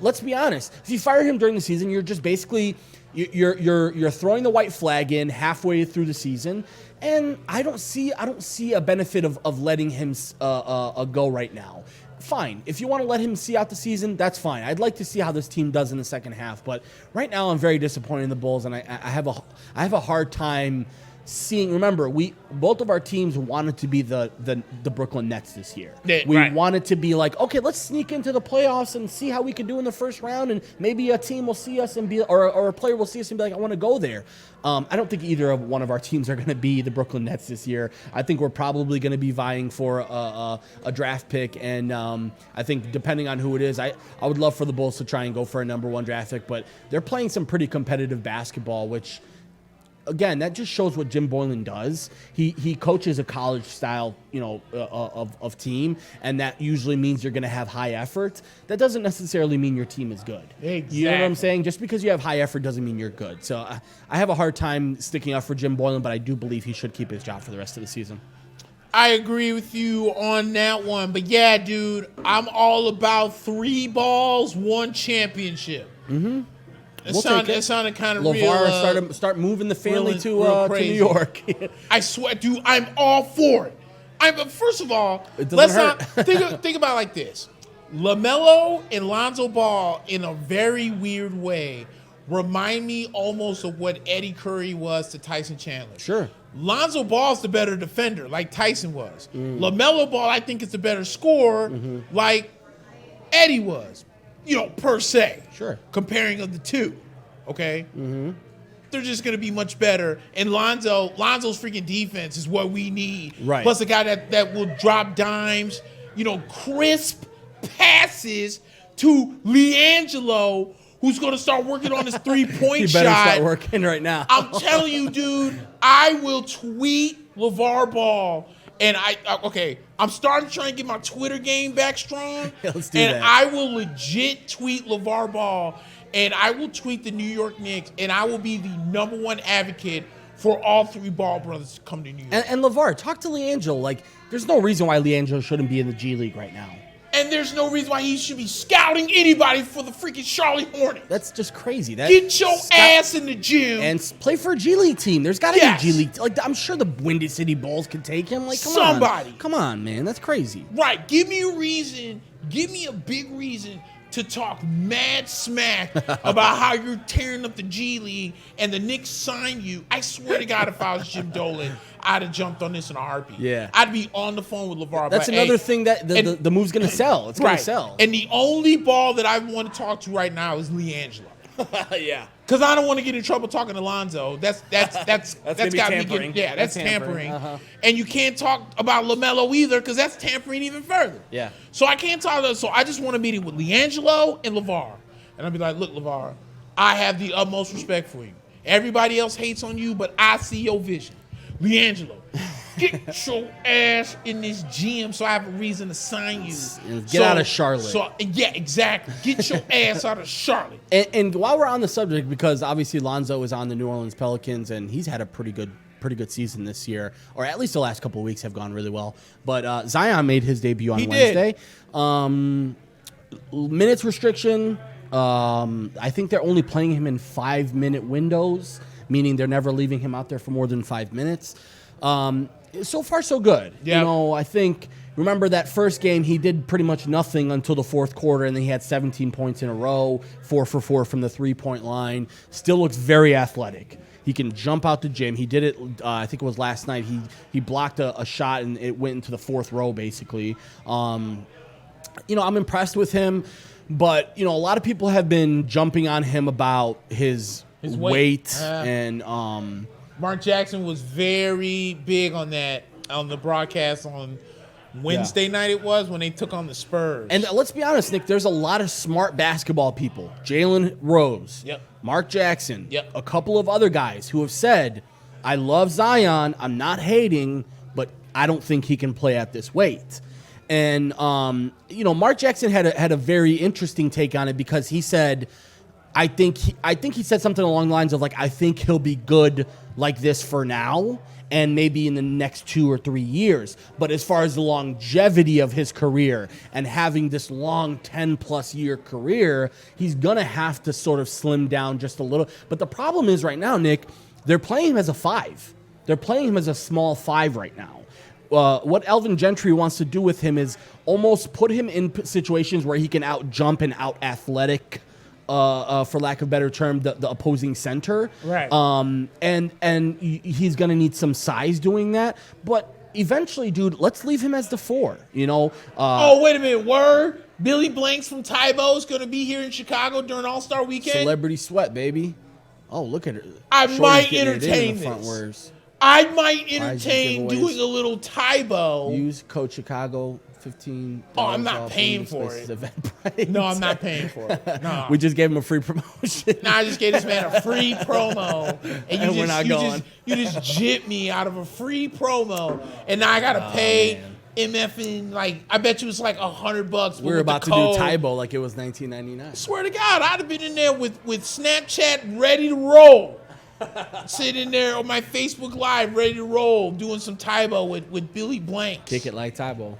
let's be honest, if you fire him during the season, you're just basically you're throwing the white flag in halfway through the season, and I don't see a benefit of letting him go right now. Fine, if you want to let him see out the season, that's fine. I'd like to see how this team does in the second half, but right now I'm very disappointed in the Bulls, and I have a hard time seeing. Remember, both of our teams wanted to be the Brooklyn Nets this year. We wanted to be like, okay, let's sneak into the playoffs and see how we can do in the first round, and maybe a team will see us and be, or a player will see us and be like, I want to go there. I don't think either of one of our teams are going to be the Brooklyn Nets this year. I think we're probably going to be vying for a draft pick, and I think depending on who it is, I would love for the Bulls to try and go for a number one draft pick, but they're playing some pretty competitive basketball, which again, that just shows what Jim Boylan does. He coaches a college style, of team, and that usually means you're going to have high effort. That doesn't necessarily mean your team is good. Exactly. You know what I'm saying? Just because you have high effort doesn't mean you're good. So I have a hard time sticking up for Jim Boylan, but I do believe he should keep his job for the rest of the season. I agree with you on that one. But yeah, dude, I'm all about 3 balls, 1 championship. Mm-hmm. It sounded kind of real. LeVar start moving the family to New York. I swear, dude, I'm all for it. First of all, let's not think about it like this. LaMelo and Lonzo Ball, in a very weird way, remind me almost of what Eddie Curry was to Tyson Chandler. Sure. Lonzo Ball's the better defender, like Tyson was. LaMelo Ball, I think, is the better scorer, like Eddie was, per se. Sure. Comparing of the two, okay? They're just going to be much better. And Lonzo's freaking defense is what we need. Right. Plus a guy that will drop dimes, crisp passes to LiAngelo, who's going to start working on his three-point shot. He better start working right now. I'm telling you, dude, I will tweet LeVar Ball. And I'm starting to try and get my Twitter game back strong. Let's do that. And I will legit tweet LeVar Ball, and I will tweet the New York Knicks, and I will be the #1 advocate for all 3 Ball brothers to come to New York. And LeVar, talk to LiAngelo. Like, there's no reason why LiAngelo shouldn't be in the G League right now. And there's no reason why he should be scouting anybody for the freaking Charlotte Hornets. That's just crazy. Get your ass in the gym and play for a G League team. There's got to Yes. be a G League. Like, I'm sure the Windy City Bulls could take him. Like, come on, man. That's crazy. Right. Give me a reason. Give me a big reason to talk mad smack about how you're tearing up the G League and the Knicks signed you. I swear to God, if I was Jim Dolan, I'd have jumped on this in a heartbeat. Yeah. I'd be on the phone with LeVar. That's another thing that the move's going to sell. It's going to sell. And the only Ball that I want to talk to right now is LiAngelo. Yeah. Because I don't want to get in trouble talking to Lonzo. That's got me tampering. getting, that's tampering. Uh-huh. And you can't talk about LaMelo either because that's tampering even further. Yeah. So I can't talk to. So I just want a meeting with LiAngelo and LeVar, and I'll be like, look, LeVar, I have the utmost respect for you. Everybody else hates on you, but I see your vision. LiAngelo, get your ass in this gym so I have a reason to sign you. Get out of Charlotte. So yeah, exactly. Get your ass out of Charlotte. And while we're on the subject, because obviously Lonzo is on the New Orleans Pelicans and he's had a pretty good season this year, or at least the last couple of weeks have gone really well. But Zion made his debut on Wednesday. Minutes restriction. I think they're only playing him in 5-minute windows, meaning they're never leaving him out there for more than 5 minutes. So far, so good. Yep. I think, remember that first game, he did pretty much nothing until the fourth quarter, and then he had 17 points in a row, 4 for 4 from the three-point line. Still looks very athletic. He can jump out the gym. He did it, I think it was last night. He blocked a shot, and it went into the fourth row, basically. I'm impressed with him, but, a lot of people have been jumping on him about his weight and Mark Jackson was very big on that on the broadcast on Wednesday night. It was when they took on the Spurs. And let's be honest, Nick, there's a lot of smart basketball people. Jalen Rose, Mark Jackson, a couple of other guys who have said, I love Zion, I'm not hating, but I don't think he can play at this weight. And, Mark Jackson had a very interesting take on it because he said, I think he said something along the lines of, like, I think he'll be good like this for now and maybe in the next 2 or 3 years. But as far as the longevity of his career and having this long 10-plus year career, he's going to have to sort of slim down just a little. But the problem is right now, Nick, they're playing him as a 5. They're playing him as a small 5 right now. What Elvin Gentry wants to do with him is almost put him in situations where he can out-jump and out-athletic, for lack of a better term, the opposing center. Right. And he's going to need some size doing that. But eventually, dude, let's leave him as the 4, oh, wait a minute. Word? Billy Blanks from Tybo's going to be here in Chicago during All-Star Weekend? Celebrity sweat, baby. Oh, look at her. I Shorty's might getting it in entertain the front this. words. I might Prizes, entertain giveaways. doing a little Tybo. Use code Chicago 15. Oh, I'm not paying for it. Eventbrite. No, I'm not paying for it. No. We just gave him a free promotion. No, I just gave this man a free promo, and we're not going. You just jipped me out of a free promo, and now I gotta pay MFing, like, I bet you it's like $100. We were about to do Tybo like it was 1999. Swear to God, I'd have been in there with Snapchat ready to roll. Sitting there on my Facebook Live ready to roll, doing some Tybo with Billy Blanks. Kick it like Tybo.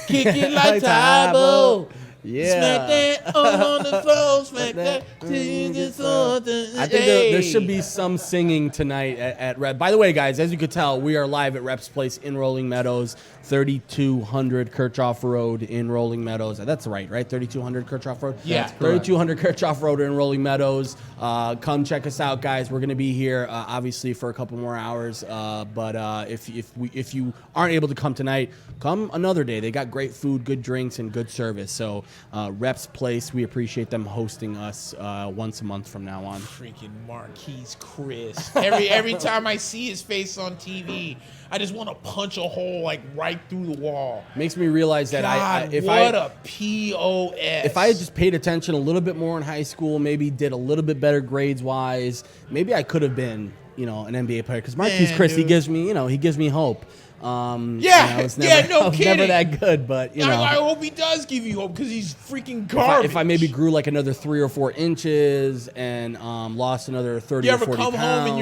Kick it like Tybo. Yeah. Smack that on the floor, smack that till you get something. I think there should be some singing tonight at Rep. By the way, guys, as you could tell, we are live at Rep's Place in Rolling Meadows, 3200 Kirchhoff Road in Rolling Meadows. That's right? 3200 Kirchhoff Road? Yeah. 3200 Kirchhoff Road in Rolling Meadows. Come check us out, guys. We're going to be here, obviously, for a couple more hours. But if you aren't able to come tonight, come another day. They got great food, good drinks, and good service. So Rep's Place, we appreciate them hosting us once a month from now on. Freaking Marquise Chris. Every time I see his face on TV, I just want to punch a hole like right through the wall. Makes me realize that God, if a POS. If I had just paid attention a little bit more in high school, maybe did a little bit better grades wise, maybe I could have been, an NBA player. Because Marquise Chris, dude. he gives me hope. No I was never kidding. that good, but I hope he does give you hope because he's freaking garbage. If I maybe grew like another 3 or 4 inches and lost another 30 you or 40 ever come pounds. home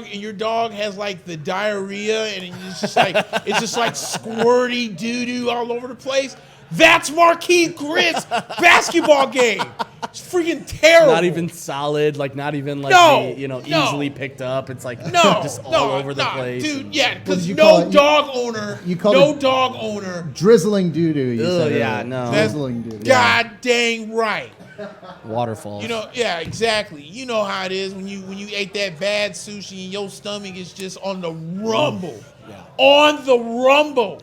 and your dog has like the diarrhea and it's just like squirty doo doo all over the place? That's Marquise Chris basketball game. It's freaking terrible. Not even solid, not even easily picked up. It's like just all over the place. Dude, yeah, because dog owner. Drizzling doo-doo, you said. Yeah, no. Drizzling doo-doo. God dang right. Waterfalls. Yeah, exactly. You know how it is when you ate that bad sushi and your stomach is just on the rumble. Yeah. On the rumble.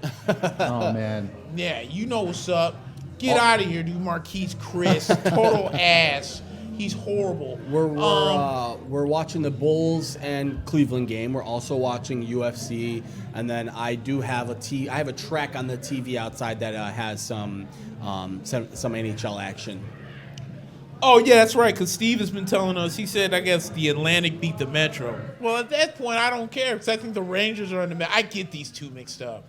Oh, man. Yeah, you know what's up. Get out of here, dude. Marquise Chris. Total ass. He's horrible. We're watching the Bulls and Cleveland game. We're also watching UFC, and then I do have I have a track on the TV outside that has some NHL action. Oh, yeah, that's right, because Steve has been telling us, he said, I guess, the Atlantic beat the Metro. Well, at that point, I don't care, because I think the Rangers are in the Metro. I get these two mixed up.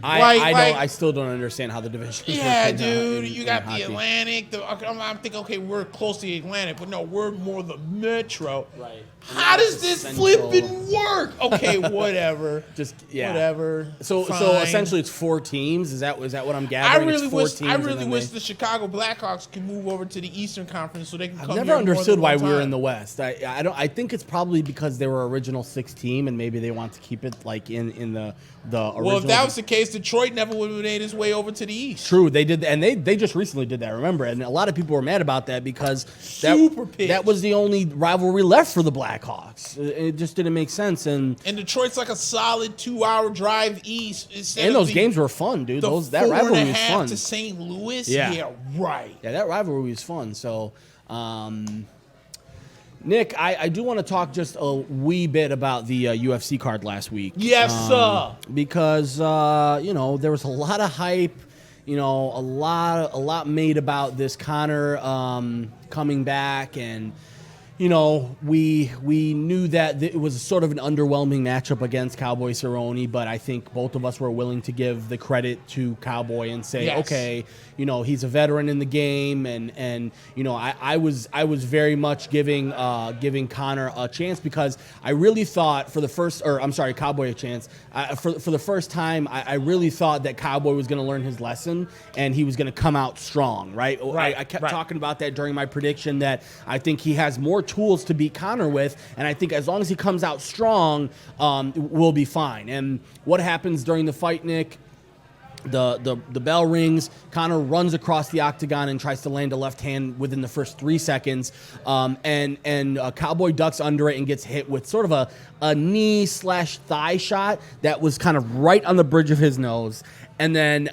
I still don't understand how the division. Yeah, dude, you got the Atlantic. I'm thinking, okay, we're close to the Atlantic, but no, we're more the Metro. Right. How does this flipping work? Okay, whatever. Whatever. So essentially, it's 4 teams. Is that what I'm gathering? I really wish the Chicago Blackhawks could move over to the Eastern Conference so they can come. I've never understood why we were in the West. I think it's probably because they were original 6 team and maybe they want to keep it like in the original. Well, if that was the case, Detroit never would have made its way over to the East. True, they did, and they just recently did that. Remember, and a lot of people were mad about that because that was the only rivalry left for the Blackhawks. It just didn't make sense, and Detroit's like a solid 2-hour drive east. And those games were fun, dude. That rivalry was fun. To St. Louis, yeah, right. Yeah, that rivalry was fun. So, Nick, I do want to talk just a wee bit about the UFC card last week. Yes, sir. Because there was a lot of hype. A lot made about this Conor coming back, and we knew that it was sort of an underwhelming matchup against Cowboy Cerrone, but I think both of us were willing to give the credit to Cowboy and say, yes, okay, he's a veteran in the game, and I was very much giving Conor a chance because I really thought Cowboy a chance. For the first time, I really thought that Cowboy was going to learn his lesson and he was going to come out strong, right? I kept talking about that during my prediction that I think he has more tools to beat Conor with, and I think as long as he comes out strong, we'll be fine. And what happens during the fight, Nick? The bell rings. Conor runs across the octagon and tries to land a left hand within the first 3 seconds, and Cowboy ducks under it and gets hit with sort of a knee/thigh shot that was kind of right on the bridge of his nose, and then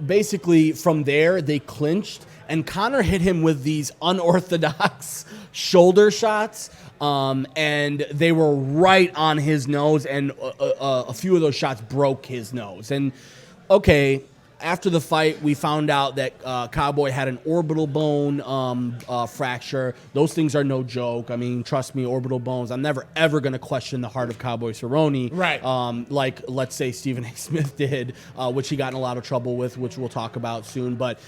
basically from there they clinched. and Conor hit him with these unorthodox shoulder shots, and they were right on his nose, and a few of those shots broke his nose. And okay, after the fight, we found out that Cowboy had an orbital bone fracture. Those things are no joke. I mean, trust me, orbital bones. I'm never, ever going to question the heart of Cowboy Cerrone. Right. Like, let's say Stephen A. Smith did, which he got in a lot of trouble with, which we'll talk about soon. But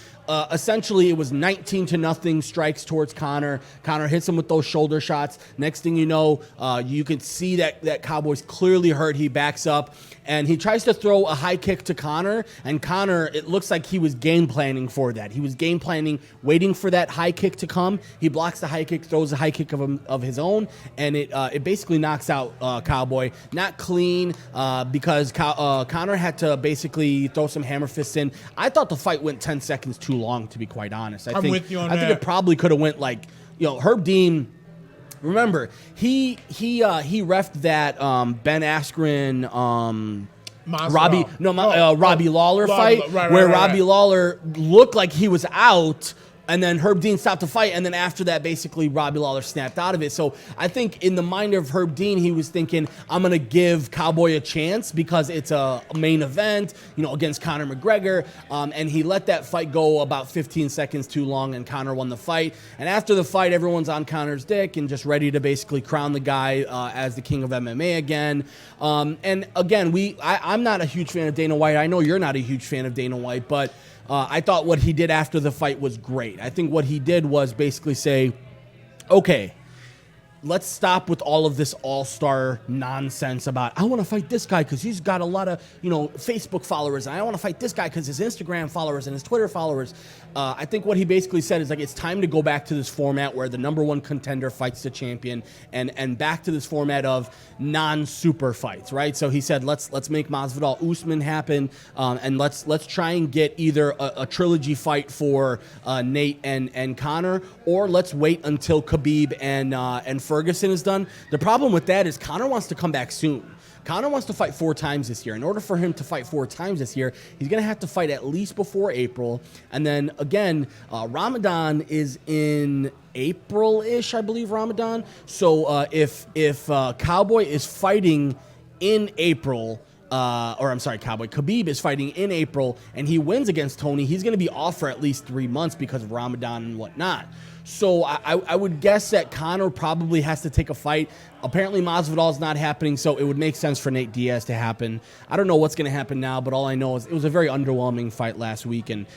essentially, it was 19-0 strikes towards Conor. Conor hits him with those shoulder shots. Next thing you know, you can see that Cowboy's clearly hurt. He backs up, and he tries to throw a high kick to Conor, and Conor, it looks like he was game planning for that. He was game planning, waiting for that high kick to come. He blocks the high kick, throws a high kick of his own, and it basically knocks out Cowboy. Not clean, because Conor had to basically throw some hammer fists in. I thought the fight went 10 seconds too long, to be quite honest. I'm with you on that. I think it probably could have went like, Herb Dean. Remember, he reffed that Ben Askren Robbie Lawler fight, where Robbie Lawler looked like he was out, and then Herb Dean stopped the fight, and then after that, basically, Robbie Lawler snapped out of it. So I think in the mind of Herb Dean, he was thinking, I'm going to give Cowboy a chance because it's a main event, against Conor McGregor, and he let that fight go about 15 seconds too long, and Conor won the fight. And after the fight, everyone's on Conor's dick and just ready to basically crown the guy as the king of MMA again. And again, I'm not a huge fan of Dana White. I know you're not a huge fan of Dana White, but I thought what he did after the fight was great. I think what he did was basically say, okay, let's stop with all of this all-star nonsense about, I want to fight this guy because he's got a lot of, Facebook followers, and I want to fight this guy because his Instagram followers and his Twitter followers. I think what he basically said is, like, it's time to go back to this format where the number one contender fights the champion, and back to this format of non-super fights, right? So he said, let's make Masvidal Usman happen, and let's try and get either a trilogy fight for Nate and Conor, or let's wait until Khabib and Ferguson is done. The problem with that is Conor wants to come back soon. Conor wants to fight 4 times this year. In order for him to fight 4 times this year, he's going to have to fight at least before April. And then, again, Ramadan is in April-ish, I believe, Ramadan. So if Cowboy is fighting in April, Khabib is fighting in April, and he wins against Tony, he's going to be off for at least 3 months because of Ramadan and whatnot. So I would guess that Conor probably has to take a fight. Apparently Masvidal's not happening, so it would make sense for Nate Diaz to happen. I don't know what's going to happen now, but all I know is it was a very underwhelming fight last week. And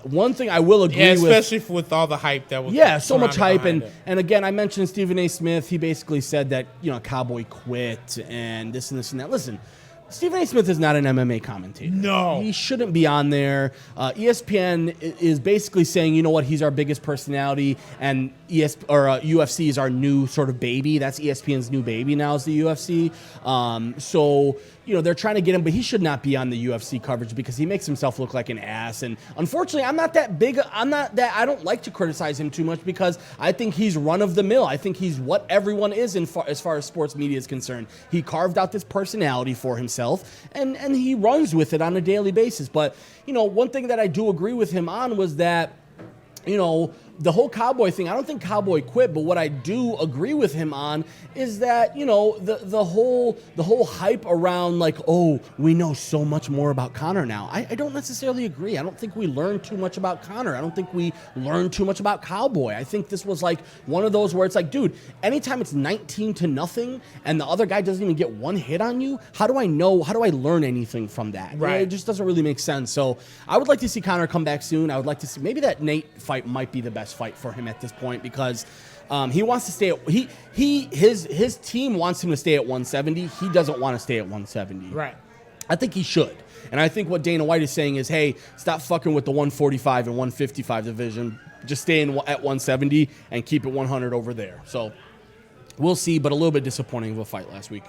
one thing I will agree with... especially with all the hype that was... Yeah, so much hype. And again, I mentioned Stephen A. Smith. He basically said that, Cowboy quit and this and this and that. Listen, Stephen A. Smith is not an MMA commentator. No. He shouldn't be on there. ESPN is basically saying, you know what, he's our biggest personality, and UFC is our new sort of baby. That's ESPN's new baby now, is the UFC. So, they're trying to get him, but he should not be on the UFC coverage because he makes himself look like an ass. And unfortunately, I don't like to criticize him too much because I think he's run of the mill. I think he's what everyone is as far as sports media is concerned. He carved out this personality for himself, and he runs with it on a daily basis. But, one thing that I do agree with him on was that, the whole Cowboy thing, I don't think Cowboy quit, but what I do agree with him on is that, the whole hype around, like, oh, we know so much more about Conor now. I don't necessarily agree. I don't think we learned too much about Conor. I don't think we learned too much about Cowboy. I think this was like one of those where it's like, dude, anytime it's 19-0 and the other guy doesn't even get one hit on you, how do I learn anything from that? Right. It just doesn't really make sense. So I would like to see Conor come back soon. I would like to see, maybe that Nate fight might be the best fight for him at this point because he wants to stay at his team wants him to stay at 170. He doesn't want to stay at 170. Right. I think he should. And I think what Dana White is saying is, hey, stop fucking with the 145 and 155 division. Just stay at 170 and keep it 100 over there. So we'll see, but a little bit disappointing of a fight last week.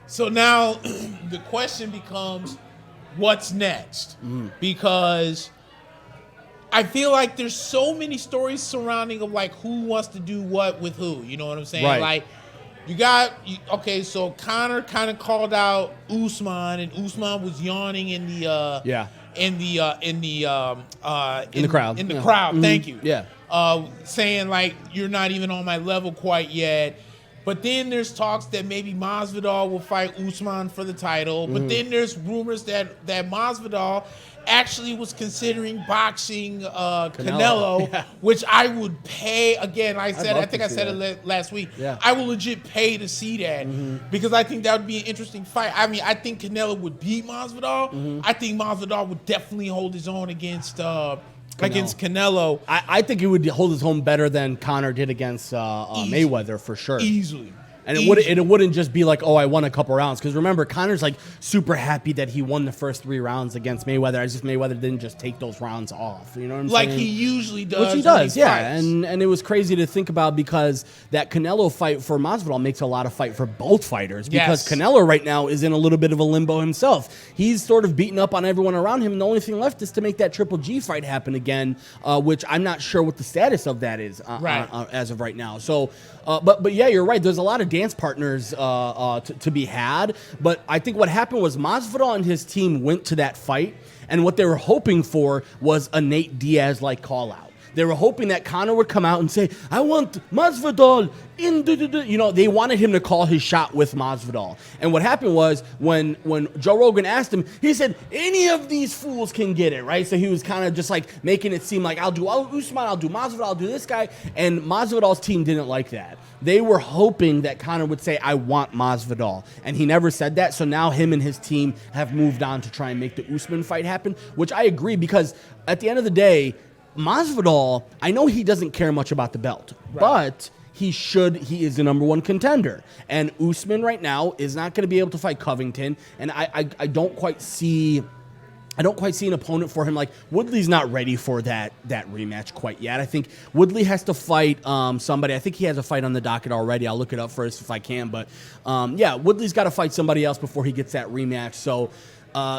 So now the question becomes, what's next? Because I feel like there's so many stories surrounding of like who wants to do what with who. You know what I'm saying? Right. Like, so Conor kind of called out Usman, and Usman was yawning in the in the crowd. In the Yeah. crowd, Mhm. thank you. Yeah. Saying like you're not even on my level quite yet. But then there's talks that maybe Masvidal will fight Usman for the title. But then there's rumors that Masvidal actually was considering boxing Canelo, Yeah. which I would pay. Again, I love think to I see said that. it last week. Yeah. I will legit pay to see that because I think that would be an interesting fight. I mean, I think Canelo would beat Masvidal. I think Masvidal would definitely hold his own against Canelo. I think he would hold his own better than Conor did against Mayweather for sure. Easily. And it wouldn't just be like, oh, I won a couple rounds. Because remember, Conor's like super happy that he won the first 3 rounds against Mayweather. As if Mayweather didn't just take those rounds off. You know what I'm saying? Like he usually does. Which he does, yeah. And it was crazy to think about because that Canelo fight for Masvidal makes a lot of fight for both fighters. Because Yes. Canelo right now is in a little bit of a limbo himself. He's sort of beaten up on everyone around him. And the only thing left is to make that Triple G fight happen again, which I'm not sure what the status of that is as of right now. So, but yeah, you're right. There's a lot of dance partners to be had. But I think what happened was Masvidal and his team went to that fight, and what they were hoping for was a Nate Diaz-like call-out. They were hoping that Conor would come out and say, I want Masvidal in the. You know, they wanted him to call his shot with Masvidal. And what happened was when Joe Rogan asked him, he said, any of these fools can get it, right? So he was kind of just like making it seem like, I'll do Usman, I'll do Masvidal, I'll do this guy. And Masvidal's team didn't like that. They were hoping that Conor would say, I want Masvidal. And he never said that. So now him and his team have moved on to try and make the Usman fight happen, which I agree because at the end of the day, Masvidal, I know he doesn't care much about the belt, but he is the number 1 contender. And Usman right now is not going to be able to fight Covington. And I don't quite see an opponent for him. Like Woodley's not ready for that rematch quite yet. I think Woodley has to fight somebody. I think he has a fight on the docket already. I'll look it up first if I can. But yeah, Woodley's got to fight somebody else before he gets that rematch. So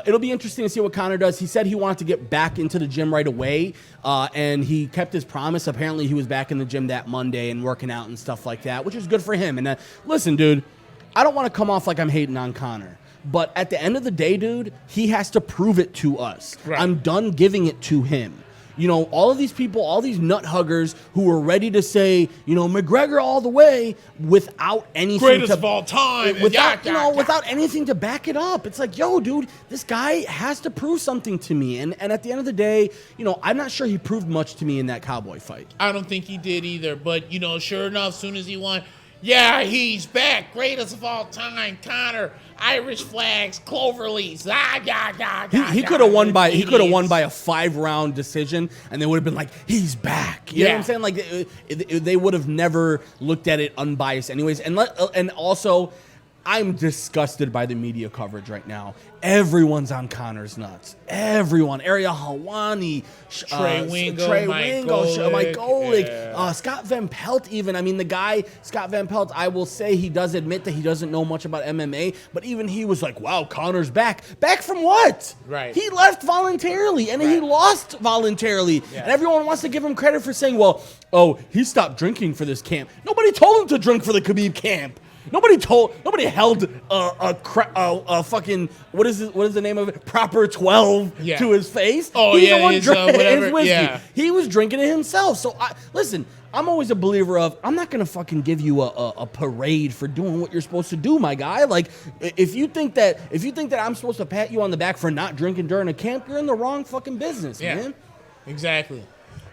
it'll be interesting to see what Conor does. He said he wanted to get back into the gym right away, and he kept his promise. Apparently, he was back in the gym that Monday and working out and stuff like that, which is good for him. And listen, dude, I don't want to come off like I'm hating on Conor. But at the end of the day, dude, he has to prove it to us. Right. I'm done giving it to him. You know, all of these people, all these nut huggers who are ready to say, you know, McGregor all the way without anything greatest of all time, without anything to back it up. It's like, yo, dude, this guy has to prove something to me. And at the end of the day, you know, I'm not sure he proved much to me in that Cowboy fight. I don't think he did either. But, you know, sure enough, as soon as he won, yeah, he's back. Greatest of all time, Conor. Irish flags, clover leaves. He could have won by a 5-round decision, and they would have been like, he's back. You know what I'm saying? Like they would have never looked at it unbiased, anyways. And also, I'm disgusted by the media coverage right now. Everyone's on Conor's nuts. Everyone. Ariel Helwani, Trey Wingo, Mike Golick, Scott Van Pelt even. I mean, the guy, Scott Van Pelt, I will say he does admit that he doesn't know much about MMA, but even he was like, wow, Conor's back. Back from what? Right. He left voluntarily, and he lost voluntarily. Yeah. And everyone wants to give him credit for saying, well, he stopped drinking for this camp. Nobody told him to drink for the Khabib camp. Nobody held a fucking, what is the name of it? Proper 12 to his face. Oh, He's yeah, the one his, drinking whatever, his whiskey. yeah. He was drinking it himself. So listen, I'm always a believer of, I'm not gonna fucking give you a parade for doing what you're supposed to do, my guy. Like, if you think that I'm supposed to pat you on the back for not drinking during a camp, you're in the wrong fucking business, man. Exactly.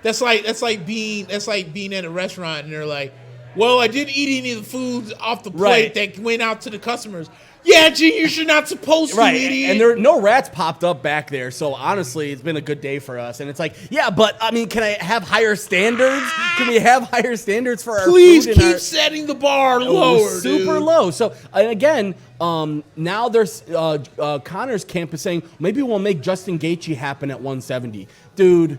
That's like being at a restaurant and they're like, well, I didn't eat any of the foods off the plate that went out to the customers. Yeah, gee, you're not supposed to, idiot. And there no rats popped up back there. So honestly, it's been a good day for us. And it's like, yeah, but I mean, can I have higher standards? Can we have higher standards for our Please food? Keep setting the bar lower, super low. So and again, now there's Conor's camp is saying maybe we'll make Justin Gaethje happen at 170. Dude,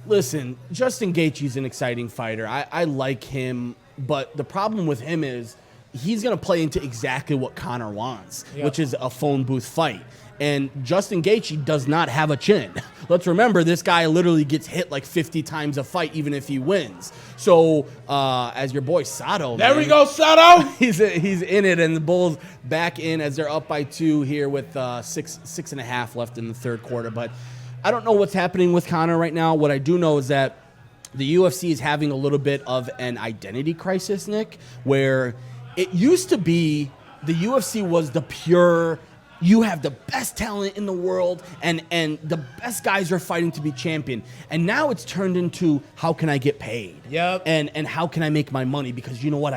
listen, Justin Gaethje's an exciting fighter. I like him. But the problem with him is he's going to play into exactly what Conor wants, which is a phone booth fight. And Justin Gaethje does not have a chin. Let's remember, this guy literally gets hit like 50 times a fight, even if he wins. So, as your boy Sato, there we go, Sato. he's in it, and the Bulls back in as they're up by 2 here with 6.5 left in the third quarter. But I don't know what's happening with Conor right now. What I do know is that the UFC is having a little bit of an identity crisis, Nick, where it used to be the UFC was the pure, you have the best talent in the world and the best guys are fighting to be champion. And now it's turned into, how can I get paid? Yep. And how can I make my money? Because you know what,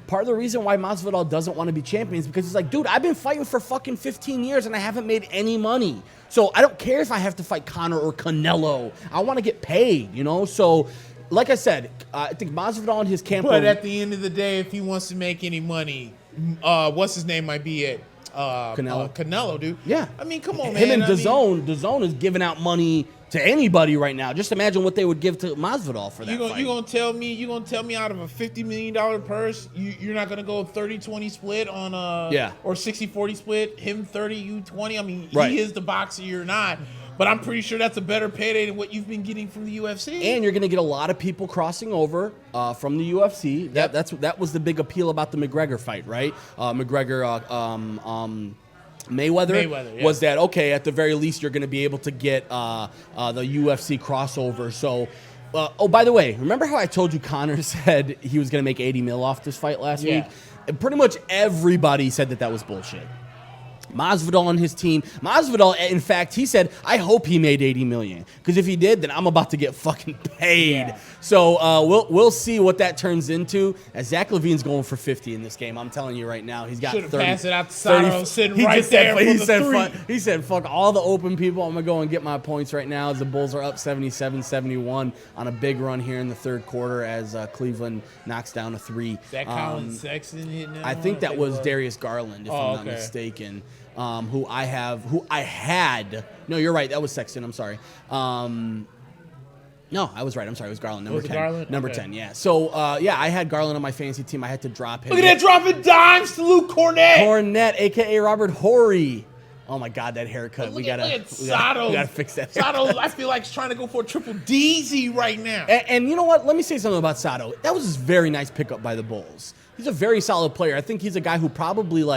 part of the reason why Masvidal doesn't want to be champion is because he's like, dude, I've been fighting for fucking 15 years and I haven't made any money. So I don't care if I have to fight Conor or Canelo. I want to get paid, So like I said, I think Masvidal and his camp. But at the end of the day, if he wants to make any money, what's his name might be it. Canelo, dude. Yeah. I mean, come on, man. Him and DAZN is giving out money to anybody right now. Just imagine what they would give to Masvidal for that fight. You gonna tell me out of a $50 million purse, you're not gonna go 30-20 split on or 60-40 split, him 30, you 20. I mean, right. He is the boxer, you're not. But I'm pretty sure that's a better payday than what you've been getting from the UFC. And you're going to get a lot of people crossing over from the UFC. Yep. That was the big appeal about the McGregor fight, right? McGregor, Mayweather was that, okay, at the very least, you're going to be able to get the UFC crossover. So, by the way, remember how I told you Conor said he was going to make 80 mil off this fight last week? And pretty much everybody said that was bullshit. Masvidal and his team. Masvidal, in fact, he said, I hope he made 80 million. Because if he did, then I'm about to get fucking paid. Yeah. So we'll see what that turns into. As Zach LaVine's going for 50 in this game, I'm telling you right now, he's got 30. Should have passed it out to Sato sitting right there for the three. He said, fuck all the open people. I'm going to go and get my points right now as the Bulls are up 77-71 on a big run here in the third quarter as Cleveland knocks down a three. Is that Colin Sexton hitting that? I think that was Darius Garland, if I'm not mistaken. Who I had. No, you're right. That was Sexton. I'm sorry. No, I was right. I'm sorry. It was Garland. Number 10. Garland? Number 10, yeah. So, I had Garland on my fantasy team. I had to drop him. Look at that dropping dimes to Luke Cornett. Cornett, a.k.a. Robert Horry. Oh, my God, that haircut. We gotta fix that. Sato, I feel like he's trying to go for a triple DZ right now. And you know what? Let me say something about Sato. That was a very nice pickup by the Bulls. He's a very solid player. I think he's a guy who probably,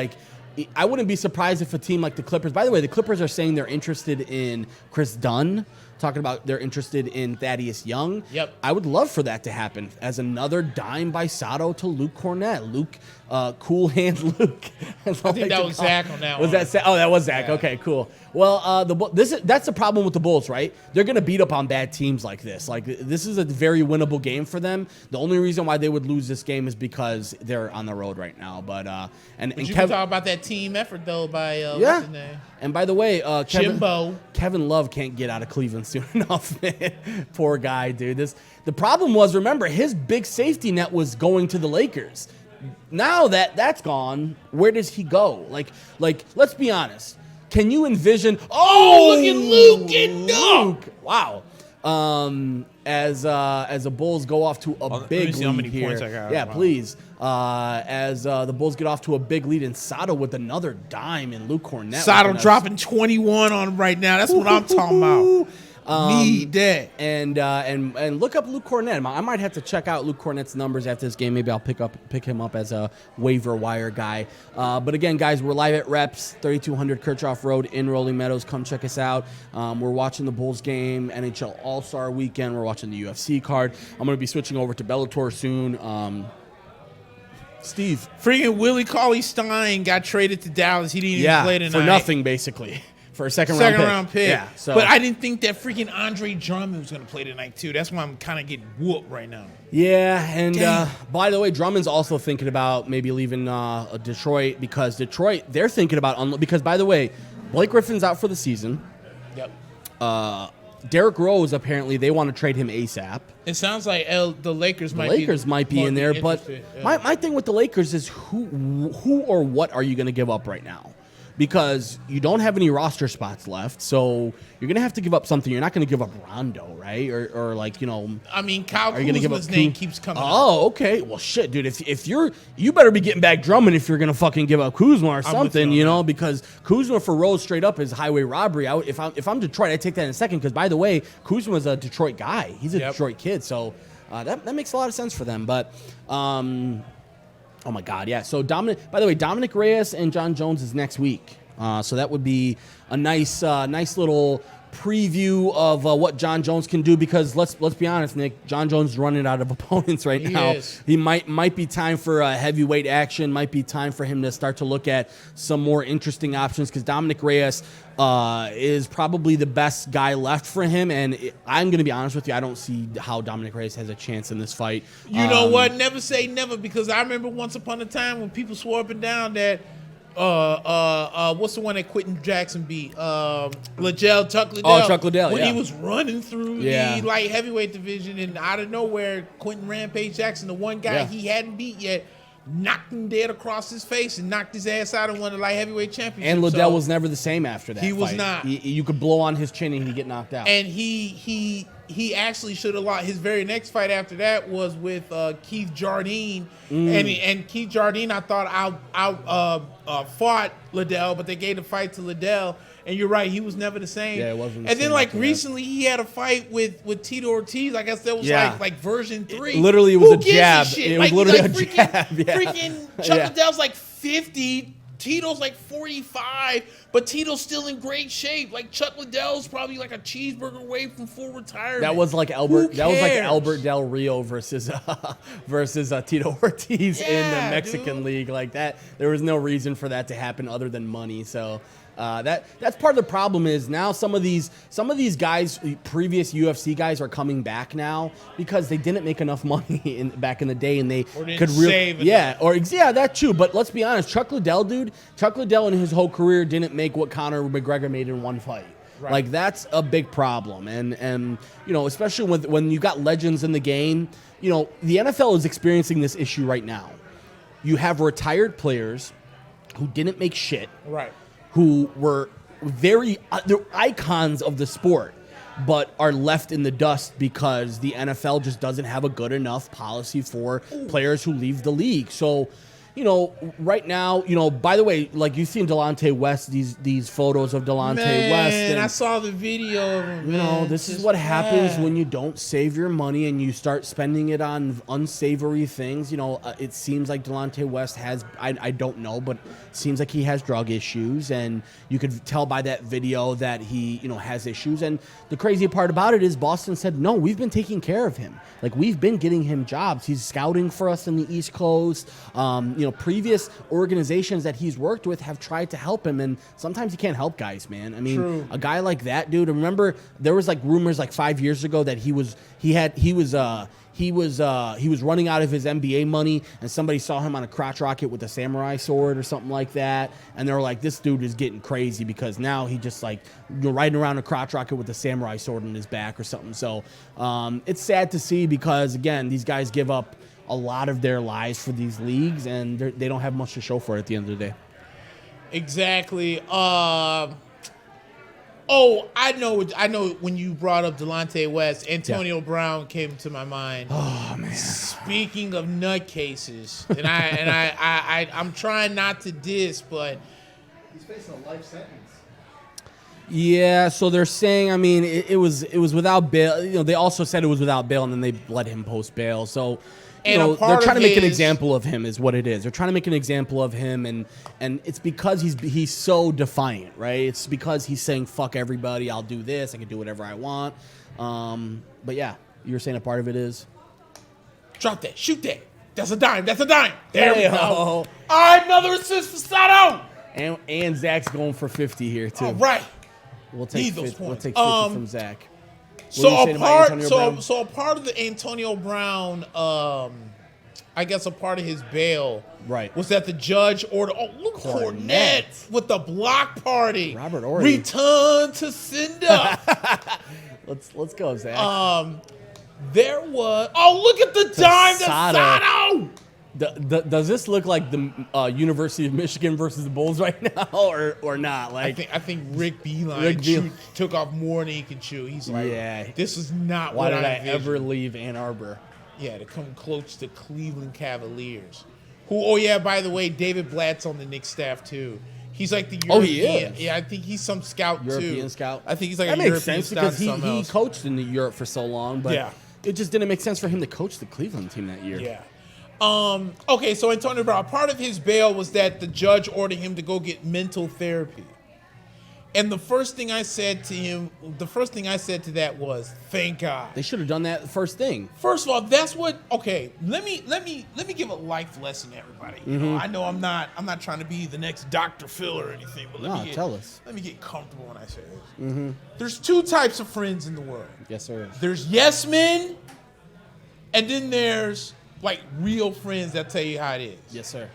I wouldn't be surprised if a team like the Clippers, by the way, the Clippers are saying they're interested in Chris Dunn, talking about they're interested in Thaddeus Young. Yep. I would love for that to happen as another dime by Sato to Luke Cornett. Cool hand Luke. I think that was Zach on that one. Was that Zach? Oh, that was Zach. Yeah. Okay, cool. Well, that's the problem with the Bulls, right? They're going to beat up on bad teams like this. This is a very winnable game for them. The only reason why they would lose this game is because they're on the road right now. But you can talk about that team effort though by what's his name? And by the way, Kevin Love can't get out of Cleveland soon enough, man. Poor guy, dude. The problem was, remember, his big safety net was going to the Lakers. Now that's gone, where does he go? Let's be honest. Can you envision? Oh, look at Luke getting dunked! Wow. As the Bulls go off to a big lead how many here. Points I got. Yeah, please. As the Bulls get off to a big lead, and Sato with another dime, and Luke Cornett. Sato dropping 21 on him right now. That's what I'm talking about. Need that. And look up Luke Cornett. I might have to check out Luke Cornett's numbers after this game. Maybe I'll pick him up as a waiver wire guy. But again, guys, we're live at Reps, 3200 Kirchhoff Road in Rolling Meadows. Come check us out. We're watching the Bulls game, NHL All Star weekend. We're watching the UFC card. I'm going to be switching over to Bellator soon. Steve. Freaking Willie Cauley-Stein got traded to Dallas. He didn't even play tonight. For nothing, basically. For a second round pick. Yeah, but I didn't think that freaking Andre Drummond was going to play tonight, too. That's why I'm kind of getting whooped right now. Yeah, and by the way, Drummond's also thinking about maybe leaving Detroit because they're thinking about because, by the way, Blake Griffin's out for the season. Yep. Derrick Rose, apparently, they want to trade him ASAP. It sounds like the Lakers might be in there, but my thing with the Lakers is who or what are you going to give up right now? Because you don't have any roster spots left, so you're going to have to give up something. You're not going to give up Rondo, right? Or I mean, Kyle Kuzma's name keeps coming up. Oh, okay. Well, shit, dude. If you better be getting back Drummond if you're going to fucking give up Kuzma or something, because Kuzma for Rose straight up is highway robbery. If I'm Detroit, I take that in a second because, by the way, Kuzma's a Detroit guy. He's a Detroit kid, so that makes a lot of sense for them. But oh my God, yeah. So by the way, Dominic Reyes and John Jones is next week So that would be a nice little preview of what John Jones can do, because let's be honest, Nick, John Jones is running out of opponents right now. He might be time for heavyweight action, might be time for him to start to look at some more interesting options, because Dominic Reyes is probably the best guy left for him, and I'm going to be honest with you, I don't see how Dominic Reyes has a chance in this fight. You know what? Never say never, because I remember once upon a time when people swore up and down that what's the one that Quentin Jackson beat? Chuck Liddell. Oh, Chuck Liddell, when yeah. he was running through the light heavyweight division, and out of nowhere, Quentin Rampage Jackson, the one guy he hadn't beat yet, knocked him dead across his face and knocked his ass out and won the light heavyweight championship. And Liddell was never the same after that. He was fight. not. You could blow on his chin and he'd get knocked out. And he actually should have lost. His very next fight after that was with Keith Jardine, and Keith Jardine, I thought fought Liddell, but they gave the fight to Liddell. And you're right, he was never the same. Yeah, it wasn't. And then recently, he had a fight with Tito Ortiz. I guess that was like version 3. Literally, it was Who a gives jab. shit? It was literally a jab. Freaking Chuck Liddell's like 50. Tito's like 45, but Tito's still in great shape. Like Chuck Liddell's probably like a cheeseburger away from full retirement. That was like Albert Del Rio versus Tito Ortiz in the Mexican League. Like that, there was no reason for that to happen other than money. So that's part of the problem is now some of these guys, previous UFC guys, are coming back now because they didn't make enough money back in the day, and they could save that too. But let's be honest, Chuck Liddell in his whole career didn't make what Conor McGregor made in one fight. Right. Like that's a big problem, and especially when you got legends in the game. The NFL is experiencing this issue right now. You have retired players who didn't make shit. Right. Who were they're icons of the sport, but are left in the dust because the NFL just doesn't have a good enough policy for players who leave the league. So, right now, by the way, like you've seen Delonte West, these photos of Delonte West. And I saw the video of him. This is what happens when you don't save your money and you start spending it on unsavory things. It seems like Delonte West has, I don't know, but it seems like he has drug issues, and you could tell by that video that he, has issues. And the crazy part about it is Boston said, no, we've been taking care of him. Like, we've been getting him jobs. He's scouting for us in the East Coast. Previous organizations that he's worked with have tried to help him, and sometimes you can't help guys, man. I mean, True. A guy like that, dude. Remember, there was like rumors like 5 years ago that he was running out of his NBA money, and somebody saw him on a crotch rocket with a samurai sword or something like that, and they were like, this dude is getting crazy because now he just like riding around a crotch rocket with a samurai sword in his back or something. So it's sad to see because, again, these guys give up a lot of their lives for these leagues, and they don't have much to show for it at the end of the day. Exactly. I know when you brought up Delonte West, Antonio Brown came to my mind. Oh man. Speaking of nutcases, and I'm trying not to diss, but he's facing a life sentence. Yeah, so they're saying, I mean, it was without bail. They also said it was without bail, and then they let him post bail. So they're trying to make an example of him is what it is. They're trying to make an example of him, and it's because he's so defiant, right? It's because he's saying, fuck everybody, I'll do this, I can do whatever I want. But yeah, you were saying a part of it is? Drop that, shoot that. That's a dime. There we go. All right, another assist for Sato. And Zach's going for 50 here, too. All right. We'll take 50 from Zach. So a part of the Antonio Brown, I guess a part of his bail, right, was that the judge ordered. Oh, look, Cornette with the block party. Robert Ory. Return to sender. let's go, Zach. There was. Oh, look at the dime to Sato. Does this look like the University of Michigan versus the Bulls right now, or not? Like I think Rick Beeline took off more than he could chew. He's like, this is not why what did I envisioned. ever leave Ann Arbor? Yeah, to come close to Cleveland Cavaliers. By the way, David Blatt's on the Knicks staff too. He's like the European. Oh, he is? Yeah, I think he's some scout European too. scout. I think he's like that a makes European sense scout. because he coached in Europe for so long, but it just didn't make sense for him to coach the Cleveland team that year. Yeah. Okay, so Antonio Brown, part of his bail was that the judge ordered him to go get mental therapy. And the first thing I said to that was, thank God. They should have done that first thing. First of all, that's what. Okay, let me give a life lesson to everybody. You know, I know I'm not trying to be the next Dr. Phil or anything, but Tell us. Let me get comfortable when I say this. There's two types of friends in the world. Yes, sir. There's yes men, and then there's like real friends that tell you how it is. Yes, sir.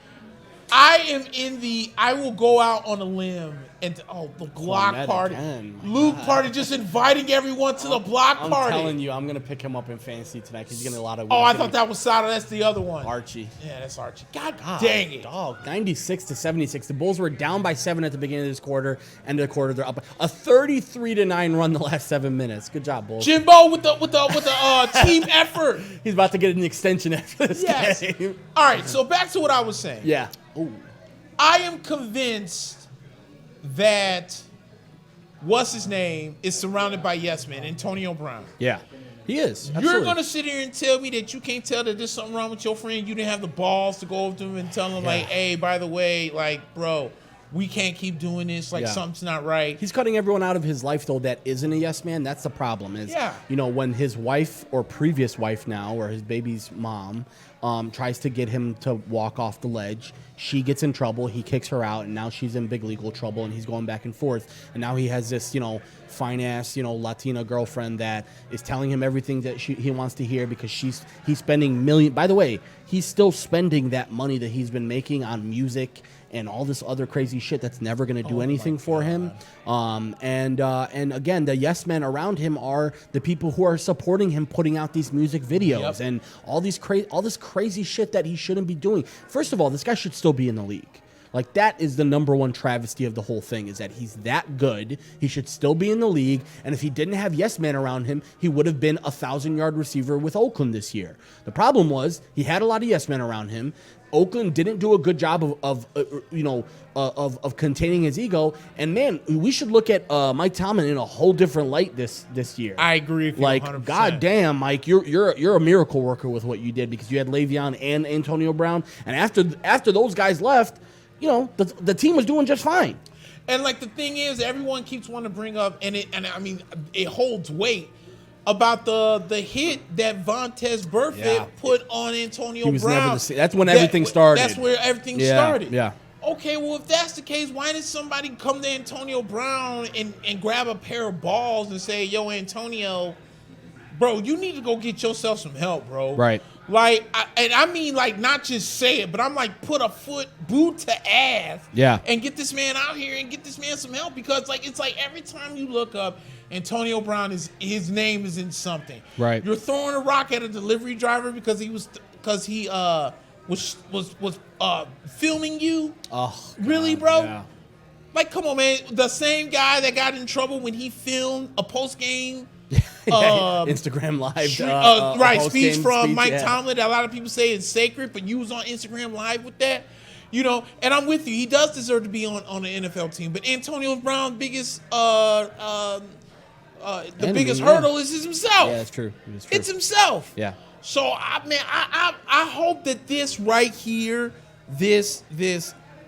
I will go out on a limb and the block party. Luke party, just inviting everyone to the block party. I'm telling you, I'm going to pick him up in fantasy tonight because he's getting a lot of. Oh, I thought that was Sada. That's the other one. Archie. Yeah, that's Archie. God dang it. Dog, 96-76. The Bulls were down by 7 at the beginning of this quarter. End of the quarter, they're up a 33-9 run the last 7 minutes. Good job, Bulls. Jimbo with the team effort. He's about to get an extension after this game. All right, so back to what I was saying. Yeah. Ooh. I am convinced that what's his name is surrounded by yes men, Antonio Brown. Yeah, he is. Absolutely. You're gonna sit here and tell me that you can't tell that there's something wrong with your friend. You didn't have the balls to go over to him and tell him like, hey, by the way, like, bro, we can't keep doing this. Like, something's not right. He's cutting everyone out of his life, though, that isn't a yes man. That's the problem. Is, you know, when his wife or previous wife now, or his baby's mom, tries to get him to walk off the ledge, she gets in trouble. He kicks her out, and now she's in big legal trouble, and he's going back and forth. And now he has this, you know, fine-ass, you know, Latina girlfriend that is telling him everything that he wants to hear because he's spending millions. By the way, he's still spending that money that he's been making on music and all this other crazy shit that's never going to do anything for him. And again, the yes men around him are the people who are supporting him putting out these music videos and all this crazy shit that he shouldn't be doing. First of all, this guy should still be in the league. Like, that is the number one travesty of the whole thing, is that he's that good. He should still be in the league. And if he didn't have yes men around him, he would have been a 1,000-yard receiver with Oakland this year. The problem was he had a lot of yes men around him. Oakland didn't do a good job of containing his ego. And man, we should look at Mike Tomlin in a whole different light this year. I agree with you. Like, 100%. God damn, Mike, you're a miracle worker with what you did, because you had Le'Veon and Antonio Brown, and after those guys left, you know, the team was doing just fine. And like, the thing is, everyone keeps wanting to bring up, and I mean, it holds weight, about the hit that Vontaze Burfict put on Antonio Brown. That's when everything started. That's where everything started. Yeah. Okay, well, if that's the case, why did somebody come to Antonio Brown and grab a pair of balls and say, yo, Antonio, bro, you need to go get yourself some help, bro. Right. Like, I mean, like, not just say it, but I'm like, put a boot to ass. Yeah. And get this man out here and get this man some help, because, like, it's like every time you look up, Antonio Brown his name is in something. Right. You're throwing a rock at a delivery driver because he was filming you. Oh, really, bro? Yeah. Like, come on, man. The same guy that got in trouble when he filmed a post game. Instagram Live. Speech from Mike Tomlin. A lot of people say it's sacred, but you was on Instagram Live with that. You know, and I'm with you. He does deserve to be on an NFL team. But Antonio Brown's biggest biggest hurdle is himself. Yeah, that's true. It's himself. Yeah. So I hope that this right here, this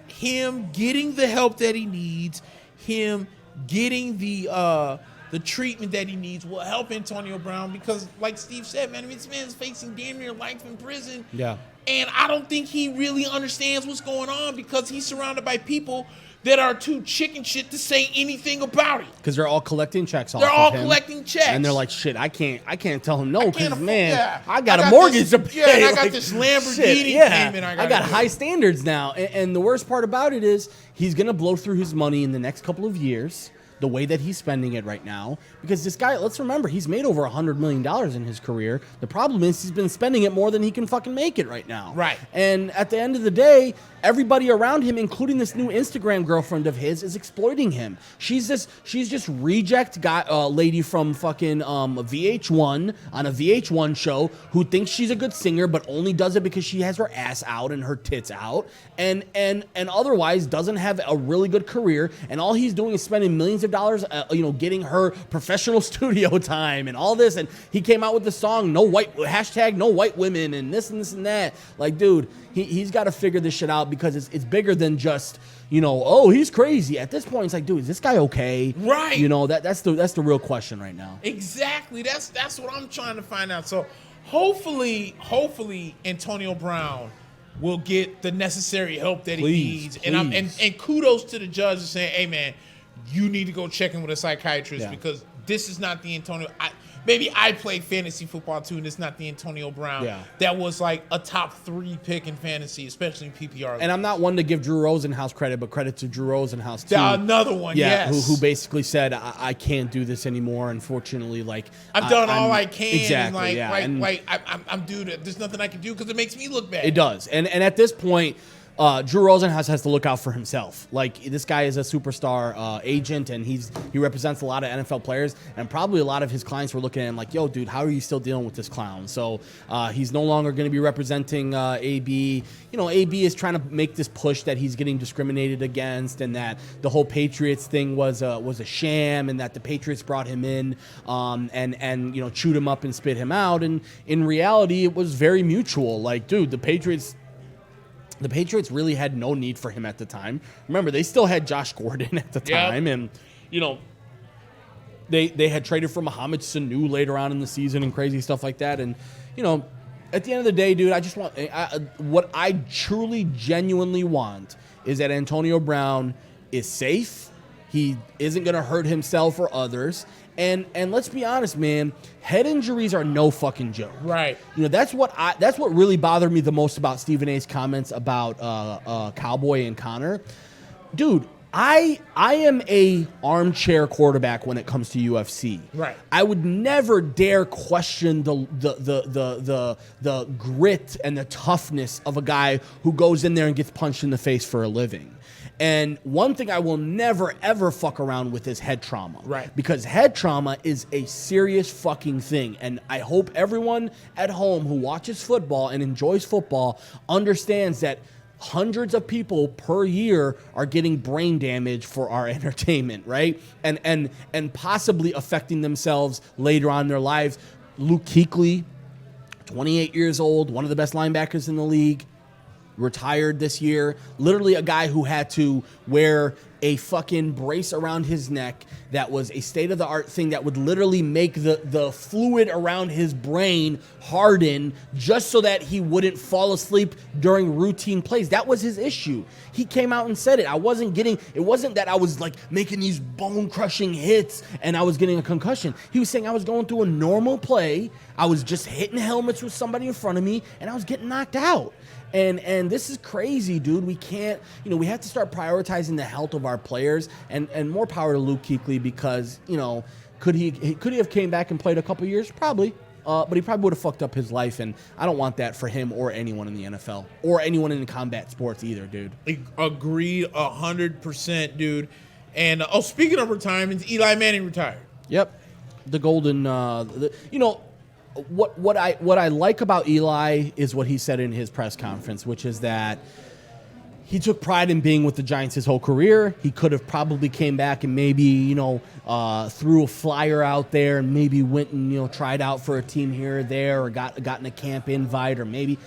him getting the help that he needs, him getting the treatment that he needs will help Antonio Brown, because, like Steve said, man, I mean, this man is facing damn near life in prison. Yeah. And I don't think he really understands what's going on, because he's surrounded by people that are too chicken shit to say anything about it. Because they're all collecting checks off They're all of him. collecting checks. And they're like, shit, I can't tell him no, because, man, yeah. I got a mortgage to pay. Yeah, and I got this Lamborghini payment I got high standards now. And the worst part about it is he's going to blow through his money in the next couple of years, the way that he's spending it right now. Because this guy, let's remember, he's made over $100 million in his career. The problem is he's been spending it more than he can fucking make it right now. Right. And at the end of the day, everybody around him, including this new Instagram girlfriend of his, is exploiting him. She's just reject lady from fucking VH1 on a VH1 show, who thinks she's a good singer but only does it because she has her ass out and her tits out, and otherwise doesn't have a really good career, and all he's doing is spending millions of of dollars, getting her professional studio time and all this. And he came out with the song, no white women and this and that. Like, dude, he's got to figure this shit out because it's bigger than just, he's crazy. At this point, it's like, dude, is this guy okay? Right. That's the real question right now. Exactly. That's what I'm trying to find out. So hopefully Antonio Brown will get the necessary help that he needs. And kudos to the judge for saying, hey man, you need to go check in with a psychiatrist because this is not the Antonio. Maybe I play fantasy football too, and it's not the Antonio Brown that was like a top 3 pick in fantasy, especially in PPR. And I'm not one to give Drew Rosenhaus credit, but credit to Drew Rosenhaus too. Another one, yes. Who basically said, I can't do this anymore. Unfortunately, I've done all I can. Exactly. I'm dude. There's nothing I can do because it makes me look bad. It does. And at this point, Drew Rosenhaus has to look out for himself. Like, this guy is a superstar agent, and he represents a lot of NFL players, and probably a lot of his clients were looking at him like, yo, dude, how are you still dealing with this clown? So he's no longer going to be representing AB. AB is trying to make this push that he's getting discriminated against and that the whole Patriots thing was a sham and that the Patriots brought him in and chewed him up and spit him out. And in reality, it was very mutual. Like, dude, the Patriots really had no need for him at the time. Remember, they still had Josh Gordon at the time. And, they had traded for Mohamed Sanu later on in the season and crazy stuff like that. And, at the end of the day, dude, I just want what I truly, genuinely want is that Antonio Brown is safe. He isn't going to hurt himself or others. And let's be honest, man, head injuries are no fucking joke. Right. That's what really bothered me the most about Stephen A's comments about Cowboy and Conor. Dude, I am a armchair quarterback when it comes to UFC. Right. I would never dare question the grit and the toughness of a guy who goes in there and gets punched in the face for a living. And one thing I will never, ever fuck around with is head trauma. Right. Because head trauma is a serious fucking thing. And I hope everyone at home who watches football and enjoys football understands that hundreds of people per year are getting brain damage for our entertainment, right? And possibly affecting themselves later on in their lives. Luke Kuechly, 28 years old, one of the best linebackers in the league, retired this year. Literally a guy who had to wear a fucking brace around his neck that was a state-of-the-art thing that would literally make the fluid around his brain harden just so that he wouldn't fall asleep during routine plays. That was his issue. He came out and said it. It wasn't that I was like making these bone-crushing hits and I was getting a concussion. He was saying I was going through a normal play. I was just hitting helmets with somebody in front of me and I was getting knocked out. And this is crazy, dude. We can't, we have to start prioritizing the health of our players and more power to Luke Kuechly because, could he have came back and played a couple years? Probably. But he probably would have fucked up his life, and I don't want that for him or anyone in the NFL or anyone in combat sports either, dude. Agreed 100%, dude. And, speaking of retirements, Eli Manning retired. Yep. The golden, What I like about Eli is what he said in his press conference, which is that he took pride in being with the Giants his whole career. He could have probably came back and maybe, threw a flyer out there and maybe went and, tried out for a team here or there or gotten a camp invite or maybe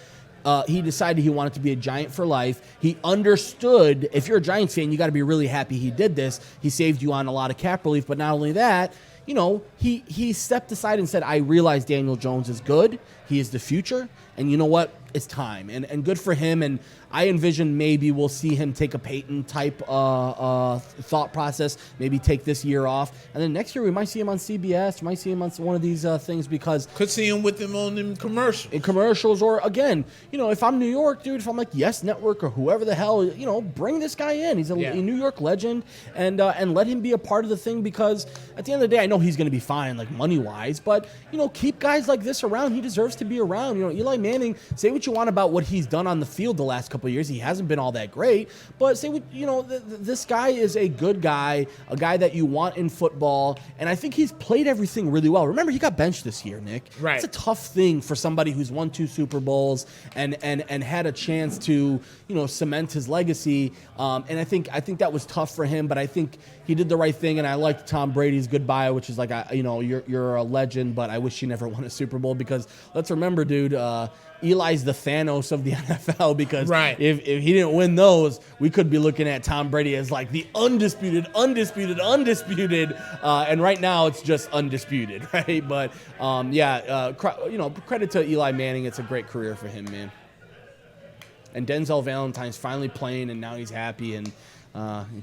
he decided he wanted to be a Giant for life. He understood, if you're a Giants fan, you got to be really happy he did this. He saved you on a lot of cap relief, but not only that, he stepped aside and said, I realize Daniel Jones is good. He is the future. And you know what? It's time. And good for him. And I envision maybe we'll see him take a Peyton-type thought process, maybe take this year off. And then next year we might see him on CBS, might see him on one of these things because... Could see him with them on them commercials. In commercials or, again, if I'm New York, dude, if I'm like Yes Network or whoever the hell, bring this guy in. He's a New York legend and let him be a part of the thing because at the end of the day, I know he's going to be fine, like money-wise, but, keep guys like this around. He deserves to be around. Eli Manning, say what what you want about what he's done on the field the last couple of years. He hasn't been all that great, but say what you know. This guy is a good guy, a guy that you want in football, and I think he's played everything really well. Remember, he got benched this year, Nick. Right. It's a tough thing for somebody who's won 2 Super Bowls and had a chance to cement his legacy. And I think that was tough for him, but I think he did the right thing. And I liked Tom Brady's goodbye, which is like, you're a legend, but I wish you never won a Super Bowl, because let's remember, dude, Eli's the Thanos of the NFL, because if he didn't win those, we could be looking at Tom Brady as like the undisputed, and right now it's just undisputed, right? But credit to Eli Manning. It's a great career for him, man. And Denzel Valentine's finally playing, and now he's happy, and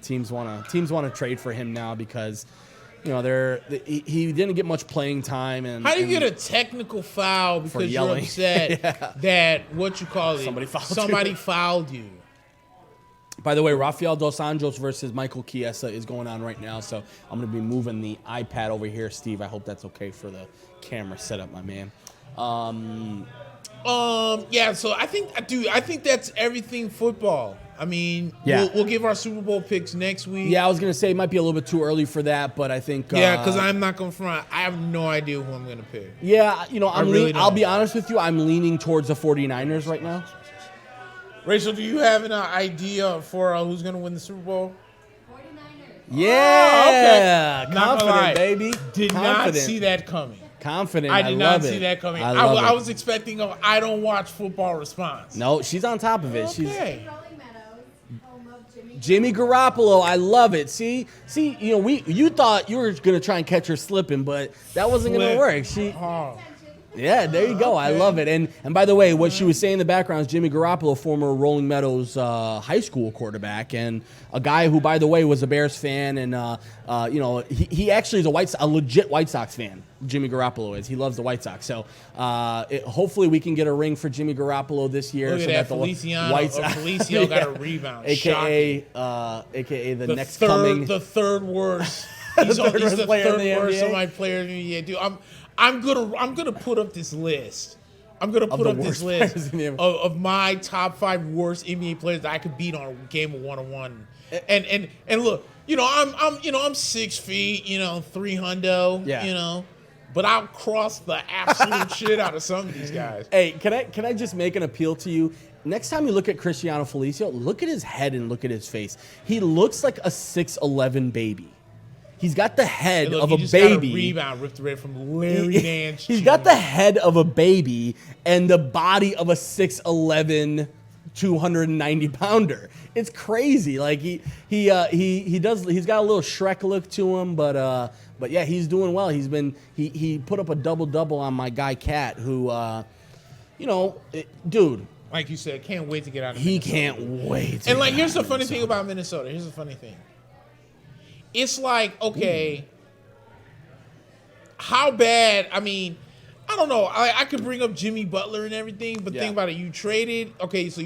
teams want to trade for him now because he didn't get much playing time. And how do you get a technical foul because you're upset that somebody fouled you? By the way, Rafael Dos Anjos versus Michael Chiesa is going on right now, so I'm going to be moving the iPad over here, Steve. I hope that's okay for the camera setup, my man. So I think that's everything football. I mean, we'll give our Super Bowl picks next week. Yeah, I was going to say it might be a little bit too early for that, but I think... because I'm not going to front. I have no idea who I'm going to pick. Yeah, I'll be honest with you. I'm leaning towards the 49ers right now. Rachel, do you have an idea for who's going to win the Super Bowl? 49ers. Yeah, okay. Confident, baby. Did not see that coming. Confident. I did not see that coming. I was expecting I don't watch football response. No, she's on top of it. Okay. She's Rolling Meadows, home of Jimmy Garoppolo. I love it. See, you thought you were gonna try and catch her slipping, but that wasn't gonna work. Yeah, there you go. Okay. I love it. And by the way, what she was saying in the background is Jimmy Garoppolo, former Rolling Meadows high school quarterback, and a guy who, by the way, was a Bears fan, and he actually is a legit White Sox fan. Jimmy Garoppolo is. He loves the White Sox. So hopefully we can get a ring for Jimmy Garoppolo this year. Look at that, Felicio got a rebound. AKA the next third, coming. The third worst. He's the third worst of my players in the NBA. Dude, I'm gonna put up this list. I'm gonna put up this list of my top 5 worst NBA players that I could beat on a game of 1-on-1. And look, I'm 6 feet, 300, but I'll cross the absolute shit out of some of these guys. Hey, can I just make an appeal to you? Next time you look at Cristiano Felicio, look at his head and look at his face. He looks like a 6'11" baby. He's got the head of a baby. Got a rebound ripped away from Larry Nance. He's got the head of a baby and the body of a 6'11", 290-pounder. It's crazy. Like he's got a little Shrek look to him, but yeah, he's doing well. He put up a double on my guy Cat, who dude. Like you said, can't wait to get out of Minnesota. He can't wait. And here's the funny thing about Minnesota. Here's the funny thing. It's like, okay, how bad? I mean, I don't know. I could bring up Jimmy Butler and everything, but think about it. You traded. Okay, so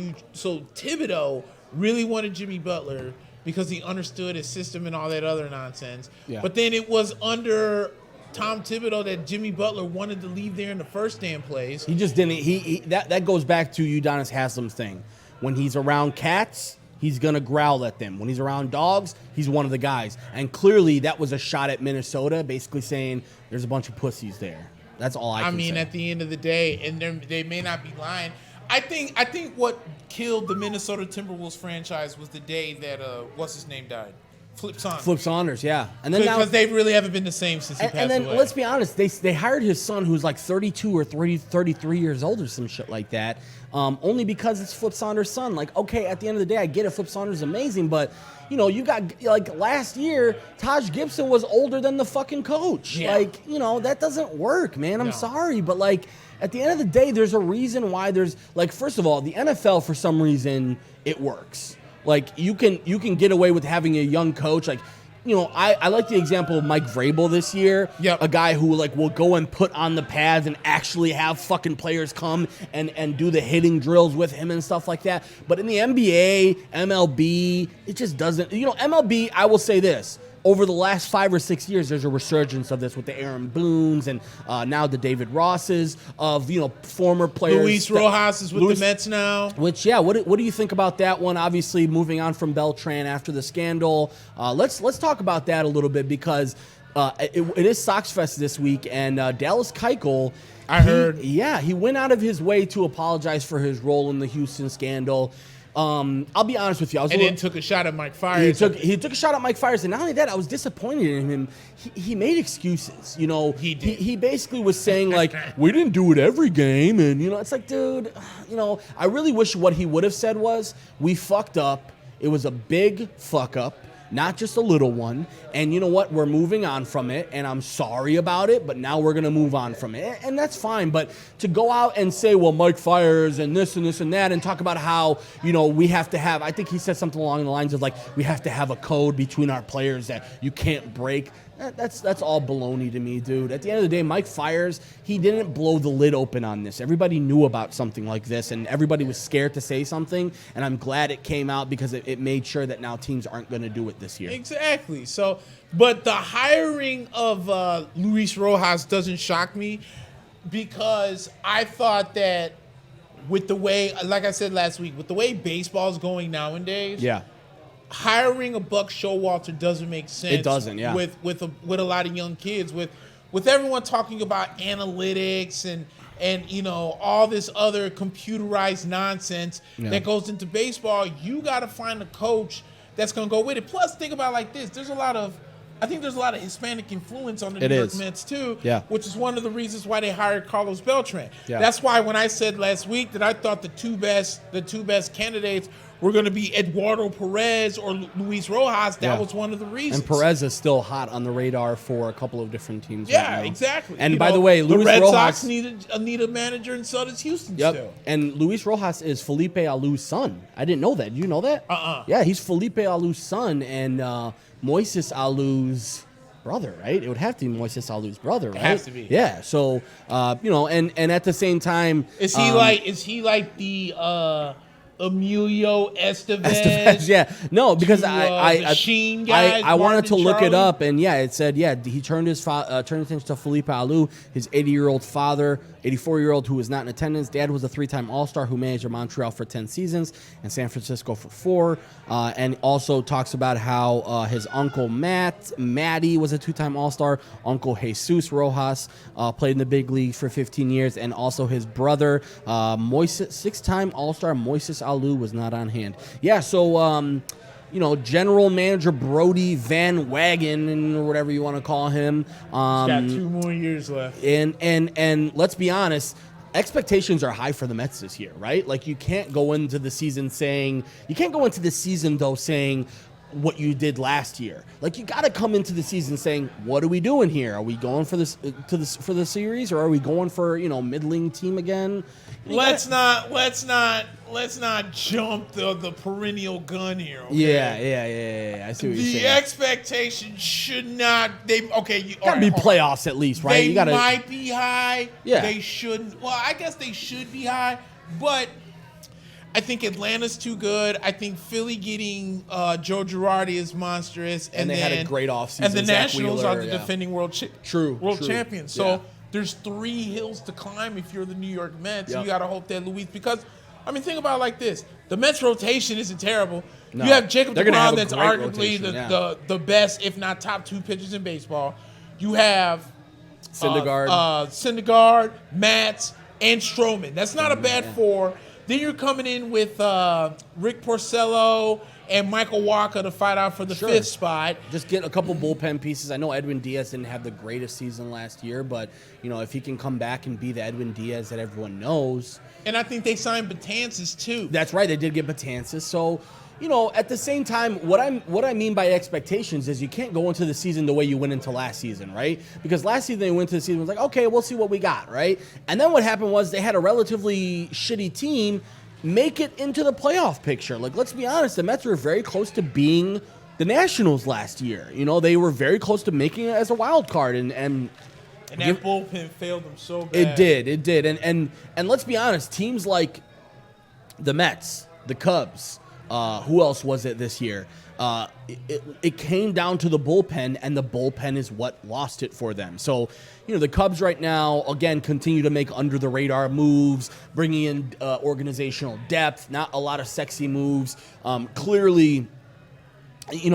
Thibodeau really wanted Jimmy Butler because he understood his system and all that other nonsense. Yeah. But then it was under Tom Thibodeau that Jimmy Butler wanted to leave there in the first damn place. He just didn't. That goes back to Udonis Haslem's thing. When he's around cats, he's going to growl at them. When he's around dogs, he's one of the guys. And clearly that was a shot at Minnesota, basically saying there's a bunch of pussies there. That's all I can say. At the end of the day, and they may not be lying. I think what killed the Minnesota Timberwolves franchise was the day that, what's his name died? Flip Saunders, yeah. And then because they really haven't been the same since he passed away. And then let's be honest, they hired his son who's like 32 or 33 years old or some shit like that, only because it's Flip Saunders' son. Like, okay, at the end of the day, I get it, Flip Saunders is amazing, but you got like last year, Taj Gibson was older than the fucking coach. Yeah. Like, that doesn't work, man. I'm sorry, but like at the end of the day, there's a reason why there's like, first of all, the NFL for some reason it works. Like you can get away with having a young coach. Like, I like the example of Mike Vrabel this year. Yep. A guy who will go and put on the pads and actually have fucking players come and do the hitting drills with him and stuff like that. But in the NBA, MLB, it just doesn't. MLB, I will say this. over the last 5 or 6 years, there's a resurgence of this with the Aaron Boones and now the David Rosses of, former players. Luis Rojas is with the Mets now. Which, what do you think about that one? Obviously, moving on from Beltran after the scandal. Let's talk about that a little bit because it is Sox Fest this week, and Dallas Keuchel, I heard. Yeah, he went out of his way to apologize for his role in the Houston scandal. I'll be honest with you. Then took a shot at Mike Fiers. He took a shot at Mike Fiers, and not only that, I was disappointed in him. He made excuses. He did. He basically was saying like, we didn't do it every game, and it's like, dude, I really wish what he would have said was, we fucked up. It was a big fuck up. Not just a little one. And you know what? We're moving on from it, and I'm sorry about it, but now we're going to move on from it. And that's fine. But to go out and say, well, Mike Fiers and this and this and that, and talk about how, we have to have, I think he said something along the lines of like, we have to have a code between our players that you can't break. That's all baloney to me, dude. At the end of the day, Mike Fiers, he didn't blow the lid open on this. Everybody knew about something like this, and everybody was scared to say something, and I'm glad it came out because it made sure that now teams aren't going to do it this year. Exactly. So, but the hiring of Luis Rojas doesn't shock me because I thought that with the way, like I said last week, with the way baseball is going nowadays, hiring a Buck Showalter doesn't make sense. It doesn't, yeah. With a lot of young kids, with everyone talking about analytics and all this other computerized nonsense that goes into baseball, you got to find a coach that's going to go with it. Plus, think about it like this: I think there's a lot of Hispanic influence on the New York Mets too, which is one of the reasons why they hired Carlos Beltran. Yeah. That's why when I said last week that I thought the two best candidates were going to be Eduardo Perez or Luis Rojas, that was one of the reasons. And Perez is still hot on the radar for a couple of different teams. Yeah, right now. exactly. And by the way, the Luis Red Rojas Sox need a manager, and so does Houston still. And Luis Rojas is Felipe Alou's son. I didn't know that. Did you know that? Yeah, he's Felipe Alou's son and Moises Alou's brother, right? It would have to be Moises Alou's brother, right? It has to be. Yeah. So, and at the same time, is he like the Emilio Estevez? Yeah, no, because I wanted to look it up, and it said he turned his attention to Felipe Alou, his 80-year-old father, 84-year-old who was not in attendance. Dad was a 3-time All-Star who managed Montreal for 10 seasons and San Francisco for 4, and also talks about how his uncle Matty was a 2-time All-Star. Uncle Jesus Rojas played in the big league for 15 years, and also his brother, 6-time All-Star Moises Alou was not on hand. Yeah, so general manager Brody Van Wagen, or whatever you want to call him. He's got 2 more years left. And let's be honest, expectations are high for the Mets this year, right? Like you can't go into the season saying what you did last year. Like you got to come into the season saying, what are we doing here? Are we going for for the series, or are we going for middling team again? Let's not jump the perennial gun here. Okay? Yeah. I see what you're saying. The expectation should not. Gotta be playoffs at least, right? They might be high. Yeah. They shouldn't. Well, I guess they should be high, but I think Atlanta's too good. I think Philly getting Joe Girardi is monstrous, and they had a great offseason. And the Zach Nationals Wheeler, are the defending world champions. So. Yeah. There's 3 hills to climb if you're the New York Mets. Yep. You got to hope that Luis, because, think about it like this. The Mets rotation isn't terrible. No. You have Jacob DeGrom, that's arguably the best, if not top 2 pitchers in baseball. You have Syndergaard, Matz, and Stroman. That's not a bad 4. Then you're coming in with Rick Porcello and Michael Walker to fight out for the 5th spot. Just get a couple bullpen pieces. I know Edwin Diaz didn't have the greatest season last year, but if he can come back and be the Edwin Diaz that everyone knows. And I think they signed Betances too. That's right, they did get Betances. So, at the same time, what I mean by expectations is you can't go into the season the way you went into last season, right? Because last season they went into the season was like, okay, we'll see what we got, right? And then what happened was they had a relatively shitty team make it into the playoff picture. Like, let's be honest, the Mets were very close to being the Nationals last year. They were very close to making it as a wild card, and that bullpen failed them so bad. It did. And let's be honest, teams like the Mets, the Cubs, Who else was it this year? It came down to the bullpen, and the bullpen is what lost it for them. So, the Cubs right now, again, continue to make under-the-radar moves, bringing in organizational depth, not a lot of sexy moves. Clearly,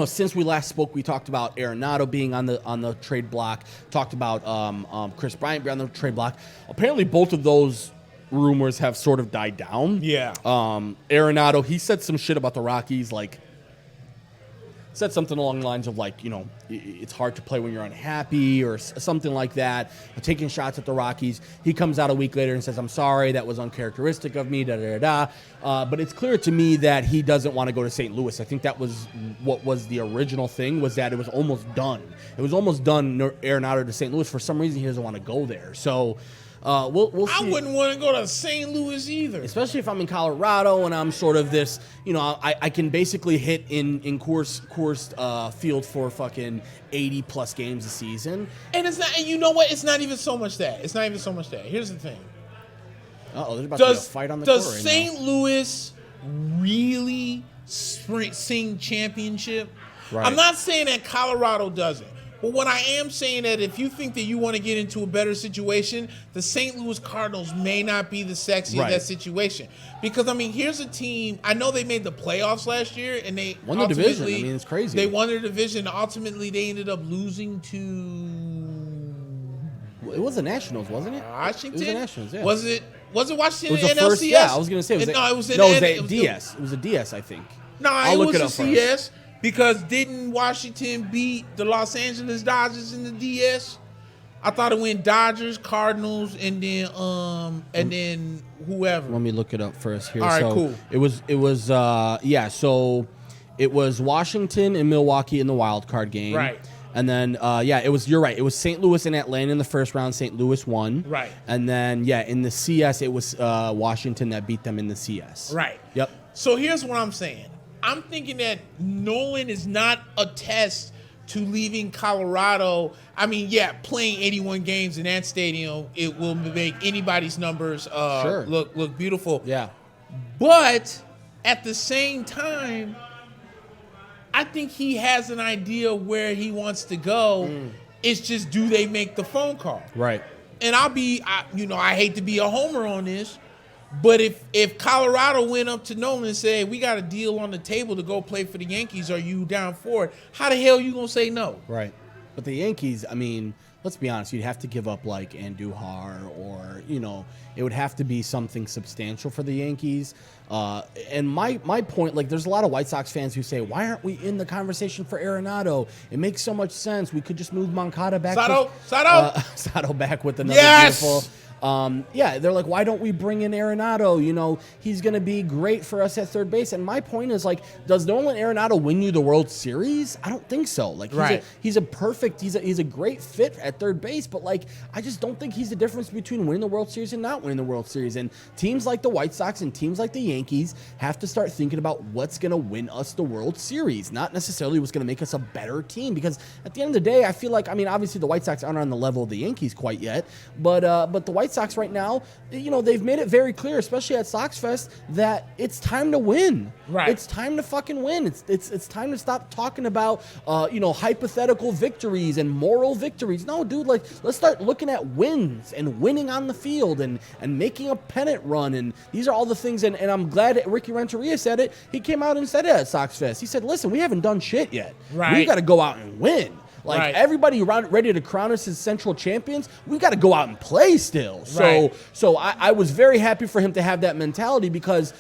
since we last spoke, we talked about Arenado being on the trade block, talked about Chris Bryant being on the trade block. Apparently, both of those rumors have sort of died down. Yeah. Arenado, he said some shit about the Rockies, said something along the lines of it's hard to play when you're unhappy or something like that, taking shots at the Rockies. He comes out a week later and says, I'm sorry, that was uncharacteristic of me, but it's clear to me that he doesn't want to go to St. Louis. I think that was what was the original thing, was that it was almost done. It was almost done, Arenado to St. Louis. For some reason, he doesn't want to go there. So we'll see. I wouldn't want to go to St. Louis either. Especially if I'm in Colorado and I'm sort of this, I can basically hit in Coors Field for fucking 80 plus games a season. And it's not, and you know what? It's not even so much that. Here's the thing. There's about to be a fight on the court right now. Does St. Louis really sing championship? Right. I'm not saying that Colorado doesn't. But what I am saying that if you think that you want to get into a better situation, the St. Louis Cardinals may not be the sexy of that situation. Because, here's a team. I know they made the playoffs last year, and they won the division. It's crazy. They won their division. Ultimately, they ended up losing to... It was the Nationals, wasn't it? Washington? It was the Nationals, yeah. Was it Washington it was in the NLCS? first, yeah, I was going to say. It was a DS. It was a DS, I think. It was a CS. Because didn't Washington beat the Los Angeles Dodgers in the DS? I thought it went Dodgers, Cardinals, and then whoever. Let me look it up first here. All right, cool. It was Washington and Milwaukee in the wild card game. Right. And then you're right. It was St. Louis and Atlanta in the first round. St. Louis won. Right. And then in the CS it was Washington that beat them in the CS. Right. Yep. So here's what I'm saying. I'm thinking that Nolan is not a test to leaving Colorado. Playing 81 games in that stadium, it will make anybody's numbers look beautiful. Yeah. But at the same time, I think he has an idea where he wants to go. It's just, do they make the phone call? Right. And I hate to be a homer on this, but if Colorado went up to Nolan and said, we got a deal on the table to go play for the Yankees, are you down for it? How the hell are you going to say no? Right. But the Yankees, let's be honest, you'd have to give up Andujar or, it would have to be something substantial for the Yankees. And my point, there's a lot of White Sox fans who say, why aren't we in the conversation for Arenado? It makes so much sense. We could just move Moncada back. Sato back with another beautiful. They're like, why don't we bring in Arenado? He's going to be great for us at third base. And my point is, does Nolan Arenado win you the World Series? I don't think so. He's a great fit at third base, but I just don't think he's the difference between winning the World Series and not winning the World Series. And teams like the White Sox and teams like the Yankees have to start thinking about what's going to win us the World Series, not necessarily what's going to make us a better team. Because at the end of the day, I feel obviously the White Sox aren't on the level of the Yankees quite yet, but the White Sox right now, they've made it very clear, especially at Sox Fest, that it's time to win. Right. It's time to fucking win. It's time to stop talking about hypothetical victories and moral victories. No, dude, let's start looking at wins and winning on the field and making a pennant run. And these are all the things. And I'm glad Ricky Renteria said it. He came out and said it at Sox Fest. He said, listen, we haven't done shit yet. Right. We got to go out and win. Everybody ready to crown us as central champions, we got to go out and play still. So I was very happy for him to have that mentality, because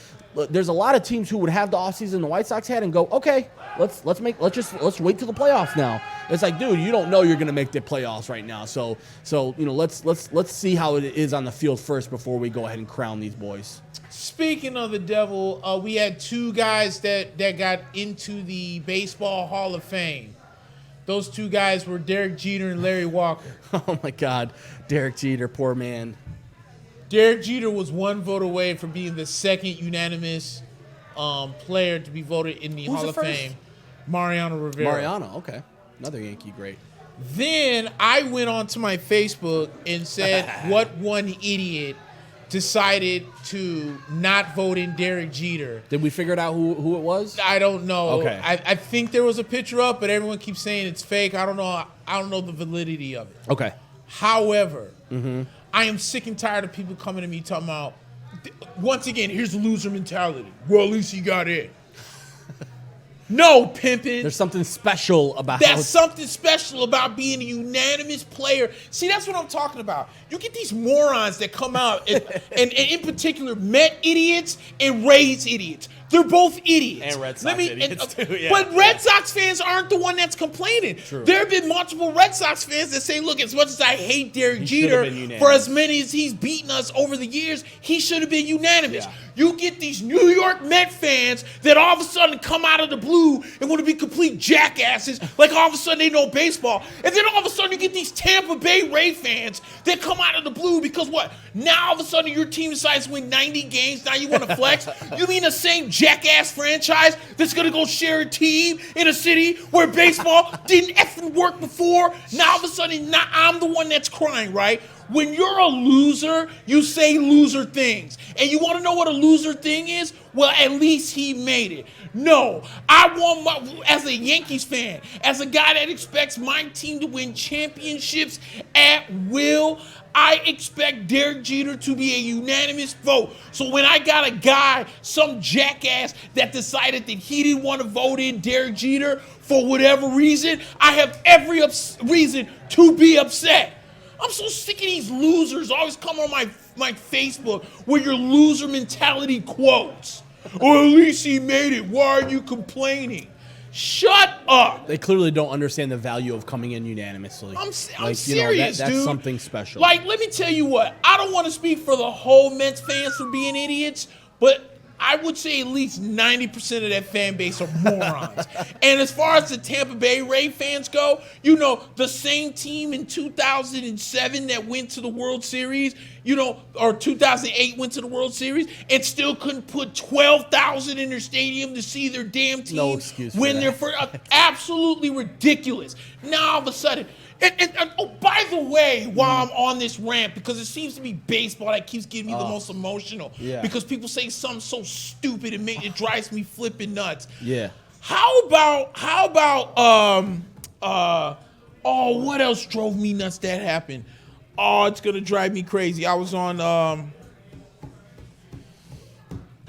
there's a lot of teams who would have the offseason the White Sox had and go, okay, let's wait till the playoffs now. It's like, dude, you don't know you're gonna make the playoffs right now. So let's see how it is on the field first before we go ahead and crown these boys. Speaking of the devil, we had two guys that got into the Baseball Hall of Fame. Those two guys were Derek Jeter and Larry Walker. Oh, my God. Derek Jeter, poor man. Derek Jeter was one vote away from being the second unanimous player to be voted in the Hall of Fame. Mariano Rivera. Mariano, okay. Another Yankee great. Then I went onto my Facebook and said, what one idiot decided to not vote in Derek Jeter. Did we figure it out who it was? I don't know. Okay. I think there was a picture up, but everyone keeps saying it's fake. I don't know. I don't know the validity of it. Okay. However, I am sick and tired of people coming to me talking about, once again, here's the loser mentality. Well, at least he got in. No, pimpin'. There's something special about That's something special about being a unanimous player. See, that's what I'm talking about. You get these morons that come out, and in particular, Met idiots and Rays idiots. They're both idiots. And Red Sox idiots, too, yeah. But Red Sox fans aren't the one that's complaining. True. There have been multiple Red Sox fans that say, look, as much as I hate Derek He Jeter, should've been unanimous. for as many as he's beaten us over the years, he should have been unanimous. Yeah. You get these New York Met fans that all of a sudden come out of the blue and want to be complete jackasses, like all of a sudden they know baseball. And then all of a sudden you get these Tampa Bay Ray fans that come out of the blue because what? Now all of a sudden your team decides to win 90 games, now you want to flex? You mean the same jackass franchise that's going to go share a team in a city where baseball didn't effing work before? Now all of a sudden now I'm the one that's crying, right? When you're a loser, you say loser things. And you want to know what a loser thing is? Well, at least he made it. No, I want as a Yankees fan, as a guy that expects my team to win championships at will, I expect Derek Jeter to be a unanimous vote. So when I got a guy, some jackass that decided that he didn't want to vote in Derek Jeter for whatever reason, I have every reason to be upset. I'm so sick of these losers always come on my Facebook with your loser mentality quotes. Or at least he made it. Why are you complaining? Shut up. They clearly don't understand the value of coming in unanimously. I'm Like, serious, that's dude. something special. Like, let me tell you what. I don't want to speak for the whole Mets fans for being idiots, but I would say at least 90% of that fan base are morons. And as far as the Tampa Bay Ray fans go, you know, the same team in 2007 that went to the World Series, you know, or 2008 went to the World Series and still couldn't put 12,000 in their stadium to see their damn team No excuse for win that. their first. Absolutely ridiculous. Now all of a sudden, and oh, by the way, while I'm on this rant, because it seems to be baseball that keeps getting me the most emotional. Yeah. Because people say something so stupid it drives me flipping nuts. Yeah. How about what else drove me nuts that happened? Oh, it's gonna drive me crazy. I was on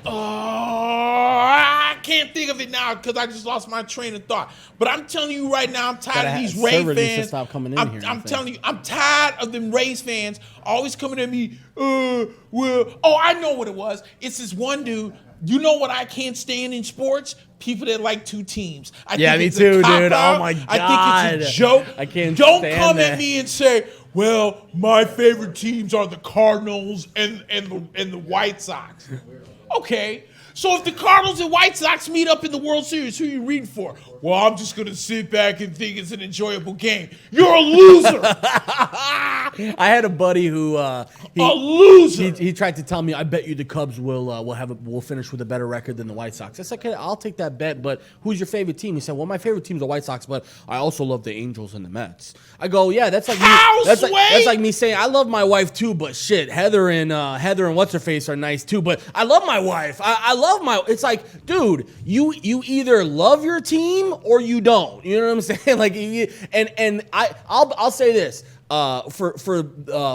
I can't think of it now because I just lost my train of thought. But I'm telling you right now, I'm tired of these Ray server needs to fans. stop coming in I'm here, I think. telling you, I'm tired of them Rays fans always coming at me. I know what it was. It's this one dude. You know what I can't stand in sports? People that like two teams. Yeah, me it's a too, cop dude. out. Oh, my I think it's a joke. I can't Don't stand come that. at me and say, well, my favorite teams are the Cardinals and the White Sox. Okay. So if the Cardinals and White Sox meet up in the World Series, who are you rooting for? Well, I'm just going to sit back and think it's an enjoyable game. You're a loser. I had a buddy who A loser. He tried to tell me, I bet you the Cubs will finish with a better record than the White Sox. I said, okay, I'll take that bet, but who's your favorite team? He said, well, my favorite team's the White Sox, but I also love the Angels and the Mets. I go, yeah, that's like that's like me saying I love my wife too, but shit, Heather and what's her face are nice too, but I love my wife. I love my. It's like, dude, you either love your team or you don't. You know what I'm saying? Like, I'll say this. For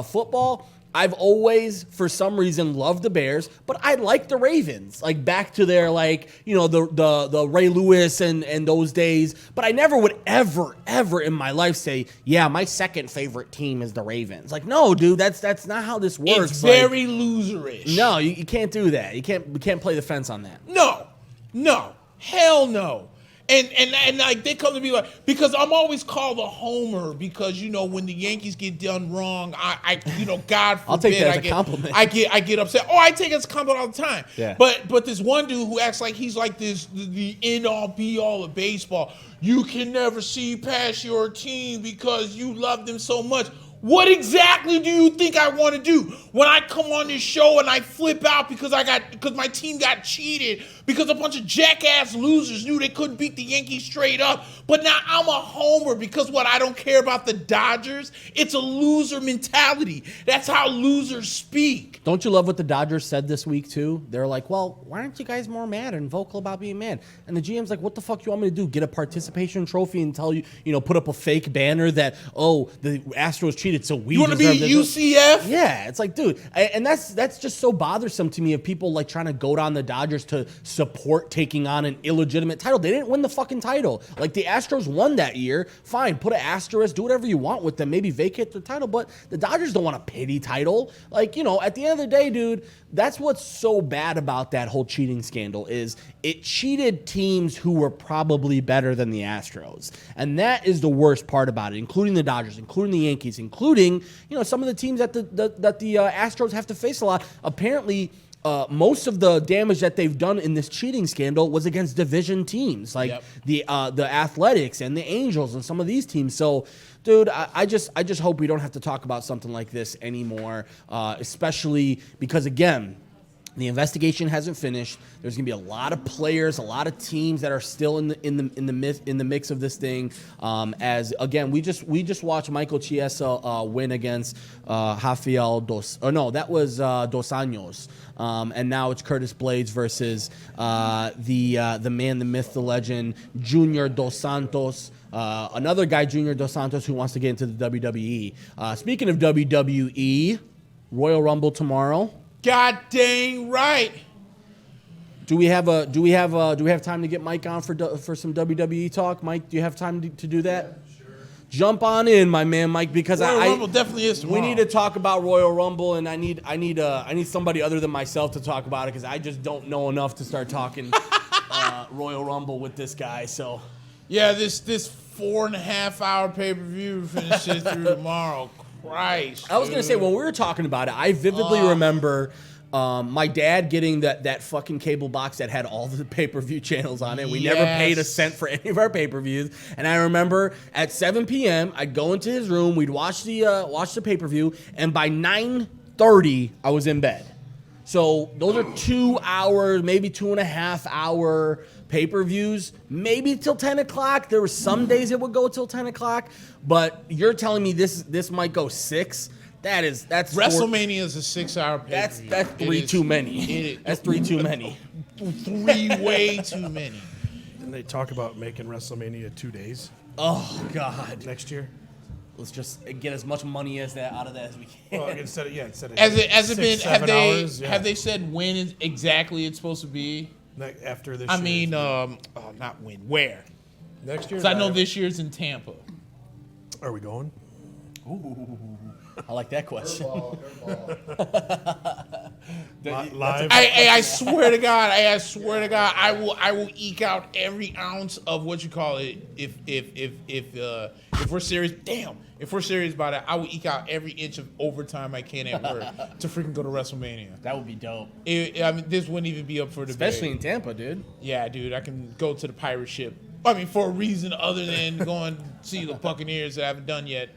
football, I've always, for some reason, loved the Bears, but I like the Ravens, like back to their, like, you know, the Ray Lewis and those days. But I never would ever in my life say, yeah, my second favorite team is the Ravens. Like, no, dude, that's not how this works. It's very loserish. No, you can't do that. You can't play the fence on that. No, hell no. And like they come to me like, because I'm always called a homer because, you know, when the Yankees get done wrong, I you know, God forbid, I'll take that as a compliment. I get upset. Oh, I take it as a compliment all the time. Yeah. But this one dude who acts like he's like the end all be all of baseball. You can never see past your team because you love them so much. What exactly do you think I want to do when I come on this show and I flip out because my team got cheated because a bunch of jackass losers knew they couldn't beat the Yankees straight up, but now I'm a homer because I don't care about the Dodgers? It's a loser mentality. That's how losers speak. Don't you love what the Dodgers said this week too? They're like, well, why aren't you guys more mad and vocal about being mad? And the GM's like, what the fuck you want me to do? Get a participation trophy and tell you, put up a fake banner that, oh, the Astros cheated, so we You want to be UCF? Yeah, it's like, dude, and that's just so bothersome to me of people like trying to goad on the Dodgers to support taking on an illegitimate title. They didn't win the fucking title. Like, the Astros won that year. Fine, put an asterisk, do whatever you want with them, maybe vacate the title, but the Dodgers don't want a pity title. Like, at the end of the day, dude, that's what's so bad about that whole cheating scandal is it cheated teams who were probably better than the Astros. And that is the worst part about it, including the Dodgers, including the Yankees, including, some of the teams that the Astros have to face a lot. Apparently, most of the damage that they've done in this cheating scandal was against division teams, like the Athletics and the Angels and some of these teams. So, dude, I just hope we don't have to talk about something like this anymore, especially because, again, the investigation hasn't finished. There's gonna be a lot of players, a lot of teams that are still in the mix of this thing. As again, we just watched Michael Chiesa win against Rafael Dos. Oh no, that was Dos Anjos. And now it's Curtis Blaydes versus the man, the myth, the legend, Junior Dos Santos. Another guy, Junior Dos Santos, who wants to get into the WWE. Speaking of WWE, Royal Rumble tomorrow. God dang right. Do we have time to get Mike on for some WWE talk? Mike, do you have time to do that? Yeah, sure. Jump on in, my man, Mike, because Royal Rumble definitely is tomorrow. We need to talk about Royal Rumble, and I need somebody other than myself to talk about it because I just don't know enough to start talking Royal Rumble with this guy. So yeah, this 4.5 hour pay-per-view finishes through tomorrow. Christ, I was going to say, when we were talking about it, I vividly remember my dad getting that fucking cable box that had all the pay-per-view channels on it. We never paid a cent for any of our pay-per-views. And I remember at 7 p.m., I'd go into his room, we'd watch the pay-per-view, and by 9:30, I was in bed. So those are 2 hours, maybe 2.5 hour pay-per-views, maybe till 10 o'clock. There were some days it would go till 10 o'clock, but you're telling me this might go 6? That's WrestleMania is a 6 hour pay-per-view. That's 3 too many. That's 3 too many. 3 way too many. Didn't they talk about making WrestleMania 2 days? Oh God! Next year. Let's just get as much money out of that as we can. Well, instead of have they said when exactly it's supposed to be? After this I year. mean, not when, where? Next year? Because I know this year's in Tampa. Are we going? Ooh, I like that question. Live? I swear to God, I will eke out every ounce of what you call it. If we're serious, if we're serious about it, I will eke out every inch of overtime I can at work to freaking go to WrestleMania. That would be dope. I mean, this wouldn't even be up for debate. Especially in Tampa, dude. Yeah, dude, I can go to the pirate ship. I mean, for a reason other than going to see the Buccaneers that I haven't done yet.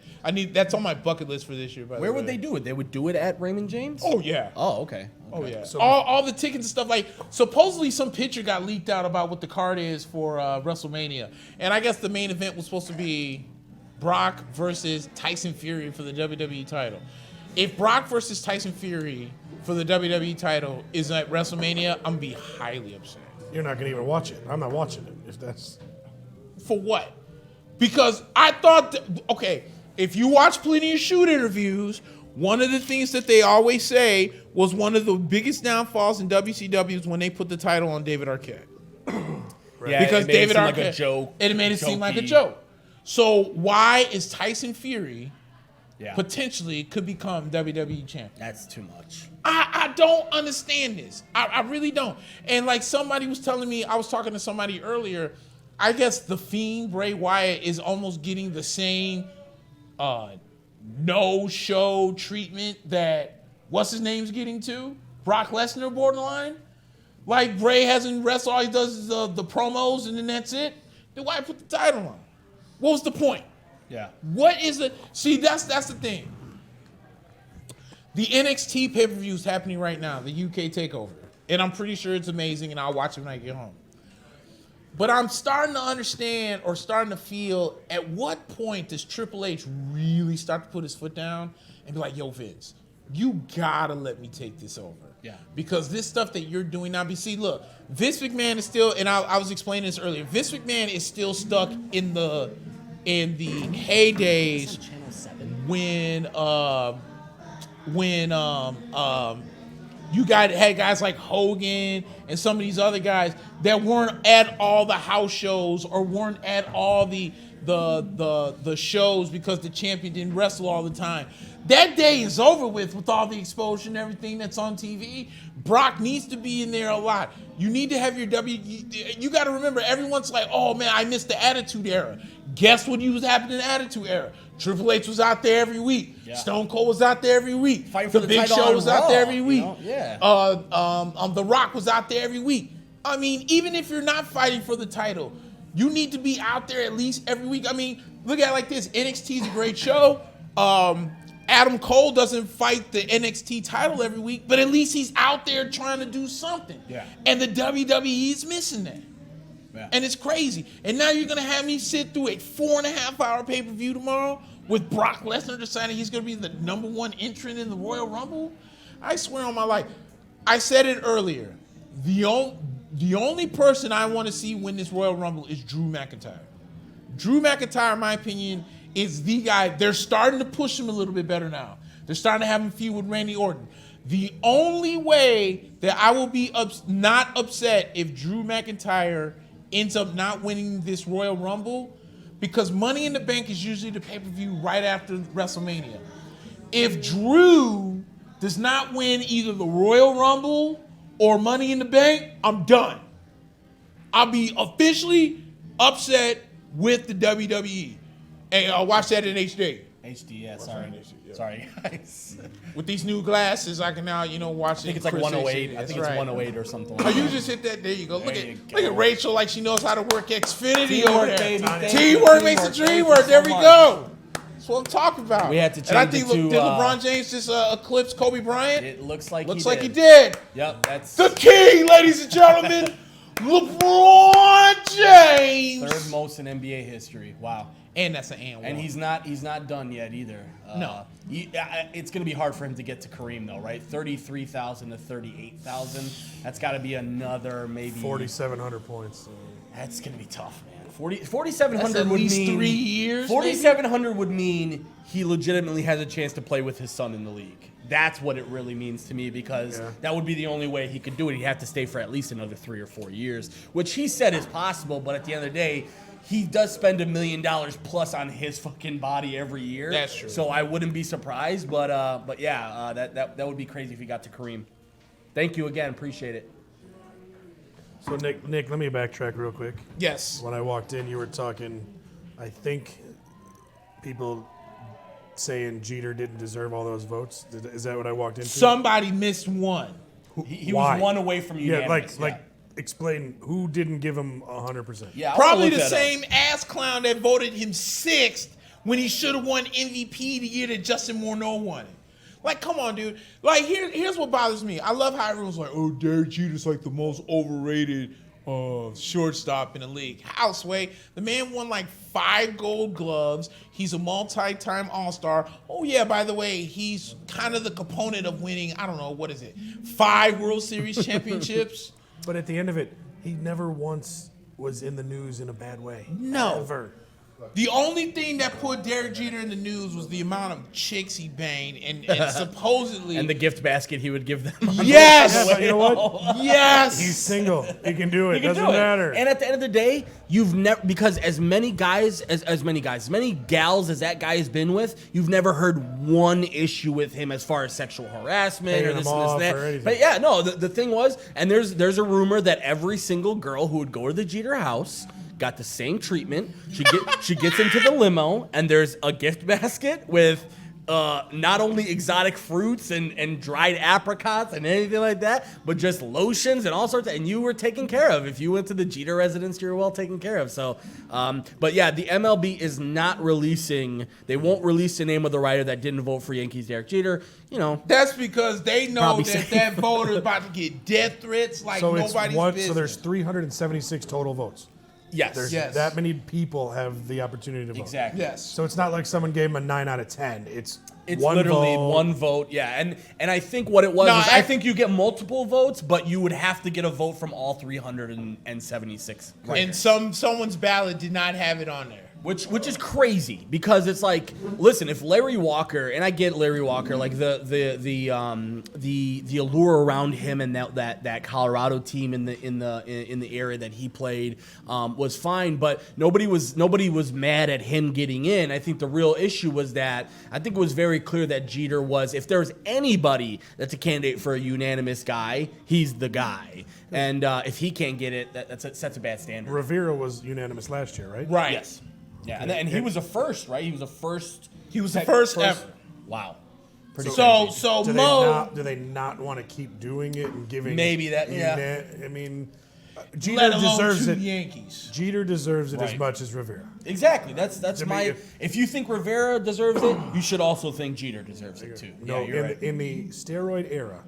That's on my bucket list for this year. Where would they do it? They would do it at Raymond James? Oh, yeah. Oh, okay. Oh, yeah. So all the tickets and stuff. Like, supposedly some picture got leaked out about what the card is for WrestleMania. And I guess the main event was supposed to be Brock versus Tyson Fury for the WWE title. If Brock versus Tyson Fury for the WWE title is at WrestleMania, I'm going to be highly upset. You're not going to even watch it. I'm not watching it. If that's... For what? Because I thought, if you watch plenty of shoot interviews, one of the things that they always say was one of the biggest downfalls in WCW is when they put the title on David Arquette. Right. Yeah, because David Arquette, like a joke. It made it seem like a joke. So why is Tyson Fury potentially could become WWE champion? That's too much. I don't understand this. I really don't. And like somebody was telling me, I was talking to somebody earlier, I guess the Fiend, Bray Wyatt, is almost getting the same no-show treatment that what's-his-name's getting to? Brock Lesnar, borderline? Like, Bray hasn't wrestled, all he does is the promos, and then that's it? Then why put the title on? What was the point? Yeah. What is it? See, that's the thing. The NXT pay-per-view is happening right now, the UK takeover. And I'm pretty sure it's amazing, and I'll watch it when I get home. But I'm starting to understand or starting to feel, at what point does Triple H really start to put his foot down and be like, yo, Vince, you gotta let me take this over. Yeah. Because this stuff that you're doing now, see, look, Vince McMahon is still, and I was explaining this earlier, Vince McMahon is still stuck in the heydays when you had guys like Hogan and some of these other guys that weren't at all the house shows or weren't at all the shows because the champion didn't wrestle all the time. That day is over with all the exposure and everything that's on TV. Brock needs to be in there a lot. You need to have your you got to remember, everyone's like, oh man, I missed the Attitude Era. Guess what was happening in the Attitude Era? Triple H was out there every week. Yeah. Stone Cold was out there every week. Fighting for the Big title Show on was Raw, out there every week. You know? Yeah. The Rock was out there every week. I mean, even if you're not fighting for the title, you need to be out there at least every week. I mean, look at it like this. NXT is a great show. Adam Cole doesn't fight the NXT title every week, but at least he's out there trying to do something. Yeah. And the WWE is missing that. Yeah. And it's crazy. And now you're going to have me sit through a 4.5-hour pay-per-view tomorrow with Brock Lesnar deciding he's going to be the #1 entrant in the Royal Rumble? I swear on my life. I said it earlier. The only person I want to see win this Royal Rumble is Drew McIntyre. Drew McIntyre, in my opinion, is the guy. They're starting to push him a little bit better now. They're starting to have him feud with Randy Orton. The only way that I will be not upset if Drew McIntyre ends up not winning this Royal Rumble, because Money in the Bank is usually the pay-per-view right after WrestleMania. If Drew does not win either the Royal Rumble or Money in the Bank, I'm done. I'll be officially upset with the WWE. Hey, I'll watch that in HD. HD, yeah, sorry guys. With these new glasses, I can now, watch it. I think it's like 108. I think it's right. 108 or something. Oh, you just hit that. There you go. Look There at you go. Rachel, like she knows how to work Xfinity Teamwork, over there. baby. Thank you. Teamwork makes the dream work. There we go. That's what I'm talking about. We had to change and I think, it to, did LeBron James just eclipse Kobe Bryant? It looks like he did. Yep, that's The king, ladies and gentlemen, LeBron James. third most in NBA history. Wow. And that's an and one. And he's not done yet either. No. It's going to be hard for him to get to Kareem, though, right? 33,000 to 38,000. That's got to be another maybe 4,700 points. That's going to be tough, man. 4,700 That's at would least mean 3 years. 4,700 would mean he legitimately has a chance to play with his son in the league. That's what it really means to me, because that would be the only way he could do it. He'd have to stay for at least another 3 or 4 years, which he said is possible. But at the end of the day, he does spend $1 million plus on his fucking body every year. That's true. So I wouldn't be surprised. But yeah, that would be crazy if he got to Kareem. Thank you again. Appreciate it. So Nick, let me backtrack real quick. Yes. When I walked in, you were talking, I think, people saying Jeter didn't deserve all those votes. Is that what I walked into? Somebody missed one. He Why? was one away from unanimous. Like explain who didn't give him 100%. Yeah, Probably the same ass clown that voted him 6th when he should have won MVP the year that Justin Morneau won it. Like, come on, dude. Like, here's what bothers me. I love how everyone's like, oh, Derek Jeter's like the most overrated shortstop in the league. How, Sway? The man won like 5 gold gloves. He's a multi-time All-Star. Oh, yeah, by the way, he's kind of the component of winning, I don't know, 5 World Series championships? But at the end of it, he never once was in the news in a bad way. No. Ever. The only thing that put Derek Jeter in the news was the amount of chicks he banged and supposedly... And the gift basket he would give them. Yes! Yeah, but you know what? Yes! He's single. He can do it. You can Doesn't do it. matter. And at the end of the day, you've never, because as many gals as that guy has been with, you've never heard one issue with him as far as sexual harassment Paying or this him and this off and that. or anything. But yeah, no, the thing was, and there's a rumor that every single girl who would go to the Jeter house got the same treatment. She gets into the limo, and there's a gift basket with not only exotic fruits and dried apricots and anything like that, but just lotions and all sorts of, and you were taken care of. If you went to the Jeter residence, you were well taken care of. So, but yeah, the MLB is not releasing, they won't release the name of the writer that didn't vote for Yankees Derek Jeter. You know, That's because they know Probably that safe. that voter is about to get death threats like So nobody's business. So there's 376 total votes. yes. There's Yes. that many people have the opportunity to vote. Exactly. Yes. So it's not like someone gave him a 9 out of 10. It's one literally vote. one vote, yeah. And I think what it was No, is I think you get multiple votes, but you would have to get a vote from all 376. And someone's ballot did not have it on there. Which is crazy because it's like, listen, if Larry Walker, and I get Larry Walker, like the allure around him and that Colorado team in the area that he played was fine, but nobody was mad at him getting in. I think the real issue was that I think it was very clear that Jeter was, if there's anybody that's a candidate for a unanimous guy, he's the guy. And if he can't get it, that sets a bad standard. Rivera was unanimous last year, right? Right. Yes. Yeah, and he was a first, right? He was the first ever. Wow. So Mo, Do they not want to keep doing it and giving? Maybe that, yeah. I mean, Jeter let alone deserves two it. Yankees. Jeter deserves it as Right. much as Rivera. Exactly. That's I mean, my. If you think Rivera deserves it, you should also think Jeter deserves it too. No, Yeah, you're right. in the steroid era,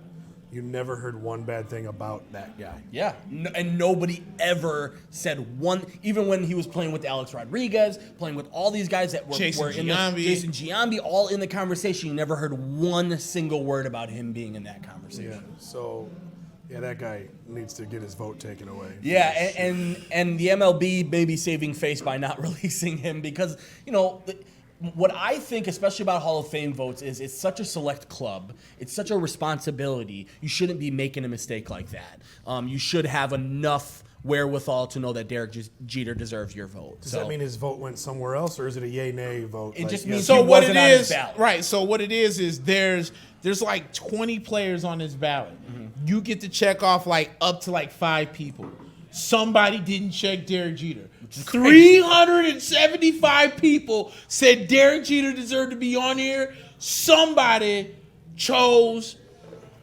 you never heard one bad thing about that guy. Yeah, and nobody ever said one. Even when he was playing with Alex Rodriguez, playing with all these guys that were Jason in the, Giambi. Jason Giambi, all in the conversation, you never heard one single word about him being in that conversation. Yeah. So, yeah, that guy needs to get his vote taken away. Yeah, and the MLB may be saving face by not releasing him because, you know, what I think, especially about Hall of Fame votes, is it's such a select club. It's such a responsibility. You shouldn't be making a mistake like that. You should have enough wherewithal to know that Derek Jeter deserves your vote. Does that mean his vote went somewhere else, or is it a yay/nay vote? It just yes, means So he what it wasn't on his is, ballot. right? So what it is there's like 20 players on this ballot. You get to check off like up to like 5 people. Somebody didn't check Derek Jeter. 375 people said Derek Jeter deserved to be on here. Somebody chose.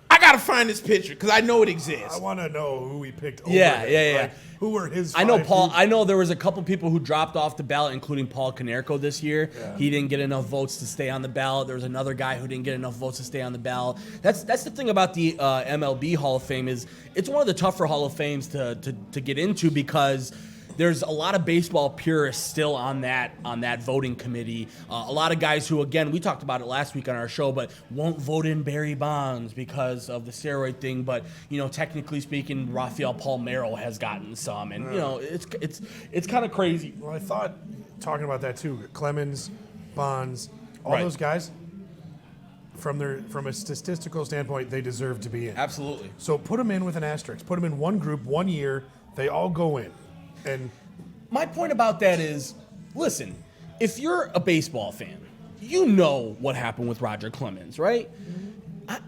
I gotta find this picture because I know it exists. I want to know who he picked over Yeah, him. yeah, yeah. Like, who were his I know 5 Paul. people? I know there was a couple people who dropped off the ballot, including Paul Conner-Cowboy this year. Yeah. He didn't get enough votes to stay on the ballot. There was another guy who didn't get enough votes to stay on the ballot. That's the thing about the MLB Hall of Fame is it's one of the tougher Hall of Fames to get into because there's a lot of baseball purists still on that voting committee. A lot of guys who, again, we talked about it last week on our show, but won't vote in Barry Bonds because of the steroid thing. But you know, technically speaking, Rafael Palmeiro has gotten some, and you know, it's kind of crazy. Well, I thought, talking about that too, Clemens, Bonds, all Right. those guys, from a statistical standpoint, they deserve to be in. Absolutely. So put them in with an asterisk. Put them in one group, 1 year. They all go in. And My point about that is, listen, if you're a baseball fan, you know what happened with Roger Clemens, right? I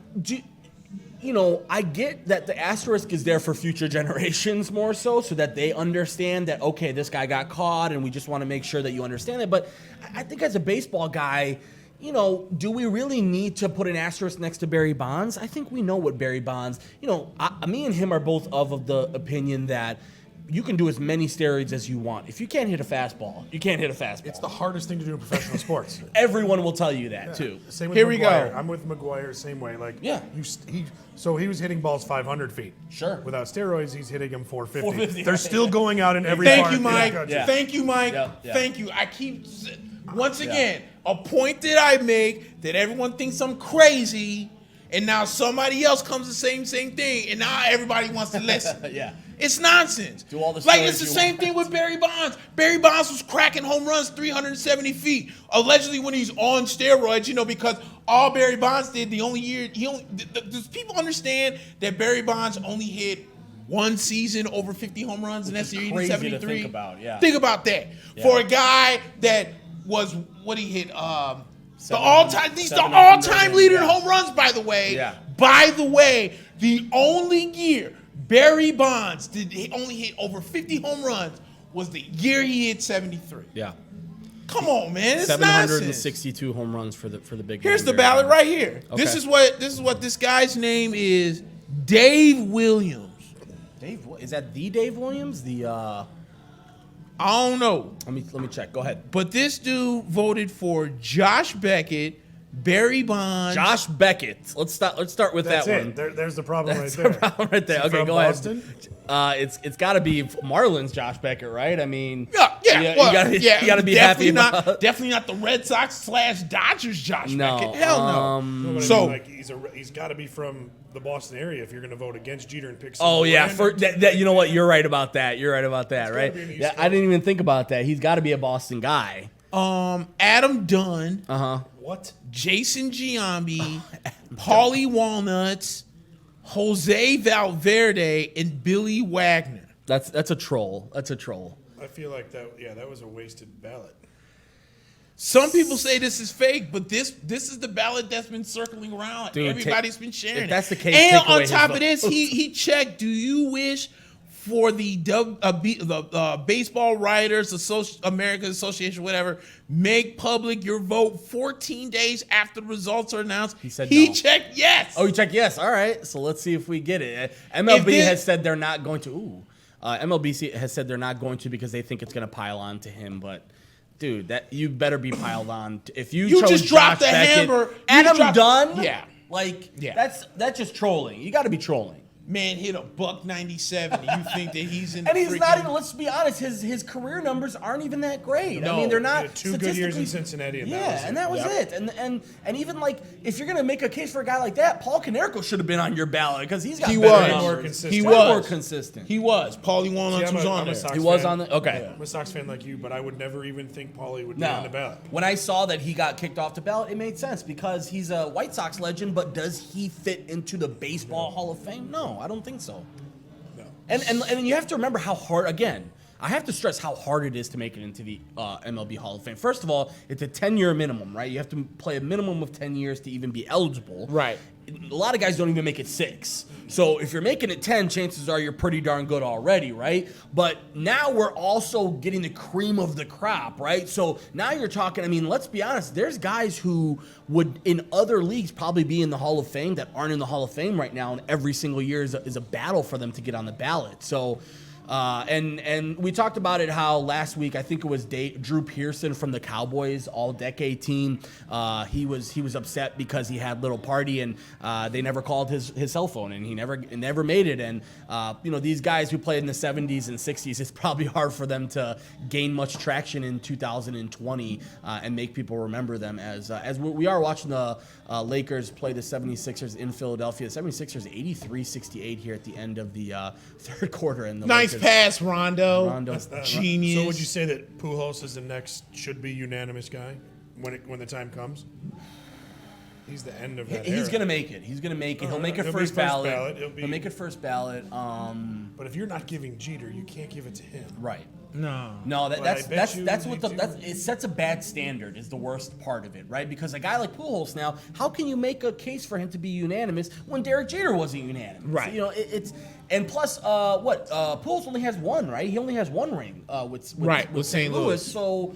get that the asterisk is there for future generations more so that they understand that, okay, this guy got caught and we just want to make sure that you understand it. But I think as a baseball guy, you know, do we really need to put an asterisk next to Barry Bonds? I think we know what Barry Bonds, me and him are both of the opinion that you can do as many steroids as you want. If you can't hit a fastball, you can't hit a fastball. it's the hardest thing to do in professional sports. Everyone will tell you that too. Same with Here we McGuire. go. I'm with McGuire, same way. Like, Yeah. So he was hitting balls 500 feet. Sure. Without steroids, he's hitting them 450. 450. They're still going out in every Thank part. you, Mike. Yeah. Thank you, Mike. Yeah, yeah. Thank you. I keep once again a point that I make that everyone thinks I'm crazy, and now somebody else comes the same thing, and now everybody wants to listen. Yeah. It's nonsense. Do all the like stories it's the you same want. thing with Barry Bonds. Barry Bonds was cracking home runs 370 feet, allegedly when he's on steroids. Because all Barry Bonds did does people understand that Barry Bonds only hit one season over 50 home runs, and that's the year crazy to 73. think about, yeah. Think about that. Yeah. For a guy that was what he hit, he's the 700, all-time leader in yeah. home runs, by the way. Yeah. By the way, the only year Barry Bonds only hit over 50 home runs was the year he hit 73. Yeah. Come on, man. It's 762 nonsense. home runs for the big. Here's man the ballot right here. Okay. This is what this guy's name is. Dave Williams. Is that the Dave Williams? I don't know. Let me check. Go ahead. But this dude voted for Josh Beckett, Barry Bonds. Josh Beckett. Let's start with That's that it. one. There's the problem That's right there. the problem right there. Is he Okay, from go Boston? ahead. It's got to be Marlins Josh Beckett, right? I mean, Yeah, well, you gotta be happy about. Definitely not the Red Sox / Dodgers Josh No, Beckett. Hell no. No, but I So- mean, like he's got to be from the Boston area if you're going to vote against Jeter and pick. Oh someone yeah, random. for that, you know what? You're right about that. You're right about that, right? be an East Yeah, I didn't even think about that. He's got to be a Boston guy. Adam Dunn, What? Jason Giambi, Paulie Walnuts, Jose Valverde, and Billy Wagner. That's a troll. That's a troll. I feel like that was a wasted ballot. Some people say this is fake, but this is the ballot that's been circling around. Dude, Everybody's been sharing if that's it. the case, and take away on his top of vote. this, he checked. Do you wish for the Baseball Writers American Association, whatever, make public your vote 14 days after the results are announced? He said he no. checked yes. Oh, you check yes. All right. So let's see if we get it. MLB this- has said they're not going to. MLB has said they're not going to because they think it's going to pile on to him. But dude, that you better be piled on. If you You chose just dropped Josh the Beckett, hammer. You Adam dropped- Dunn. Yeah. Like Yeah. that's just trolling. You got to be trolling. Man hit a $197. You think that he's in? And the he's freaking- not even. Let's be honest. His career numbers aren't even that great. I No, mean, they're He not. had 2 good years in statistically- Cincinnati, and Yeah, that was it. it. And even like if you're gonna make a case for a guy like that, Paul Konerko should have been on your ballot because he's got He better was. numbers. More consistent. He Way was more consistent. He was. Paulie Walnuts See, was on I'm a there. Sox He was fan. on the okay. I'm a Sox fan like you, but I would never even think Paulie would be No. on the ballot. When I saw that he got kicked off the ballot, it made sense because he's a White Sox legend, but does he fit into the Baseball Hall of Fame? No, I don't think so. No. And you have to remember how hard, again, I have to stress how hard it is to make it into the MLB Hall of Fame. First of all, it's a 10-year minimum, right? You have to play a minimum of 10 years to even be eligible. Right. A lot of guys don't even make it 6. So if you're making it 10, chances are you're pretty darn good already, right? But now we're also getting the cream of the crop, right? So now you're talking, I mean, let's be honest, there's guys who would in other leagues probably be in the Hall of Fame that aren't in the Hall of Fame right now, and every single year is a battle for them to get on the ballot. So and we talked about it how last week, I think it was Drew Pearson from the Cowboys All-Decade team. He was upset because he had Little Party and they never called his cell phone and he never made it. And these guys who played in the 70s and 60s, it's probably hard for them to gain much traction in 2020 and make people remember them as we are watching the Lakers play the 76ers in Philadelphia. The 76ers 83-68 here at the end of the third quarter. And the Nice Lakers, pass, Rondo. Genius. So would you say that Pujols is the next should be unanimous guy when the time comes? He's the end of that. He's era. gonna make it. He's gonna make it. He'll make it He'll be first first ballot. ballot. He'll make it first ballot. But if you're not giving Jeter, you can't give it to him. Right. No. No, But I that's bet that's you that's they what do. it sets a bad standard is the worst part of it, right? Because a guy like Pujols now, how can you make a case for him to be unanimous when Derek Jeter wasn't unanimous? Right. It's and plus Pujols only has one, right? He only has one ring with St. Louis. So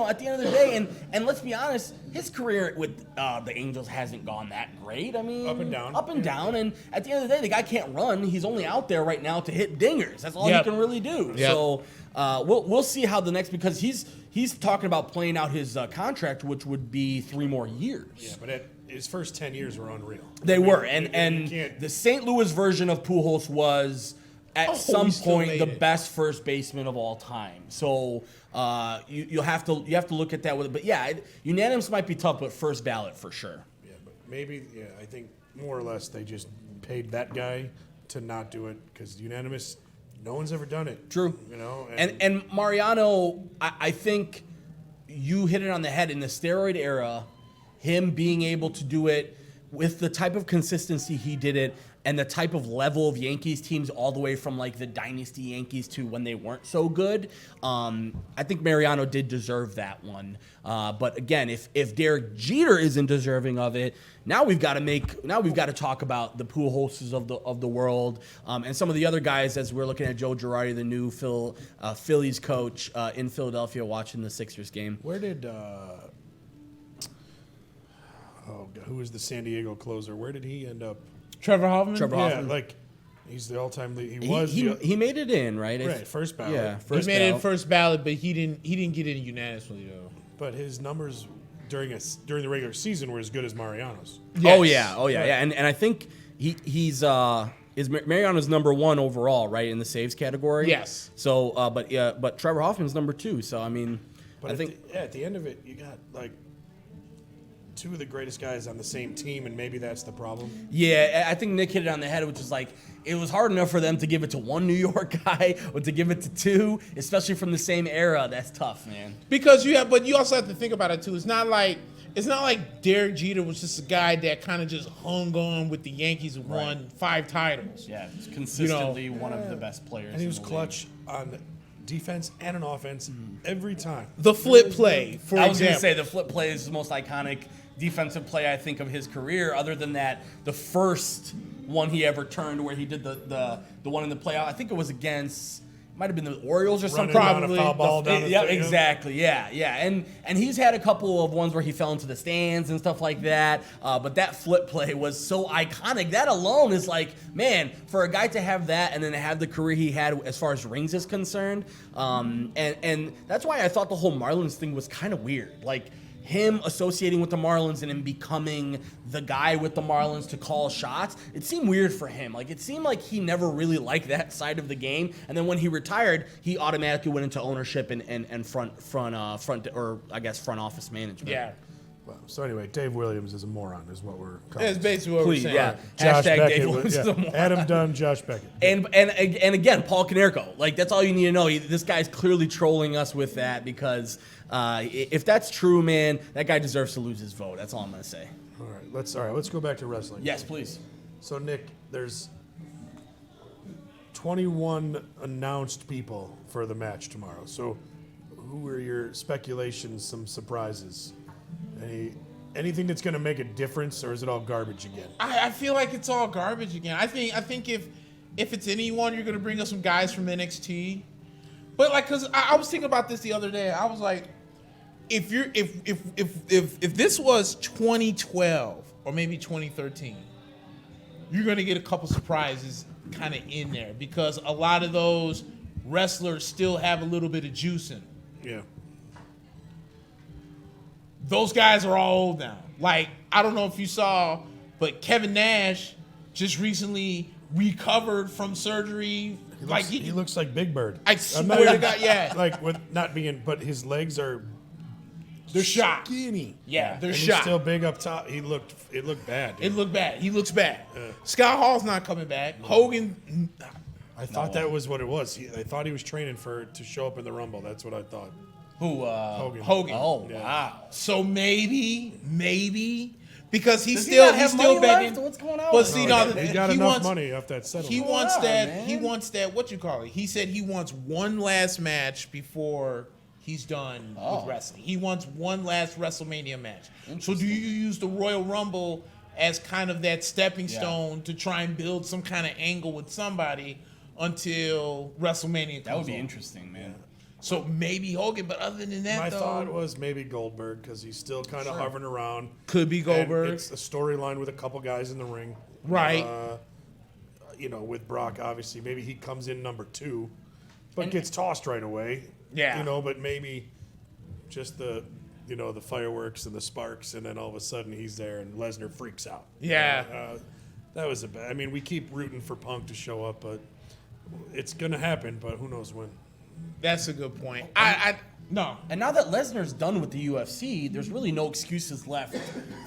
at the end of the day, and let's be honest, his career with the Angels hasn't gone that great. I mean, Up and down. up and down, and at the end of the day, the guy can't run. He's only out there right now to hit dingers. That's all Yep. he can really do. Yep. So we'll see how the next, because he's talking about playing out his contract, which would be 3 more years. Yeah, but his first 10 years were unreal. They were, and you can't- the St. Louis version of Pujols was at Oh, some he still point made the it. best first baseman of all time. So you have to look at that with it. But yeah, unanimous might be tough, but first ballot for sure. Yeah, but maybe, I think more or less they just paid that guy to not do it because unanimous, no one's ever done it. True. And And Mariano, I think you hit it on the head in the steroid era. Him being able to do it with the type of consistency he did it, and the type of level of Yankees teams, all the way from like the dynasty Yankees to when they weren't so good. I think Mariano did deserve that one. But again, if Derek Jeter isn't deserving of it, now we've got to talk about the Pujols of the world, and some of the other guys, as we're looking at Joe Girardi, the new Phillies coach in Philadelphia, watching the Sixers game. Where did who was the San Diego closer? Where did he end up? Trevor Hoffman. Yeah, like he's the all-time lead. He made it in, right? Right, first ballot. Yeah, He first made it in ballot. first ballot, but he didn't get in unanimously though. But his numbers during the regular season were as good as Mariano's. Oh yeah. And I think he's Mariano's number 1 overall, right, in the saves category. Yes. So, but Trevor Hoffman's number 2. So I mean, But I think at the end of it, you got like two of the greatest guys on the same team, and maybe that's the problem. yeah, I think Nick hit it on the head, which is like it was hard enough for them to give it to one New York guy, or to give it to two, especially from the same era. That's tough, man. Because but you also have to think about it too. It's not like Derek Jeter was just a guy that kind of just hung on with the Yankees and won 5 titles. Yeah, he's consistently one of the best players. And he was clutch on defense and an offense every time. The flip play, for I was going to example. say the flip play is the most iconic defensive play I think of his career. Other than that, the first one he ever turned, where he did the one in the playoff, I think it was against, might have been the Orioles or something. Running down a foul ball down the Yeah, field. exactly. Yeah. And he's had a couple of ones where he fell into the stands and stuff like that. But that flip play was so iconic. That alone is like, man, for a guy to have that and then to have the career he had as far as rings is concerned. And that's why I thought the whole Marlins thing was kind of weird. Like, him associating with the Marlins and him becoming the guy with the Marlins to call shots, it seemed weird for him. Like, it seemed like he never really liked that side of the game. And then when he retired, he automatically went into ownership and front office management. Yeah. Well, so anyway, Dave Williams is a moron, is what we're calling That's him. basically what Please, we're saying. yeah. Josh Hashtag Beckett Dave was- Williams is a moron. Adam Dunn, Josh Beckett. And again, Paul Konerko. Like, that's all you need to know. This guy's clearly trolling us with that, because if that's true, man, that guy deserves to lose his vote. That's all I'm gonna say. All right, let's go back to wrestling. Yes, please. So Nick, there's 21 announced people for the match tomorrow. So who are your speculations, some surprises? Anything that's going to make a difference, or is it all garbage again? I feel like it's all garbage again. I think if it's anyone, you're gonna bring us some guys from NXT. But like, cause I was thinking about this the other day. I was like, if this was 2012 or maybe 2013, you're gonna get a couple surprises kind of in there, because a lot of those wrestlers still have a little bit of juice in them. Yeah. Those guys are all old now. Like, I don't know if you saw, but Kevin Nash just recently recovered from surgery. He looks like Big Bird. I swear to God, yeah. Like, with not being, but his legs are They're shot. skinny. Yeah, they're And shot. he's still big up top. It looked bad. Dude. It looked bad. He looks bad. Scott Hall's not coming back. Hogan. I thought that was what it was. I thought he was training to show up in the Rumble. That's what I thought. Who? Hogan. Oh, Yeah. wow. So maybe because he's Does he still not have he's still money begging. left? What's going on But with see, him? no, He got enough money off that settlement. He wants on, that. man? He wants that. What you call it? He said he wants one last match before he's done with wrestling. He wants one last WrestleMania match. So do you use the Royal Rumble as kind of that stepping stone to try and build some kind of angle with somebody until WrestleMania comes That would be on? interesting, man. So maybe Hogan, but other than that, My though, thought was maybe Goldberg, because he's still kind of hovering around. could be And Goldberg. it's a storyline with a couple guys in the ring. Right. With Brock, obviously. Maybe he comes in number 2, but gets tossed right away. Yeah. But maybe just the fireworks and the sparks, and then all of a sudden he's there and Lesnar freaks out. Yeah. That was a bad. I mean, we keep rooting for Punk to show up, but it's going to happen, but who knows when. That's a good point. No. And now that Lesnar's done with the UFC, there's really no excuses left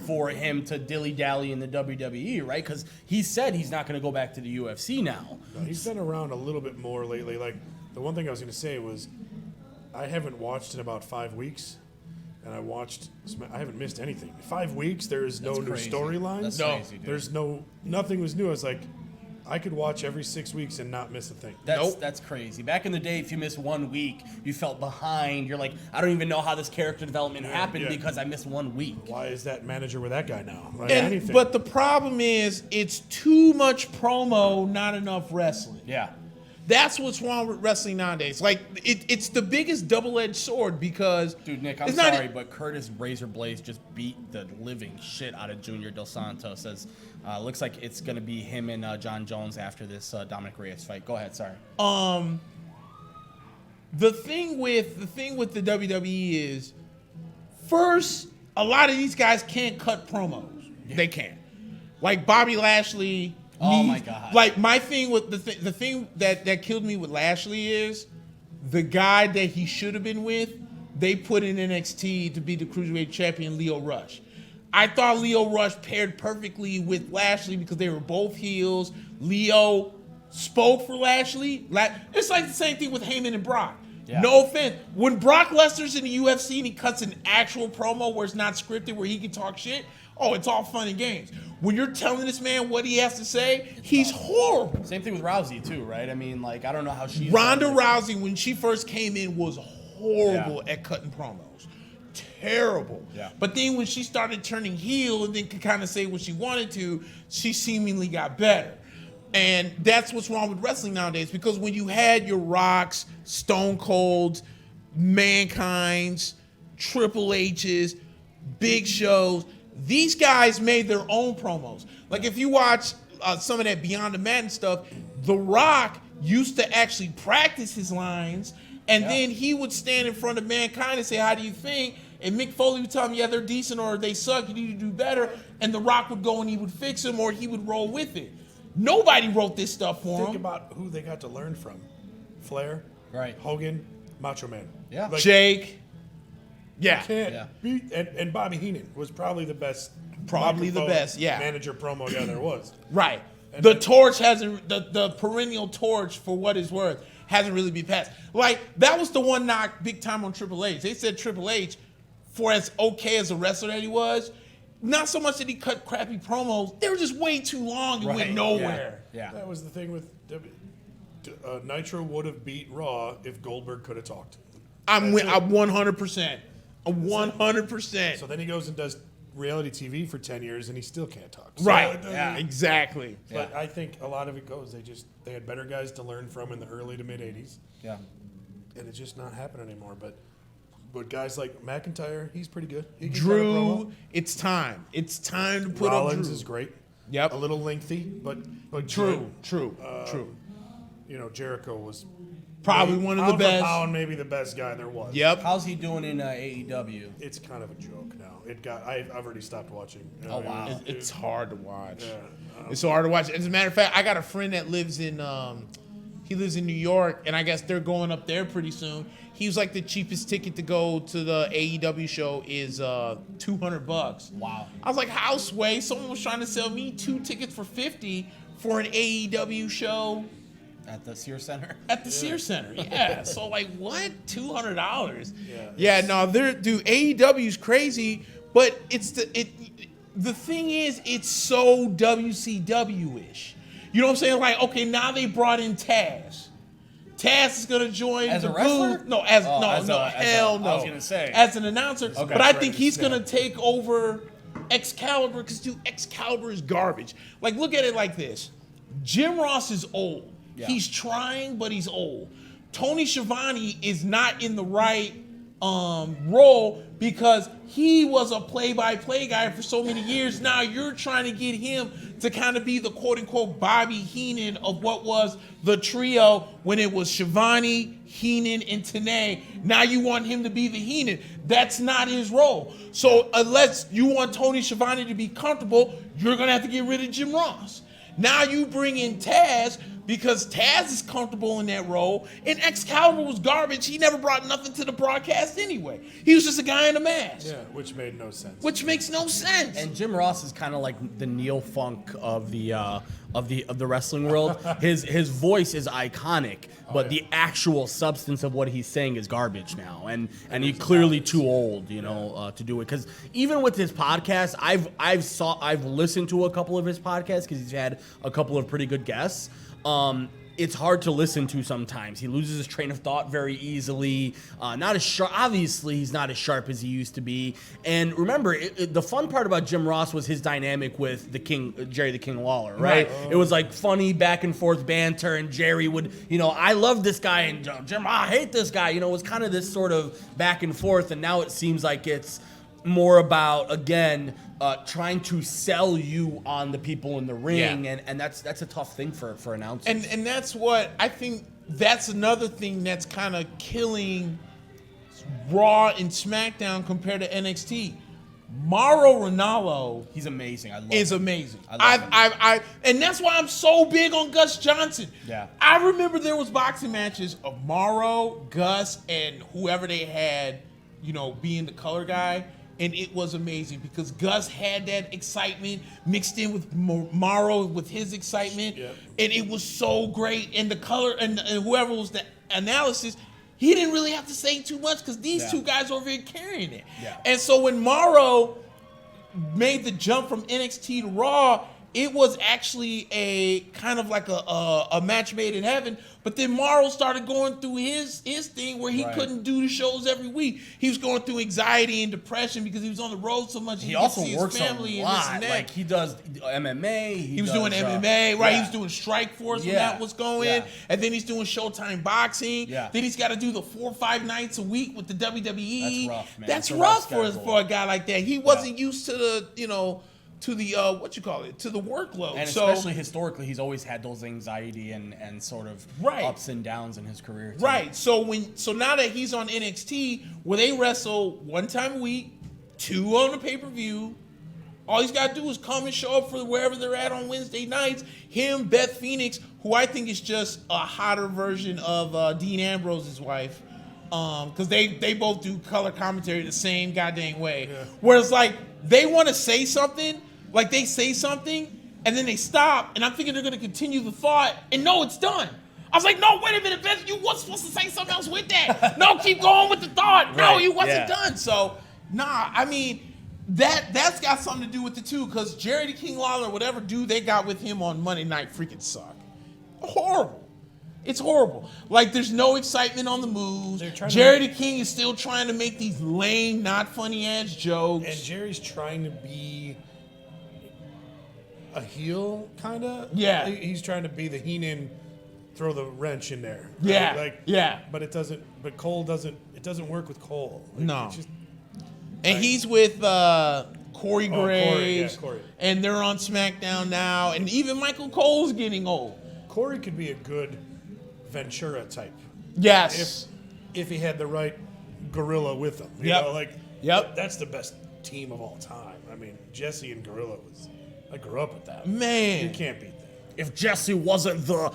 for him to dilly-dally in the WWE, right? Because he said he's not going to go back to the UFC now. He's been around a little bit more lately. Like, the one thing I was going to say was I haven't watched in about 5 weeks, and I haven't missed anything. 5 weeks, there is no That's new crazy. storylines. That's No. crazy, dude. There's nothing was new. I was like, I could watch every 6 weeks and not miss a thing. That's crazy. Back in the day, if you missed 1 week, you felt behind. You're like, I don't even know how this character development happened because I missed 1 week. Why is that manager with that guy now? Like And, anything. but the problem is, it's too much promo, not enough wrestling. Yeah. That's what's wrong with wrestling nowadays. Like, it's the biggest double-edged sword because... Dude, Nick, I'm it's not- sorry, but Curtis Razor Blaydes just beat the living shit out of Junior Dos Santos. Looks like it's going to be him and John Jones after this Dominic Reyes fight. Go ahead, sorry. The thing with the WWE is, first, a lot of these guys can't cut promos. Yeah. They can't. Like Bobby Lashley... Oh my God! Like my thing with the thing that killed me with Lashley is the guy that he should have been with. They put in NXT to be the cruiserweight champion, Lio Rush. I thought Lio Rush paired perfectly with Lashley because they were both heels. Lio spoke for Lashley. It's like the same thing with Heyman and Brock. Yeah. No offense. When Brock Lesnar's in the UFC and he cuts an actual promo where it's not scripted, where he can talk shit, oh, it's all fun and games. When you're telling this man what he has to say, he's horrible. Same thing with Rousey too, right? I mean, like, I don't know how she's... Ronda Rousey, when she first came in, was horrible at cutting promos. Terrible. Yeah. But then when she started turning heel and then could kind of say what she wanted to, she seemingly got better. And that's what's wrong with wrestling nowadays, because when you had your Rocks, Stone Colds, Mankind's, Triple H's, Big Shows, these guys made their own promos. Like if you watch some of that Beyond the Mat and stuff, The Rock used to actually practice his lines, and then he would stand in front of Mankind and say, how do you think? And Mick Foley would tell him, yeah, they're decent or they suck, you need to do better. And The Rock would go and he would fix them or he would roll with it. Nobody wrote this stuff for him. Think about who they got to learn from. Flair, right? Hogan, Macho Man. Yeah. Like, Jake. Yeah. Beat, and Bobby Heenan was probably the best. Manager promo guy there was. Right. And the torch hasn't, the perennial torch for what it's worth hasn't really been passed. Like, that was the one knock big time on Triple H. They said Triple H, for as okay as a wrestler that he was, not so much that he cut crappy promos, they were just way too long and went nowhere. Yeah. That was the thing with Nitro would have beat Raw if Goldberg could have talked. I'm 100%. 100%. So then he goes and does reality TV for 10 years and he still can't talk. So Right. Exactly. But I think a lot of it goes, they had better guys to learn from in the early to mid 80s. Yeah. And it's just not happening anymore. But guys like McIntyre, he's pretty good. He can cut a Drew, promo. it's time. It's time to put Rollins up Drew. is great. Yep. A little lengthy, but True. True. You know, Jericho was Probably one of the pound for best. pound, maybe the best guy there was. Yep. How's he doing in AEW? It's kind of a joke now. I've already stopped watching. Oh, wow. It's hard to watch. Yeah. It's so hard to watch. As a matter of fact, I got a friend that lives in he lives in New York, and I guess they're going up there pretty soon. He was like, the cheapest ticket to go to the AEW show is $200. Wow. I was like, house way. Someone was trying to sell me 2 tickets for $50 for an AEW show At the Sears Center? at the Sears Center. Yeah. So like, what? $200? Yeah. Yeah. No, dude, AEW's crazy, but the thing is, it's so WCW-ish. You know what I'm saying? Like, okay, now they brought in Taz. Taz is gonna join As the a wrestler? booth. No, no. hell no. I was gonna say. As an announcer. Okay. But I think he's gonna take over Excalibur, because dude, Excalibur is garbage. Like, look at it like this. Jim Ross is old. Yeah. He's trying, but he's old. Tony Schiavone is not in the right role because he was a play-by-play guy for so many years. Now you're trying to get him to kind of be the quote-unquote Bobby Heenan of what was the trio when it was Schiavone, Heenan, and Tenay. Now you want him to be the Heenan. That's not his role. So unless you want Tony Schiavone to be comfortable, you're going to have to get rid of Jim Ross. Now you bring in Taz, because Taz is comfortable in that role, and Excalibur was garbage. He never brought nothing to the broadcast anyway. He was just a guy in a mask. Yeah, which made no sense. Which makes no sense. And Jim Ross is kind of like the Neil Funk of the wrestling world. His voice is iconic, but the actual substance of what he's saying is garbage now. And he's clearly too old, to do it. Because even with his podcast, I've listened to a couple of his podcasts because he's had a couple of pretty good guests. It's hard to listen to sometimes. He loses his train of thought very easily. Not as sharp. Obviously, he's not as sharp as he used to be. And remember, the fun part about Jim Ross was his dynamic with Jerry the King Lawler, right? It was like funny back and forth banter, and Jerry would, I love this guy, and Jim, I hate this guy. It was kind of this sort of back and forth, and now it seems like it's more about, again, trying to sell you on the people in the ring, and that's a tough thing for announcers. And that's what I think. That's another thing that's kind of killing Raw and SmackDown compared to NXT. Mauro Ranallo, he's amazing. I love is him. amazing. I love him. And that's why I'm so big on Gus Johnson. Yeah. I remember there was boxing matches of Mauro, Gus, and whoever they had, being the color guy. And it was amazing because Gus had that excitement mixed in with Mauro with his excitement. Yep. And it was so great. And the color and whoever was the analysis, he didn't really have to say too much because these two guys were over here carrying it. Yeah. And so when Mauro made the jump from NXT to Raw, it was actually a kind of like a match made in heaven. But then Mauro started going through his thing where he couldn't do the shows every week. He was going through anxiety and depression because he was on the road so much. He also see works his family a and this lot. and that. Like he does MMA. He was doing MMA, right? He was doing Strike Force when that was going. Yeah. And then he's doing Showtime Boxing. Yeah. Then he's got to do the 4 or 5 nights a week with the WWE. That's rough, man. That's It's a rough rough schedule. for a guy like that. He wasn't used to the, to the to the workload. And so, especially historically, he's always had those anxiety and sort of ups and downs in his career. Too. Right. So now that he's on NXT, where they wrestle 1 time a week, 2 on the pay-per-view, all he's got to do is come and show up for wherever they're at on Wednesday nights. Him, Beth Phoenix, who I think is just a hotter version of Dean Ambrose's wife. Because they both do color commentary the same goddamn way. Yeah. Whereas, like, they want to say something, like they say something, and then they stop, and I'm thinking they're going to continue the thought, and no, it's done. I was like, no, wait a minute, Beth, you weren't supposed to say something else with that. No, keep going with the thought. No, you wasn't done. So, I mean, that's got something to do with it, too, because Jerry the King Lawler, whatever dude they got with him on Monday night freaking suck. Horrible. It's horrible. Like, there's no excitement on the moves. Jerry the King is still trying to make these lame, not funny-ass jokes. And Jerry's trying to be a heel, kind of. Yeah. He's trying to be the Heenan, throw the wrench in there. Yeah. Right? But it doesn't. But Cole doesn't. It doesn't work with Cole. Like, No. It's just, And he's with Corey Graves. Corey. And they're on SmackDown now. And even Michael Cole's getting old. Corey could be a good Ventura type. Yes. If he had the right gorilla with him. You Yep. know, like, Yep. That's the best team of all time. I mean, Jesse and Gorilla I grew up with that. Man. You can't beat that. If Jesse wasn't the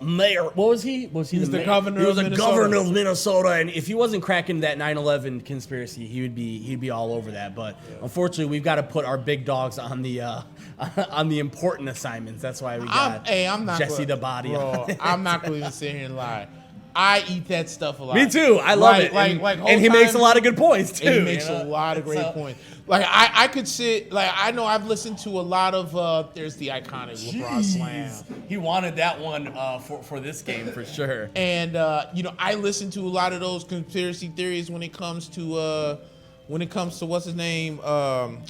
mayor, what was he? Was he was the mayor? governor He was of the Minnesota. governor of Minnesota, and if he wasn't cracking that 9/11 conspiracy, he'd be all over that. But unfortunately, we've got to put our big dogs on the important assignments. That's why we got I'm not Jesse gonna, the Body. Bro, I'm not going to even sit here and lie. I eat that stuff a lot. Me too. I love it. And he makes a lot of good points too. He makes a lot of great points. Like I could sit. Like I know I've listened to a lot of. There's the iconic LeBron Slam. He wanted that one for this game for sure. And I listen to a lot of those conspiracy theories when it comes to what's his name,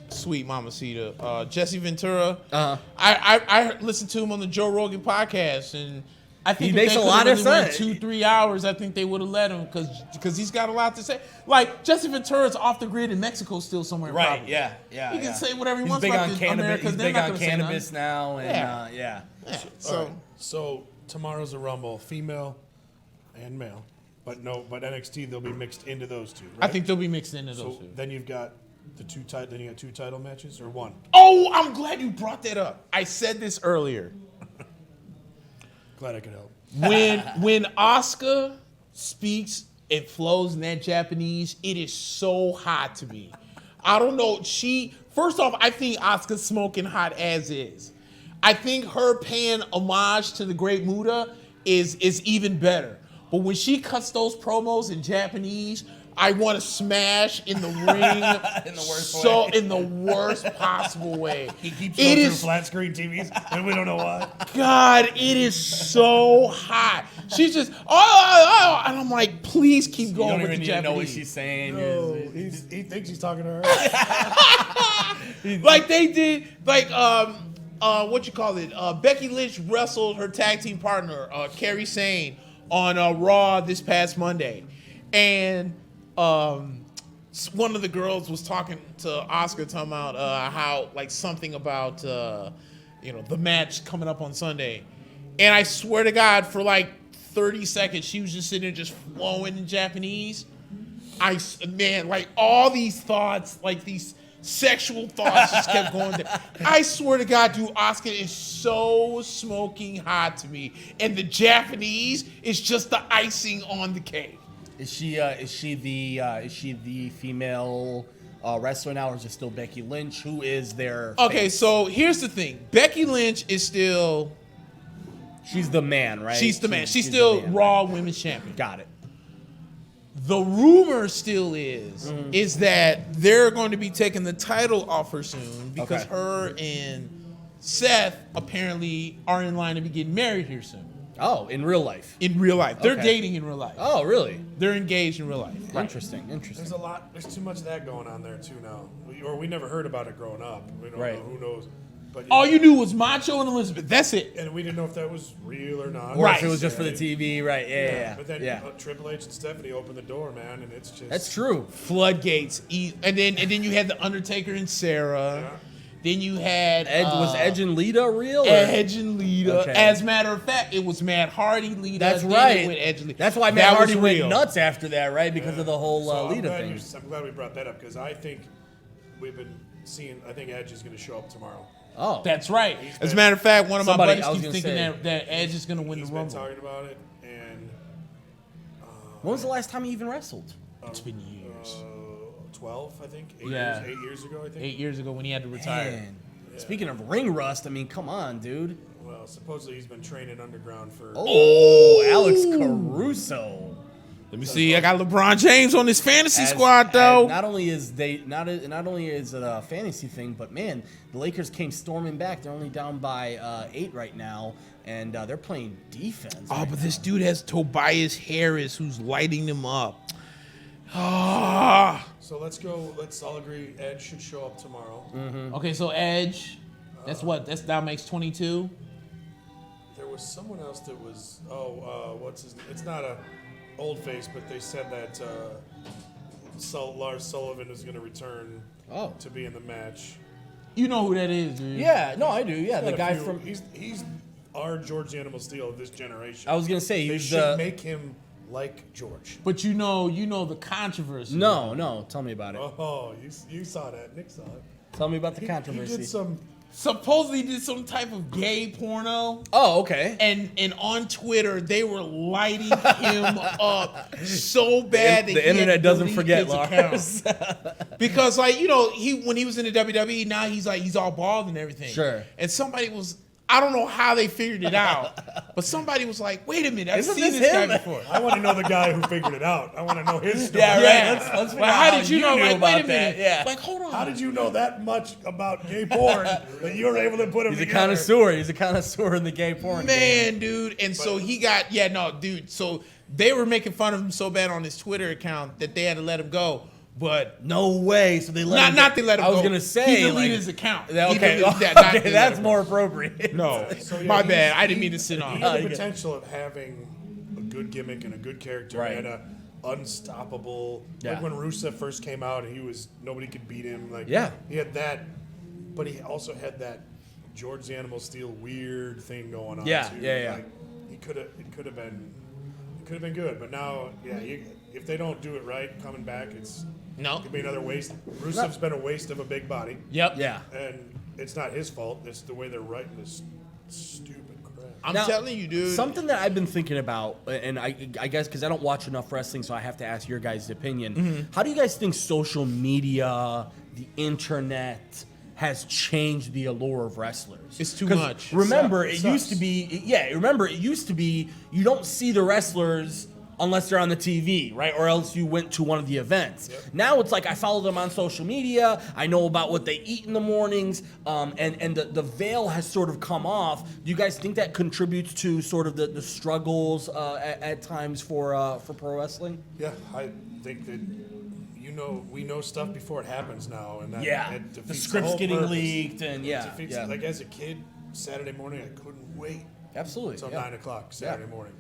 sweet Mamacita, Jesse Ventura. I listened to him on the Joe Rogan podcast, and I think he makes a lot of sense. 2-3 hours, I think they would have let him because he's got a lot to say. Like Jesse Ventura's off the grid in Mexico still somewhere. Right? Probably. Yeah. He can say whatever he He's wants big about on cannabis. America. He's They're big not on gonna say cannabis nothing. now, and Yeah. All right. So tomorrow's a Rumble, female and male, but NXT they'll be mixed into those two. Right? I think they'll be mixed into those So two. then you've got two title matches or one. Oh, I'm glad you brought that up. I said this earlier. Glad I could help. When Asuka speaks and flows in that Japanese, it is so hot to me. I don't know. First off, I think Asuka's smoking hot as is. I think her paying homage to the Great Muta is even better. But when she cuts those promos in Japanese, I want to smash in the ring In the worst way. in the worst possible way. He keeps going through flat screen TVs, and we don't know why. God, it is so hot. She's just, oh, and I'm like, please keep You going don't with even the need to know what Japanese. she's saying. No, he thinks he's talking to her. Like they did, like what you call it? Becky Lynch wrestled her tag team partner, Kairi Sane, on Raw this past Monday, and one of the girls was talking to Asuka, talking about how like something about the match coming up on Sunday, and I swear to God, for like 30 seconds, she was just sitting there just flowing in Japanese. Like all these thoughts, like these sexual thoughts just kept going there. I swear to God, dude, Asuka is so smoking hot to me. And the Japanese is just the icing on the cake. Is she the female wrestler now, or is it still Becky Lynch? Who is their Okay, face? so here's the thing. Becky Lynch is still... She's the man, right? She's the man. She's the still man, Raw right? Women's Champion. Got it. The rumor still is that they're going to be taking the title off her soon because Okay. her and Seth apparently are in line to be getting married here soon. Oh, in real life. In real life. They're Okay. dating in real life. Oh, really? They're engaged in real life. Interesting. There's a lot. There's too much of that going on there too now. We never heard about it growing up. We don't Right. know. Who knows? But All you knew was Macho and Elizabeth. That's it. and we didn't know if that was real or not. Or Right. if it was just for the TV, right? Yeah. But then yeah. Triple H and Stephanie opened the door, man, and it's just That's true. Floodgates. And then you had the Undertaker and Sarah. Yeah. Then you had Was Edge and Lita real? or- Edge and Lita. Okay. As a matter of fact, it was Matt Hardy, Lita. That's then right. it went Edge and Lita. That's why That Matt was Hardy went real. nuts after that, right? Because of the whole So Lita I'm thing. glad we brought that up because I think we've been seeing. I think Edge is going to show up tomorrow. Oh, That's right. He's As a been- matter of fact, one of my Somebody- I buddies was keeps gonna thinking say. that Edge is going to win He's the been Rumble. talking about it, and when was the last time he even wrestled? It's been years. 12, I think. Yeah. 8 years ago, I think. 8 years ago when he had to retire. Man. Speaking of ring rust, I mean, come on, dude. Well, supposedly he's been training underground for. Oh, Alex Caruso. Let me see. I got LeBron James on this fantasy As- squad, though. as not only is it a fantasy thing, but man, the Lakers came storming back. They're only down by 8 right now, and they're playing defense. Oh, right but now. this dude has Tobias Harris who's lighting them up. Ah. So let's go. Let's all agree Edge should show up tomorrow. Okay, so Edge. That's what? That makes 22. There was someone else that was. What's his name? It's not a old face, but they said that Lars Sullivan is going to return Oh. to be in the match. You know who that is, dude. Yeah, no, I do. Yeah, Got the a guy few- from. He's our George the Animal Steel of this generation. I was gonna say They he's should make him like George. But you know the controversy. No, tell me about it. Oh, you saw that. Nick saw it. Tell me about the He controversy. did some. Supposedly did some type of gay porno. Oh, okay. And on Twitter they were lighting him up so bad that The he had internet to doesn't delete forget, his Lars. account. Because when he was in the WWE, now he's all bald and everything. Sure. And somebody was, I don't know how they figured it out, but somebody was like, wait a minute, I've Isn't seen this this guy him? before. I want to know the guy who figured it out. I want to know his story. Yeah, Yeah. right. Let's figure Like, out how how did you you know? knew Like, about wait a that. minute. Yeah. Like, hold on. How did you know that much about gay porn that you were able to put them He's a together? connoisseur. He's a connoisseur in the gay porn. game. Man, dude. And so he got, dude. So they were making fun of him so bad on his Twitter account that they had to let him go. But No way. So they let him. not they let him I go. was gonna say he deleted like, his account. Yeah, He okay, deleted that, not okay, they let that's him more go. appropriate. No, So, yeah, my he's- bad. I didn't mean to sit on He him. had the you get- potential of having a good gimmick and a good character Right. and a unstoppable. Yeah. Like when Rusev first came out, nobody could beat him. Like Yeah. he had that, but he also had that George the Animal Steel weird thing going on. Yeah, too. yeah. Like it could have been good, but now, if they don't do it right, coming back, it's No. could be another waste. Rusev's been a waste of a big body, Yep. Yeah. and it's not his fault. It's the way they're writing this stupid crap. I'm Now, telling you, dude. Something that I've been thinking about, and I guess because I don't watch enough wrestling, so I have to ask your guys' opinion. How do you guys think social media, the internet, has changed the allure of wrestlers? It's too 'Cause much. Remember, It it used sucks. to be, remember, it used to be you don't see the wrestlers unless they're on the TV, right? Or else you went to one of the events. Now it's like I follow them on social media. I know about what they eat in the mornings, and the veil has sort of come off. Do you guys think that contributes to sort of the struggles at times for pro wrestling? Yeah, I think that we know stuff before it happens now, and that it the defeats scripts whole getting purpose. leaked, and It defeats- Like as a kid, Saturday morning, I couldn't wait absolutely. until 9 o'clock Saturday morning.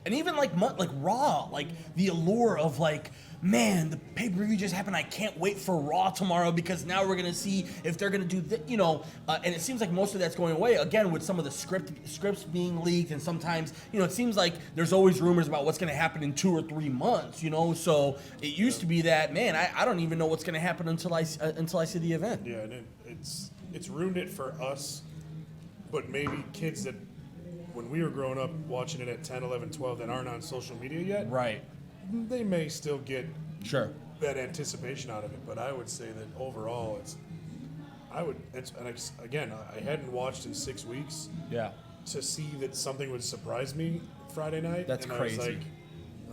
And even like Raw, like the allure of like, man, the pay-per-view just happened. I can't wait for Raw tomorrow because now we're gonna see if they're gonna do and it seems like most of that's going away again with some of the scripts being leaked, and sometimes it seems like there's always rumors about what's gonna happen in 2 or 3 months. So it used to be that, man, I don't even know what's gonna happen until I see the event. Yeah, and it's ruined it for us, but maybe kids that when we were growing up watching it at 10, 11, 12 that aren't on social media yet, Right. they may still get Sure. that anticipation out of it. But I would say that overall, again, I hadn't watched in 6 weeks Yeah. to see that something would surprise me Friday night. That's and crazy. I was like,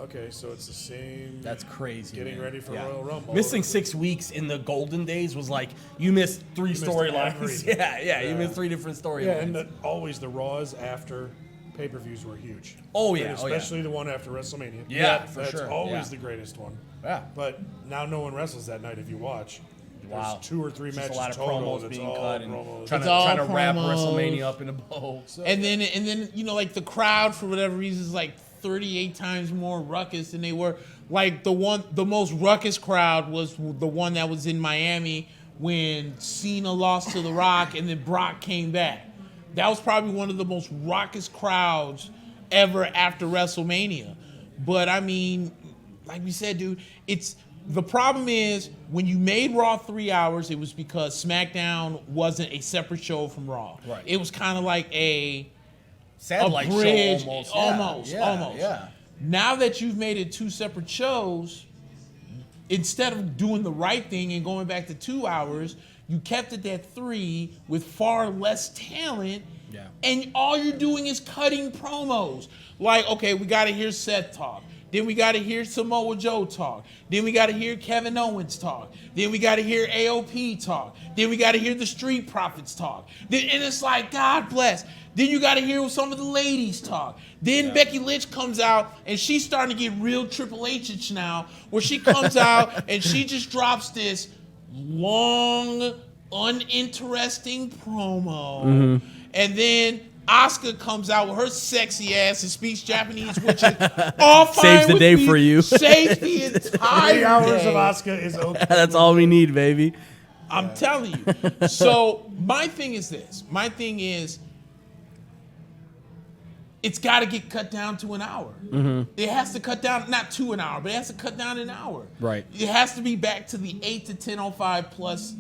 okay, so it's the same. That's crazy. Getting man. ready for Yeah. Royal Rumble. Missing 6 weeks in the golden days was like you missed 3 missed storylines. everything. Yeah, you Yeah. missed 3 different storylines. Yeah, and always the Raws after pay-per-views were huge. Oh, yeah, And especially the one after WrestleMania. Yeah, for That's sure, always yeah. the greatest one. Yeah. But now no one wrestles that night if you watch. Wow. There's 2 or 3 Just matches a lot of total. promos It's being all cut and promos. trying It's all to wrap promos. WrestleMania up in a bow. And then like the crowd for whatever reason is like 38 times more ruckus than they were. Like the most ruckus crowd was the one that was in Miami when Cena lost to The Rock and then Brock came back. That was probably one of the most raucous crowds ever after WrestleMania. But I mean, like we said, dude, the problem is when you made Raw 3 hours, it was because SmackDown wasn't a separate show from Raw. Right. It was kind of like a Satellite bridge, show almost. almost. Yeah. Now that you've made it 2 separate shows, instead of doing the right thing and going back to 2 hours, you kept it at 3 with far less talent. Yeah. And all you're doing is cutting promos. Like, okay, we got to hear Seth talk. Then we got to hear Samoa Joe talk. Then we got to hear Kevin Owens talk. Then we got to hear AOP talk. Then we got to hear the Street Profits talk. And it's like, God bless. Then you got to hear some of the ladies talk. Then Becky Lynch comes out, and she's starting to get real Triple H-ish now, where she comes out and she just drops this long, uninteresting promo. And then Asuka comes out with her sexy ass and speaks Japanese, which is all fine Saves the with day me. for you. Saves the entire 3 hours day. of Asuka is okay. That's all we need, baby. I'm telling you. So my thing is this. My thing is, it's got to get cut down to an hour. It has to cut down, not to an hour, but it has to cut down an hour. Right. It has to be back to the 8 to 10:05 plus,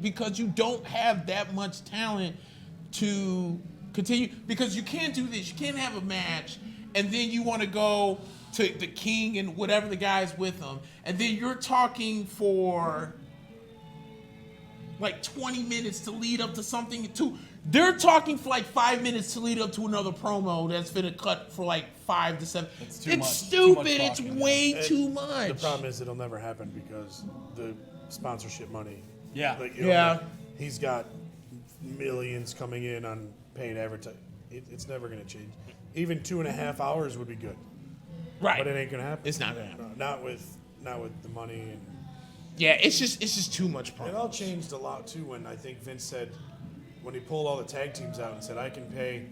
because you don't have that much talent to continue. Because you can't do this. You can't have a match and then you want to go to the King and whatever the guy's with him, and then you're talking for like 20 minutes to lead up to something. They're talking for like 5 minutes to lead up to another promo that's been cut for like 5 to 7. It's too It's much. stupid. Too much It's talking, way And too much. The problem is it'll never happen because the sponsorship money. Yeah. Like, Yeah. He's got millions coming in on paid advertising. It's never going to change. Even 2.5 hours would be good, Right. but it ain't going to happen. It's not gonna happen. Not with the money. And Yeah, it's just too much promo. it all changed a lot too when I think Vince said, when he pulled all the tag teams out and said, I can pay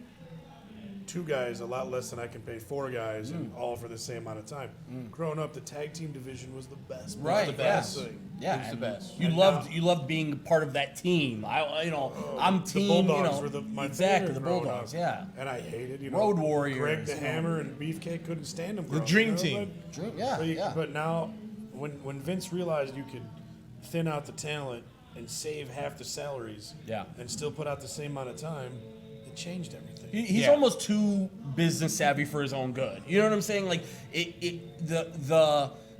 2 guys a lot less than I can pay 4 guys, and all for the same amount of time. Growing up, the tag team division was the best. Right. The best yeah. thing. Yeah, It's the and best. You And loved being part of that team. I'm The team. Bulldogs were my exactly favorite the growing Bulldogs. up. Yeah. And I hated, Road Warriors, Greg the you know. Hammer and Beefcake couldn't stand them. growing up, Dream you know, Team. but- Yeah. But, Yeah. but now, when Vince realized you could thin out the talent and save half the salaries, Yeah. and still put out the same amount of time, It changed everything. He's almost too business savvy for his own good. You know what I'm saying? Like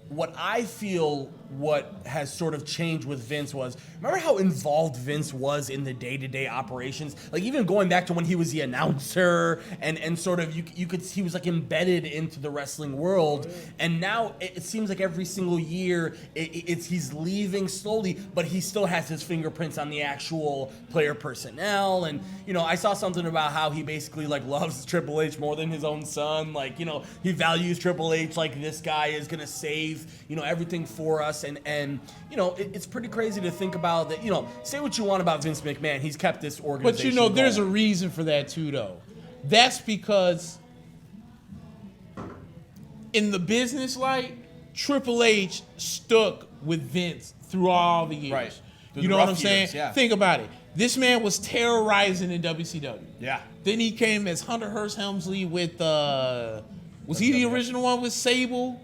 what I feel what has sort of changed with Vince was, remember how involved Vince was in the day-to-day operations? Like even going back to when he was the announcer and sort of you could he was like embedded into the wrestling world. And now it seems like every single year he's leaving slowly, but he still has his fingerprints on the actual player personnel. And you know, I saw something about how he basically like loves Triple H more than his own son. Like, you know, he values Triple H like this guy is gonna save, you know, everything for us. And you know, it's pretty crazy to think about that. You know, say what you want about Vince McMahon, he's kept this organization. But you know, there's a going. reason for that too, though. That's because in the business light, Triple H stuck with Vince through all the years. Right. Through You the know what I'm rough saying? years, yeah. Think about it. This man was terrorizing in WCW. Yeah. Then he came as Hunter Hearst Helmsley with was he the original one with Sable?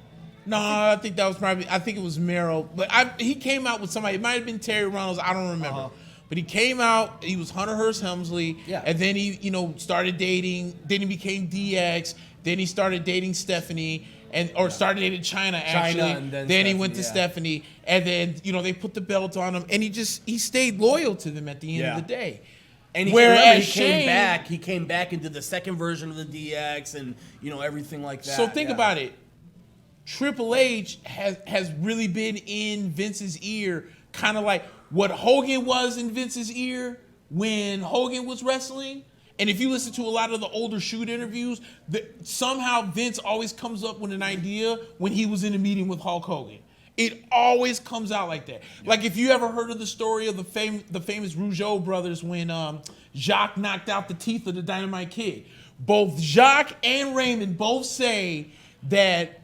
No, I think that was I think it was Mero. But he came out with somebody. It might have been Terry Reynolds. I don't remember. But he came out. He was Hunter Hearst Helmsley. Yeah. And then he, you know, started dating. Then he became DX. Then he started dating Stephanie. Started dating China actually. and then he Stephanie, went to yeah. Stephanie. And then, you know, they put the belt on him. And he stayed loyal to them at the end of the day. And Whereas he came back into the second version of the DX and, you know, everything like that. So think about it. Triple H has really been in Vince's ear, kind of like what Hogan was in Vince's ear when Hogan was wrestling. And if you listen to a lot of the older shoot interviews, somehow Vince always comes up with an idea when he was in a meeting with Hulk Hogan. It always comes out like that. Yeah. Like if you ever heard of the story of the famous Rougeau brothers when Jacques knocked out the teeth of the Dynamite Kid. Both Jacques and Raymond both say that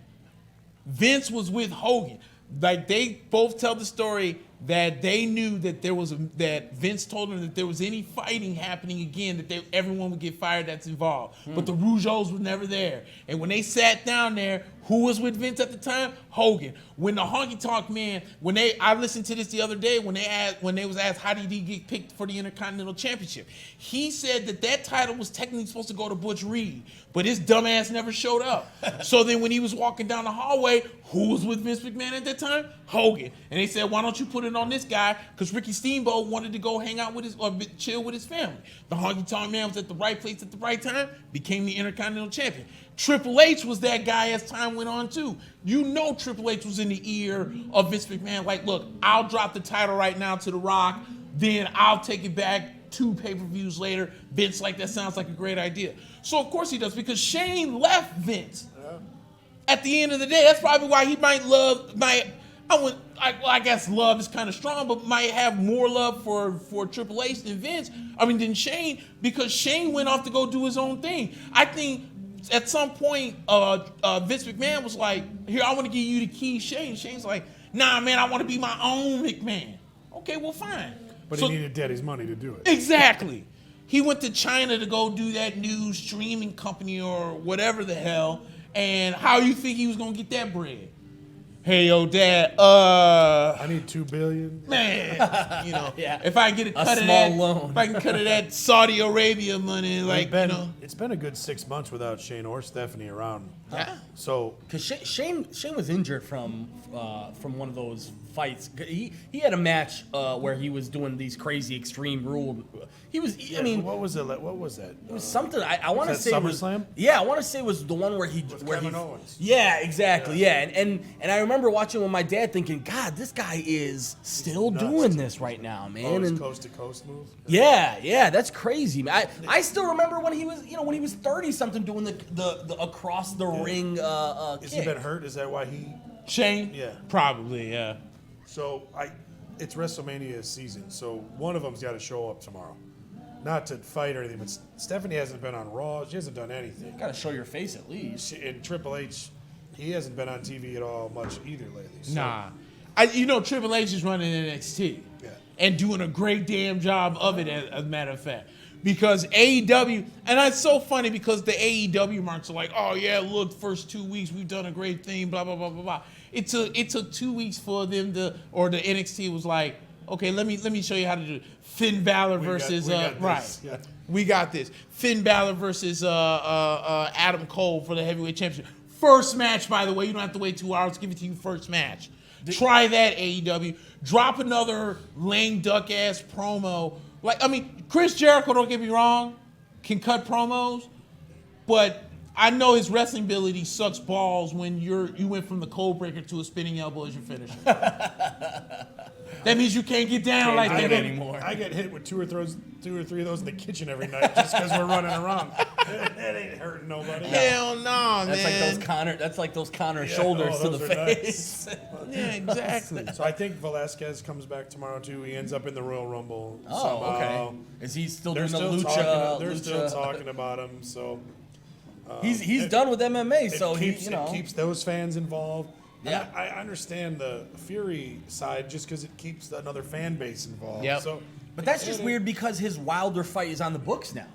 Vince was with Hogan. Like they both tell the story that they knew that that Vince told them that there was any fighting happening again, that everyone would get fired that's involved. But the Rougeaus were never there. And when they sat down there, who was with Vince at the time? Hogan. When the Honky Tonk Man, I listened to this the other day when they was asked how did he get picked for the Intercontinental Championship. He said that title was technically supposed to go to Butch Reed, but his dumbass never showed up. So then when he was walking down the hallway, who was with Vince McMahon at that time? Hogan. And they said, why don't you put it on this guy? Because Ricky Steamboat wanted to go hang out with chill with his family. The Honky Tonk Man was at the right place at the right time, became the Intercontinental Champion. Triple H was that guy as time went on too. You know Triple H was in the ear of Vince McMahon like, look, I'll drop the title right now to The Rock, then I'll take it back 2 pay-per-views later. Vince like, that sounds like a great idea. So of course he does, because Shane left Vince. At the end of the day, that's probably why he I guess love is kind of strong, but might have more love for Triple H than Shane, because Shane went off to go do his own thing. I think at some point, Vince McMahon was like, here, I want to give you the key, Shane. Shane's like, nah, man, I want to be my own McMahon. Okay, well, fine. But he needed Daddy's money to do it. Exactly. He went to China to go do that new streaming company or whatever the hell, and how you think he was going to get that bread? Hey, yo, Dad, I need $2 billion. Man, Yeah. if I get a cut of small that, loan. if I can cut of that Saudi Arabia money, It's been a good 6 months without Shane or Stephanie around. Yeah. So Because Shane was injured from one of those fights. He had a match where he was doing these crazy extreme rule. He was. I mean, what was it? What was that? it was something. I want to Was that say it was, SummerSlam? Yeah, I want to say it was the one where Kevin Owens. Yeah, exactly. Yeah, and I remember watching with my dad, thinking, God, this guy is still nuts. doing this right now, man. Oh, his And- coast to coast move. yeah, that's crazy, man. I still remember when he was 30 something doing the across the ring Has he kick. been hurt? Is that why he? Shane? Yeah. Probably, yeah. So it's WrestleMania season, so one of them's got to show up tomorrow. Not to fight or anything, but Stephanie hasn't been on Raw. She hasn't done anything. Gotta show your face at least. And Triple H, he hasn't been on TV at all much either lately. So, Nah. Triple H is running NXT. Yeah. And doing a great damn job of it, as a matter of fact. Because AEW, and it's so funny because the AEW marks are like, oh yeah, look, first 2 weeks we've done a great thing, blah, blah, blah, blah, blah. It took 2 weeks for them or the NXT was like, Okay, let me show you how to do it. Finn Balor versus we got right. this. Yeah. We got this. Finn Balor versus Adam Cole for the heavyweight championship. First match, by the way. You don't have to wait 2 hours. Give it to you first match. Try that, AEW. Drop another lame duck ass promo. Chris Jericho, don't get me wrong, can cut promos, but I know his wrestling ability sucks balls when you went from the cold breaker to a spinning elbow as your finisher. That means you can't get down like that anymore. I get hit with two or three of those in the kitchen every night just because we're running around. That ain't hurting nobody. Hell no, man. That's like those Connor shoulders to the those are face. nice. Yeah, exactly. So I think Velasquez comes back tomorrow too. He ends up in the Royal Rumble. Oh, somehow. okay. Is he still They're doing the still lucha? talking. They're still talking about him. So He's done with MMA, so it he, it keeps those fans involved. Yeah. And I understand the Fury side just because it keeps another fan base involved. Yep. So, But that's just weird because his Wilder fight is on the books now.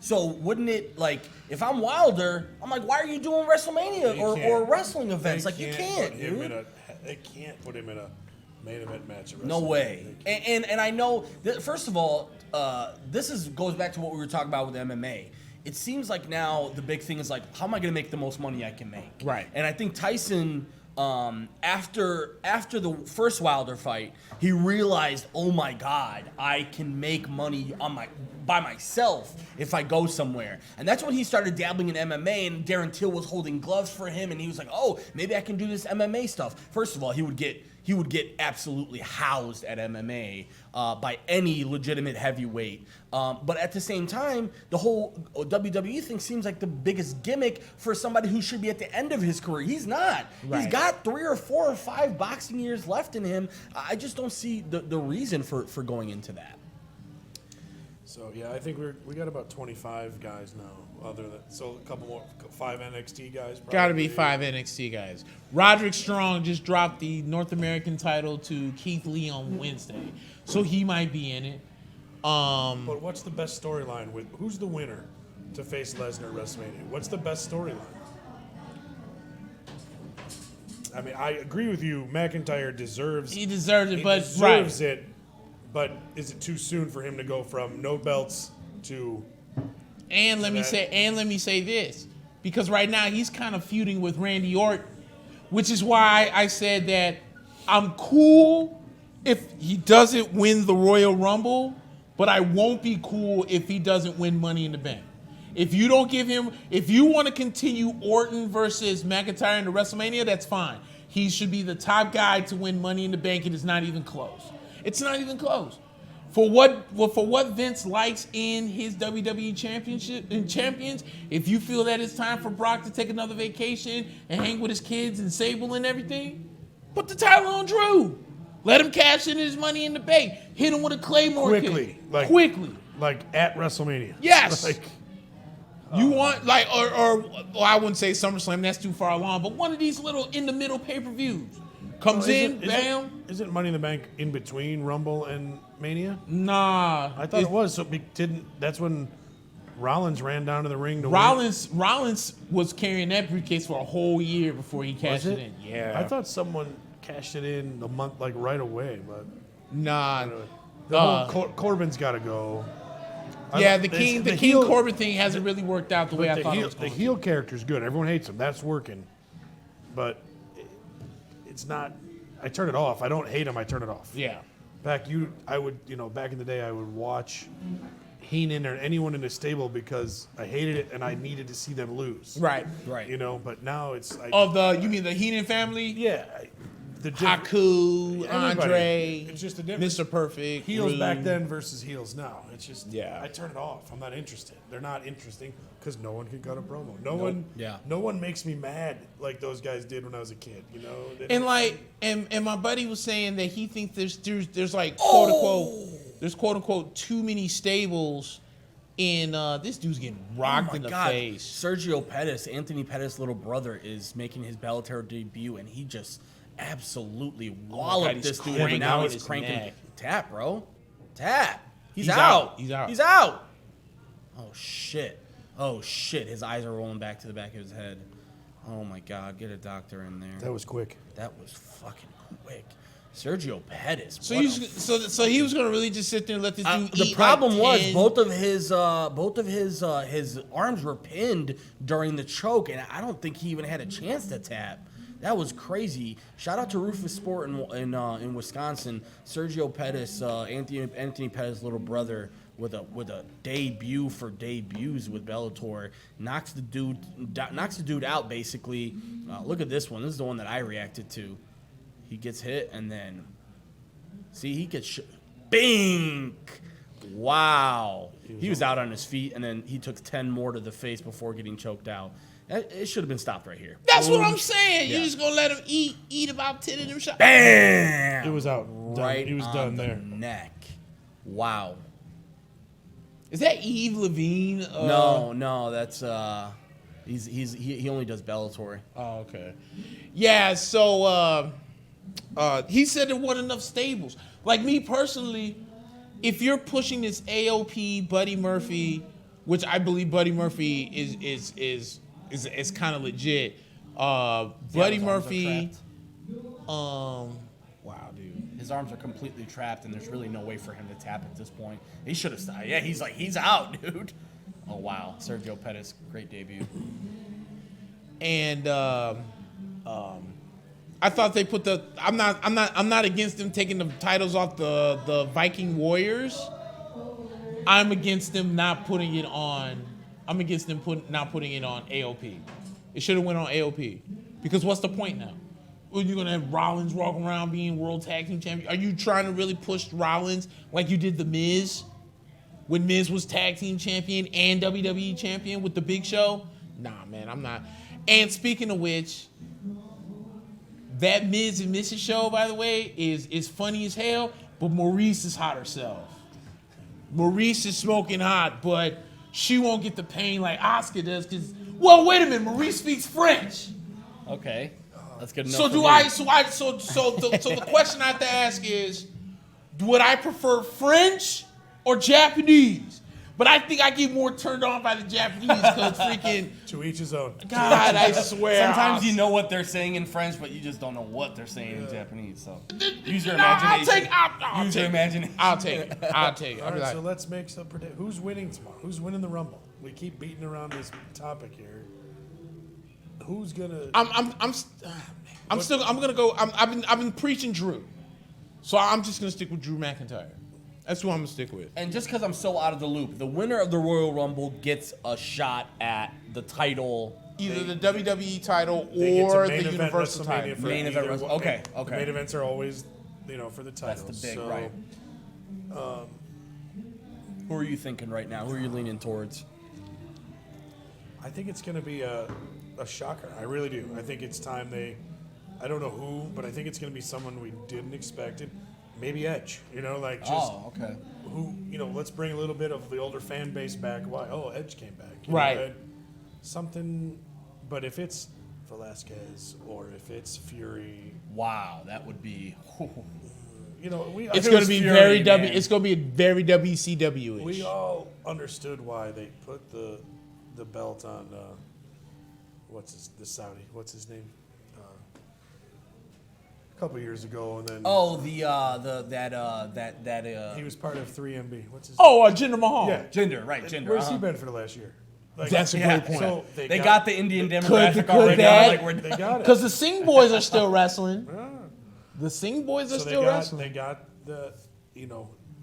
So wouldn't it, like, if I'm Wilder, I'm like, why are you doing WrestleMania or wrestling events? Like, you can't, dude. They can't put him in a main event match. At No WrestleMania. way. And I know that, first of all, goes back to what we were talking about with MMA. It seems like now the big thing is like, how am I going to make the most money I can make? Right. And I think Tyson, after the first Wilder fight, he realized, oh my God, I can make money by myself if I go somewhere. And that's when he started dabbling in MMA, and Darren Till was holding gloves for him, and he was like, oh, maybe I can do this MMA stuff. First of all, he would get absolutely housed at MMA by any legitimate heavyweight. But at the same time, the whole WWE thing seems like the biggest gimmick for somebody who should be at the end of his career. He's not. Right. He's got 3 or 4 or 5 boxing years left in him. I just don't see the reason for going into that. So yeah, I think we got about 25 guys now. So a couple more, 5 NXT guys. Probably. Got to be 5 NXT guys. Roderick Strong just dropped the North American title to Keith Lee on Wednesday, so he might be in it. But what's the best storyline with who's the winner to face Lesnar at WrestleMania? What's the best storyline? I mean, I agree with you. McIntyre deserves. He deserves it, He but deserves it. But is it too soon for him to go from no belts to? And let me say this, because right now he's kind of feuding with Randy Orton, which is why I said that I'm cool if he doesn't win the Royal Rumble, but I won't be cool if he doesn't win Money in the Bank. If you don't give him, if you want to continue Orton versus McIntyre in the WrestleMania, that's fine. He should be the top guy to win Money in the Bank, and it's not even close. It's not even close. For what Vince likes in his WWE championship and champions, if you feel that it's time for Brock to take another vacation and hang with his kids and Sable and everything, put the title on Drew. Let him cash in his Money in the Bank. Hit him with a Claymore Quickly, kick. Quickly. like at WrestleMania. Yes. Like, You want or I wouldn't say SummerSlam, that's too far along, but one of these little in the middle pay-per-views. Comes bam. Isn't Money in the Bank in between Rumble and Mania? Nah. I thought it was. So that's when Rollins ran down to the ring to win. Rollins was carrying that briefcase for a whole year before he cashed it in. Yeah. I thought someone cashed it in a month, like right away, but Nah. the whole Corbin's got to go. Yeah, the King Corbin thing hasn't really worked out the way I thought it was The going to. heel character's good. Everyone hates him. That's working, but it's not. I turn it off. I don't hate him. I turn it off. Yeah. Back in the day, I would watch Heenan or anyone in the stable because I hated it and I needed to see them lose. Right. But now it's You mean the Heenan family? yeah. Haku, Everybody. Andre, It's just a difference. Mr. Perfect, Heels Rude. back then versus heels now. It's just Yeah. I turn it off. I'm not interested. They're not interesting because no one can cut a promo. No one makes me mad like those guys did when I was a kid. You know. And my buddy was saying that he thinks there's like quote unquote too many stables in this dude's getting rocked in the face. Sergio Pettis, Anthony Pettis' little brother, is making his Bellator debut, and he just absolutely walloped this dude. And now he's cranking. Tap, bro. Tap. He's out. He's out. He's out. Oh, shit. His eyes are rolling back to the back of his head. Oh, my God. Get a doctor in there. That was quick. That was fucking quick. Sergio Pettis. So what he was gonna really just sit there and let this dude eat. The problem like was 10. both of his arms were pinned during the choke, and I don't think he even had a chance to tap. That was crazy. Shout out to Rufus Sport in Wisconsin. Sergio Pettis, Anthony Pettis' little brother, with a debut for debuts with Bellator, knocks the dude out basically. Look at this one. This is the one that I reacted to. He gets hit and then he gets bing. Wow. He was out on his feet and then he took 10 more to the face before getting choked out. It should have been stopped right here. That's what I'm saying. Yeah. You're just gonna let him eat about 10 of them shots. Bam! It was out. Right He was on done the there. neck. Wow. Is that Eve Levine? No, that's he only does Bellator. Oh, okay. Yeah, so he said there weren't enough stables. Like me personally, if you're pushing this AOP Buddy Murphy, which I believe Buddy Murphy is kind of legit. Buddy Murphy, wow, dude. His arms are completely trapped, and there's really no way for him to tap at this point. He should have stopped. Yeah, he's out, dude. Oh wow, Sergio Pettis, great debut. And I thought they put I'm not against them taking the titles off the Viking Warriors. I'm against them not putting it on. I'm against them not putting it on AOP. It should have went on AOP. Because what's the point now? Are you gonna have Rollins walking around being World Tag Team Champion? Are you trying to really push Rollins like you did the Miz? When Miz was Tag Team Champion and WWE Champion with the Big Show? Nah, man, I'm not. And speaking of which, that Miz and Mrs. show, by the way, is funny as hell, but Maurice is hot herself. Maurice is smoking hot, but she won't get the pain like Oscar does because, well, wait a minute, Maurice speaks French. Okay, that's good enough. So for do me. I? So the question I have to ask is, would I prefer French or Japanese? But I think I get more turned on by the Japanese because freaking To each his own. God, I swear. Sometimes you know what they're saying in French, but you just don't know what they're saying in Japanese. So use your No, imagination. I'll Use your take it. imagination. I'll take it. I'll take it. All I'll be right, like, so let's make some predict. Who's winning tomorrow? Who's winning the Rumble? We keep beating around this topic here. Who's gonna? I'm gonna go. I've been preaching Drew, so I'm just gonna stick with Drew McIntyre. That's who I'm gonna stick with. And just because I'm so out of the loop, the winner of the Royal Rumble gets a shot at the title. Either the WWE title They get to or main the event Universal WrestleMania title. for Main either event one. Okay. The main events are always, for the That's titles. the big, so, right. Who are you thinking right now? Who are you leaning towards? I think it's going to be a shocker. I really do. I think it's time I don't know who, but I think it's going to be someone we didn't expect it. Maybe Edge. Okay. Who, let's bring a little bit of the older fan base back. Why? Oh, Edge came back. Right. Something, but if it's Velasquez or if it's Fury, Wow, that would be. It's gonna be Fury, man. It's gonna be very WCW-ish. we all understood why they put the belt on. The Saudi? What's his name? A couple years ago, and then Oh, he he was part of 3MB. What's his? Jinder Mahal. Yeah. Jinder, right? Jinder. Where's he been for the last year? Like, That's a great point. So They got the Indian Could demographic already. that- Like we're They got it. Because the Singh Boys are still wrestling. The Singh Boys are So still wrestling. They got the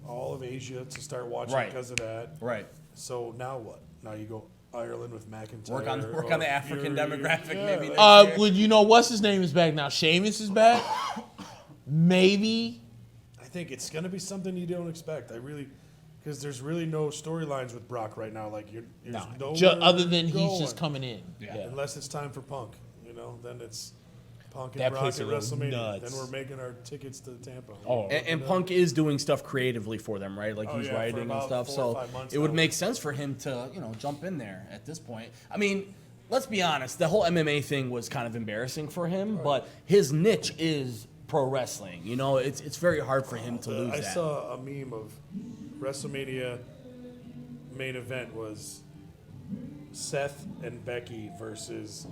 all of Asia to start watching Right. because of that. right. So now what? Now you go Ireland with McIntyre. Work on or the African Fury. demographic, Yeah, maybe. like- Well, what's his name is back now? Sheamus is back. Maybe. I think it's gonna be something you don't expect. Because there's really no storylines with Brock right now. Like there's nowhere Other than he's going. just coming in. Yeah. Unless it's time for Punk, then it's Punk and That Brock place at will go WrestleMania. nuts. Then we're making our tickets to Tampa. Oh. And Punk is doing stuff creatively for them, right? Like Oh, he's yeah, for writing and about stuff. 4 or So 5 months it would now. make sense for him to, jump in there at this point. I mean, let's be honest. The whole MMA thing was kind of embarrassing for him, but his niche is pro wrestling. It's very hard for him to lose I that. saw a meme of WrestleMania main event was Seth and Becky versus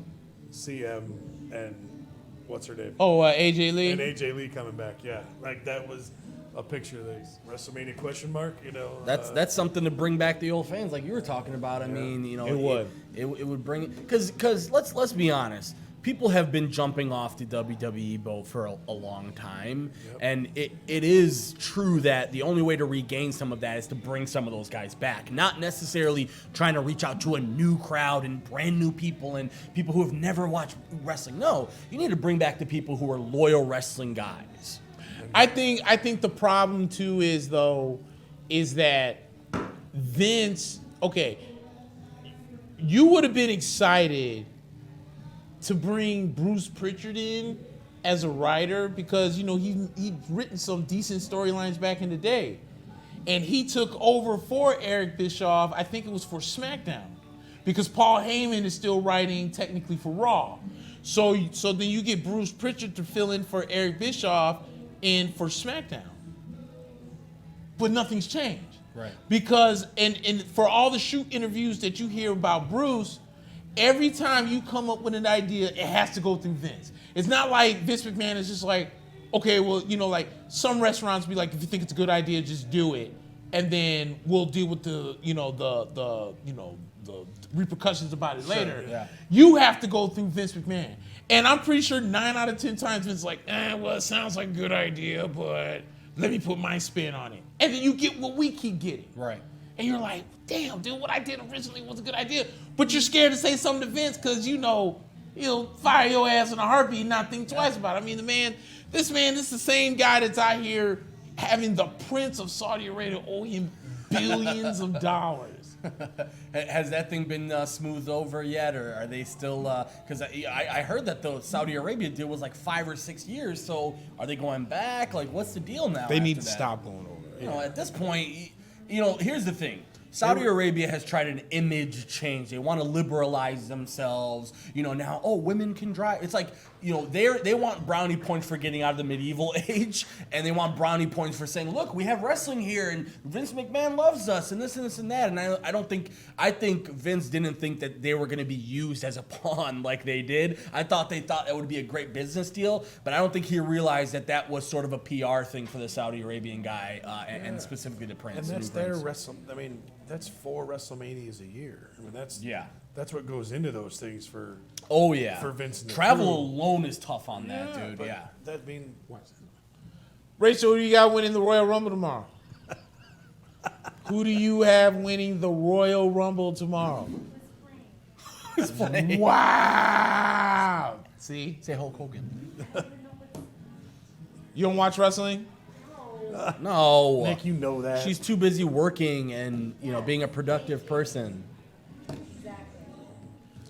CM and what's her name? Oh, AJ Lee. And AJ Lee coming back. Yeah, like that was a picture of the WrestleMania question mark. You know, That's something to bring back the old fans, like you were talking about. I mean, you know, it would bring it because let's be honest. People have been jumping off the WWE boat for a long time, and it is true that the only way to regain some of that is to bring some of those guys back, not necessarily trying to reach out to a new crowd and brand new people and people who have never watched wrestling. No, you need to bring back the people who are loyal wrestling guys. I think the problem too is that Vince. Okay, you would have been excited to bring Bruce Pritchard in as a writer because, you know, he'd written some decent storylines back in the day. And he took over for Eric Bischoff, I think it was for SmackDown, because Paul Heyman is still writing technically for Raw. So then you get Bruce Pritchard to fill in for Eric Bischoff and for SmackDown. But nothing's changed. Right. Because, and for all the shoot interviews that you hear about Bruce, every time you come up with an idea, it has to go through Vince. It's not like Vince McMahon is just like, okay, well, you know, like some restaurants be like, if you think it's a good idea, just do it, and then we'll deal with the repercussions about it later. Yeah. You have to go through Vince McMahon, and I'm pretty sure 9 out of 10 times Vince's like, well, it sounds like a good idea, but let me put my spin on it, and then you get what we keep getting. Right. And you're like, damn, dude, what I did originally was a good idea. But you're scared to say something to Vince because he'll fire your ass in a heartbeat and not think twice about it. I mean, this is the same guy that's out here having the Prince of Saudi Arabia owe him billions of dollars. Has that thing been smoothed over yet, or are they still? Because I heard that the Saudi Arabia deal was like 5 or 6 years. So are they going back? Like, what's the deal now? They need to that? stop going over. You know, at this point, you know, here's the thing. Saudi Arabia has tried an image change. They want to liberalize themselves. You know, now, women can drive. It's like, you know, they want brownie points for getting out of the medieval age, and they want brownie points for saying, look, we have wrestling here, and Vince McMahon loves us, and this and this and that. And I think Vince didn't think that they were going to be used as a pawn like they did. They thought that would be a great business deal, but I don't think he realized that was sort of a PR thing for the Saudi Arabian guy, and specifically the Prince. And that's their I mean, that's 4 WrestleManias a year. I mean, that's what goes into those things for. Oh yeah. For Vince and the travel crew. alone is tough on that, dude. But Yeah. That mean. Rachel, who do you got winning the Royal Rumble tomorrow? Who do you have winning the Royal Rumble tomorrow? He's playing. Wow. See? Say Hulk Hogan. You don't watch wrestling? No. Nick, you know that. She's too busy working and, you know, being a productive person.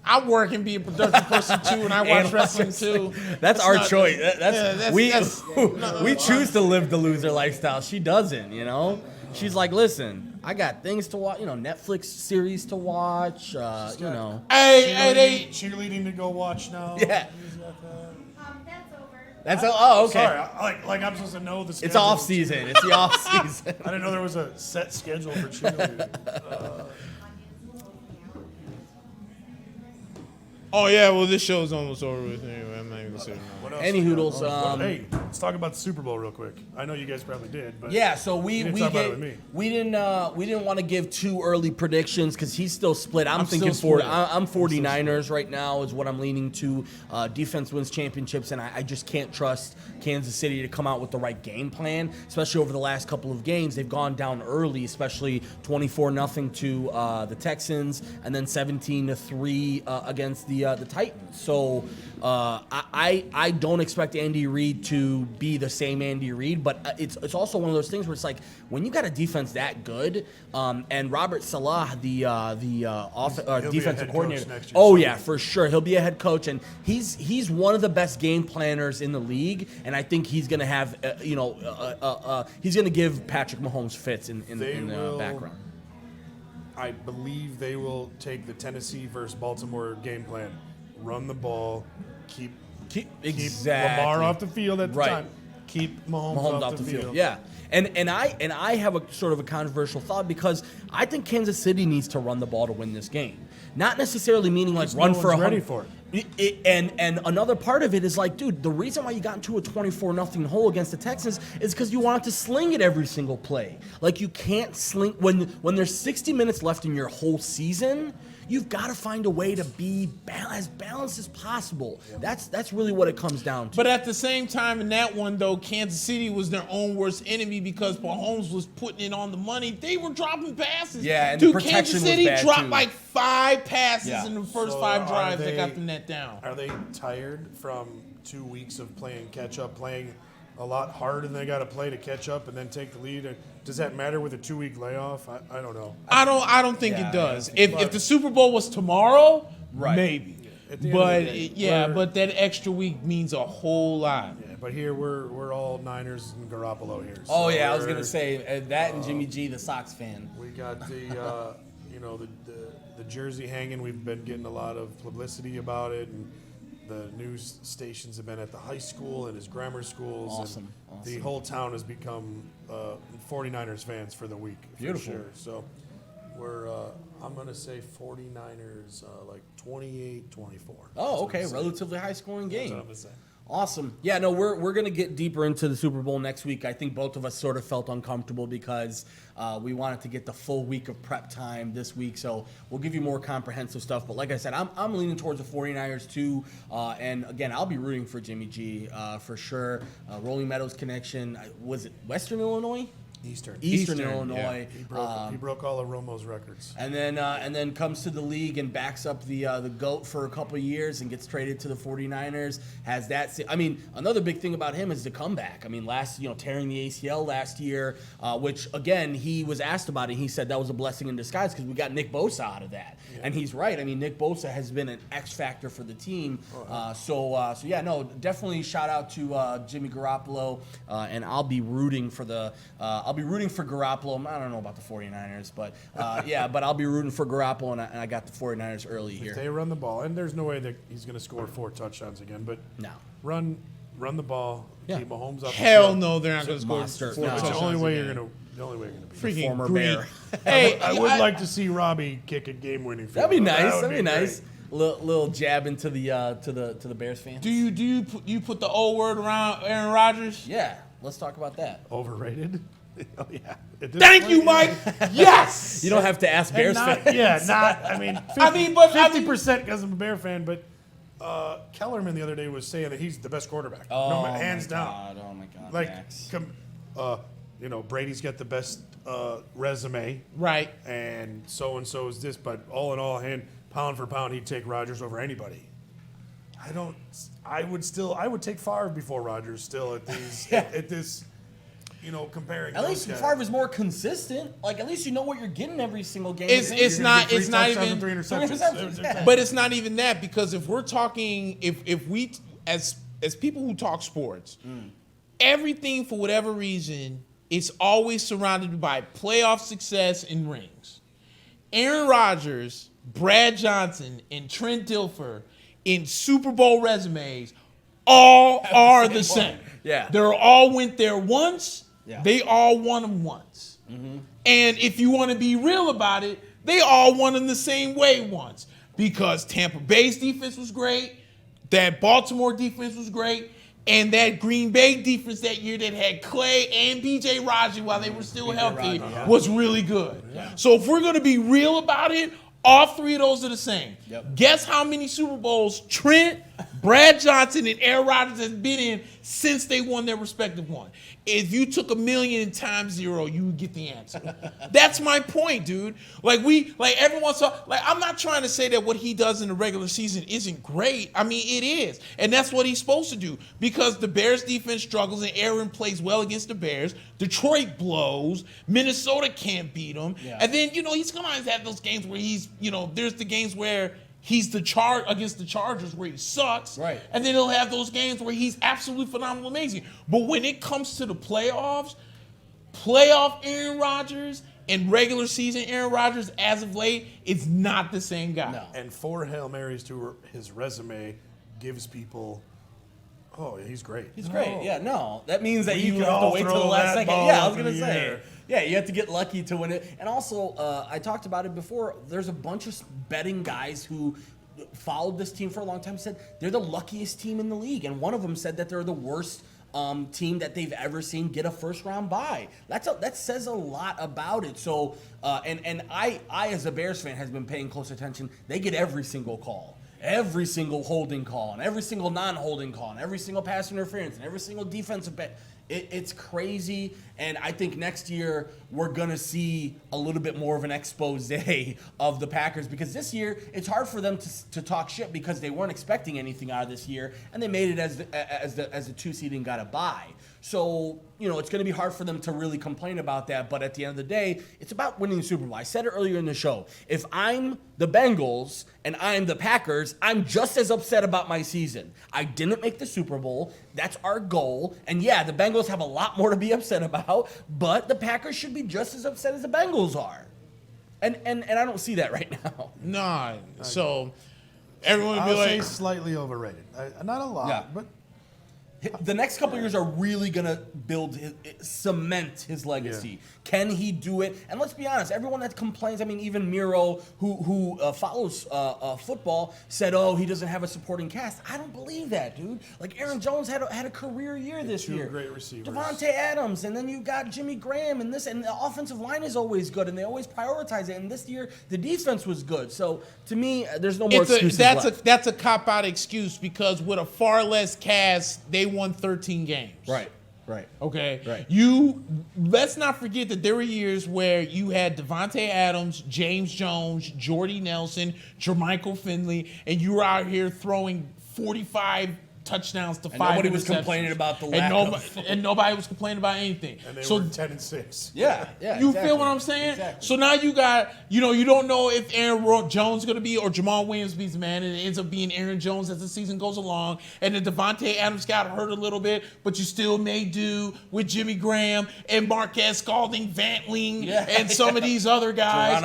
I work and be a productive person too, and I watch wrestling too. That's our choice. We we choose to live the loser lifestyle. She doesn't, you know? She's like, listen, I got things to watch, you know, Netflix series to watch, you know. Hey, cheerleading to go watch now. Yeah. That's over. Okay. Sorry, like I'm supposed to know the schedule. It's off season. It's the off season. I didn't know there was a set schedule for cheerleading. Oh yeah, well this show's almost over with anyway. I'm not even gonna say it now. Any hoodles. Hey, let's talk about the Super Bowl real quick. I know you guys probably did, but Yeah, so we didn't talk about it with me. didn't want to give too early predictions because he's still split. I'm thinking still split. I'm 49ers right now is what I'm leaning to. Defense wins championships, and I just can't trust Kansas City to come out with the right game plan, especially over the last couple of games. They've gone down early, especially 24-0 to the Texans, and then 17-3 against the Titans. So I don't expect Andy Reid to be the same Andy Reid, but it's also one of those things where it's like when you got a defense that good, and Robert Salah, the defensive coordinator. Next year, oh yeah, for sure, he'll be a head coach, and he's one of the best game planners in the league, and I think he's gonna have he's gonna give Patrick Mahomes fits in the background. I believe they will take the Tennessee versus Baltimore game plan. Run the ball, keep exactly. Lamar off the field at the Right. time. Keep Mahomes off the field. Yeah. And I have a sort of a controversial thought because I think Kansas City needs to run the ball to win this game. Not necessarily meaning like Because run no for one's 100. ready for it. And another part of it is like, dude, the reason why you got into a 24-0 hole against the Texans is because you wanted to sling it every single play. Like, you can't sling when there's 60 minutes left in your whole season. You've got to find a way to be as balanced as possible. That's really what it comes down to. But at the same time, in that one though, Kansas City was their own worst enemy because Mahomes was putting it on the money. They were dropping passes. Yeah, and dude, the protection Kansas City was bad dropped too. like 5 passes Yeah. in the first So 5 are drives that they- got them that down. Are they tired from 2 weeks of playing catch up, playing a lot harder than they got to play to catch up and then take the lead? And does that matter with a 2-week layoff? I don't know. I don't think Yeah, it does. I If the Super Bowl was tomorrow, Right. maybe. At the end But of the day, yeah, we're- but that extra week means a whole lot. Yeah, but here we're all Niners and Garoppolo here. Oh So yeah, I was we're- gonna say that and Jimmy G, the Sox fan. We got the the jersey hanging. We've been getting a lot of publicity about it, and the news stations have been at the high school and his grammar schools. Awesome, And the whole town has become 49ers fans for the week. Beautiful. For sure. So we're I'm gonna say 49ers like 28-24. Oh, okay, relatively high scoring That's game. what I'm gonna say. Awesome. Yeah, no, we're gonna get deeper into the Super Bowl next week. I think both of us sort of felt uncomfortable because we wanted to get the full week of prep time this week. So we'll give you more comprehensive stuff. But like I said, I'm leaning towards the 49ers too. And again, I'll be rooting for Jimmy G for sure. Rolling Meadows connection. Was it Western Illinois? Eastern. Eastern Illinois. He broke all of Romo's records. And then comes to the league and backs up the GOAT for a couple of years and gets traded to the 49ers. Has that? I mean, another big thing about him is the comeback. I mean, tearing the ACL last year, which again he was asked about it. He said that was a blessing in disguise because we got Nick Bosa out of that, and he's right. I mean, Nick Bosa has been an X factor for the team. So yeah, no, definitely shout out to Jimmy Garoppolo, and I'll be rooting for Garoppolo. I don't know about the 49ers, but but I'll be rooting for Garoppolo, and I got the 49ers early here. If they run the ball, and there's no way that he's going to score 4 touchdowns again, but No. run the ball, Yeah. keep Mahomes up. Hell no, they're not going to score Monster. 4 No. It's touchdowns the only way again. you're going to. The only way you're going to beat. Freaking former green. Bear. Hey, I would like to see Robbie kick a game-winning field. That'd be goal. nice. That would That'd be great. nice. Little jab into the Bears fans. Do you put the O word around Aaron Rodgers? Yeah, let's talk about that. Overrated? Oh yeah. At this Thank point, you, Mike. Yes. You don't have to ask Bears Not, fans. yeah, not. I mean, 50, I mean, but- 50% because I'm a Bear fan, but Kellerman the other day was saying that he's the best quarterback. Oh, hands my down. God. Oh my God. Like, Max. Brady's got the best resume, Right. and so is this. But all in all, pound for pound, he'd take Rodgers over anybody. I would take Favre before Rodgers still at these at this. Comparing. At those least guys. Favre is more consistent. Like, at least you know what you're getting every single game. It's You're gonna not get 3 it's not touchdowns even and 3 interceptions. Yeah. but it's not even that because if we're talking if we as people who talk sports, everything for whatever reason is always surrounded by playoff success and rings. Aaron Rodgers, Brad Johnson, and Trent Dilfer in Super Bowl resumes all are the same. Yeah. They're all went there once. Yeah. They all won them once. And if you want to be real about it, they all won them the same way once. Because Tampa Bay's defense was great, that Baltimore defense was great, and that Green Bay defense that year that had Clay and B.J. Raji while they were still healthy was really good. So if we're going to be real about it, all 3 of those are the same. Yep. Guess how many Super Bowls Trent, Brad Johnson, and Aaron Rodgers has been in since they won their respective one? If you took 1,000,000 times 0, you would get the answer. That's my point, dude. Like everyone saw. Like, I'm not trying to say that what he does in the regular season isn't great. I mean, it is, and that's what he's supposed to do because the Bears defense struggles and Aaron plays well against the Bears. Detroit blows. Minnesota can't beat him, and then he's gonna always have those games where he's there's the games where he's against the Chargers where he sucks. Right. And then he'll have those games where he's absolutely phenomenal, amazing. But when it comes to the playoff Aaron Rodgers and regular season Aaron Rodgers as of late, it's not the same guy. No. And 4 Hail Marys to his resume gives people, oh, he's great. He's great. Yeah, no. That means that We you can have to all wait till throw the last that second. ball Yeah, I was up in going to the say. air. Yeah, you have to get lucky to win it. And also, I talked about it before, there's a bunch of betting guys who followed this team for a long time said they're the luckiest team in the league, and one of them said that they're the worst team that they've ever seen get a first round bye. That says a lot about it. So and I as a Bears fan has been paying close attention. They get every single call, every single holding call, and every single non-holding call, and every single pass interference, and every single defensive bet. It's crazy, and I think next year we're going to see a little bit more of an expose of the Packers, because this year it's hard for them to talk shit because they weren't expecting anything out of this year, and they made it as the 2 seed and got a bye. So, it's going to be hard for them to really complain about that, but at the end of the day, it's about winning the Super Bowl. I said it earlier in the show. If I'm the Bengals and I'm the Packers, I'm just as upset about my season. I didn't make the Super Bowl. That's our goal. And yeah, the Bengals have a lot more to be upset about, but the Packers should be just as upset as the Bengals are. And I don't see that right now. Nah. So everyone would be I'll say like, slightly overrated. Not a lot, Yeah. but The next couple years are really going to cement his legacy. Yeah. Can he do it? And let's be honest, everyone that complains, I mean, even Miro, who follows football, said, oh, he doesn't have a supporting cast. I don't believe that, dude. Like, Aaron Jones had a career year this year. 2 great receivers. Devontae Adams, and then you got Jimmy Graham, and the offensive line is always good, and they always prioritize it. And this year, the defense was good. So, to me, there's no more excuses left. that's a cop-out excuse, because with a far less cast, they won 13 games. Right. Okay. Right. Let's not forget that there were years where you had Devontae Adams, James Jones, Jordy Nelson, Jermichael Finley, and you were out here throwing 45 touchdowns to 5 Nobody was interceptions. complaining about the lack and nobody was complaining about anything. and they So were 10-6. Yeah. you exactly. feel what I'm saying? Exactly. So now you got, you don't know if Aaron Jones is going to be or Jamal Williams be the man, and it ends up being Aaron Jones as the season goes along. And then Devontae Adams got hurt a little bit, but you still may do with Jimmy Graham and Marquez Scalding, Vantling, and some of these other guys.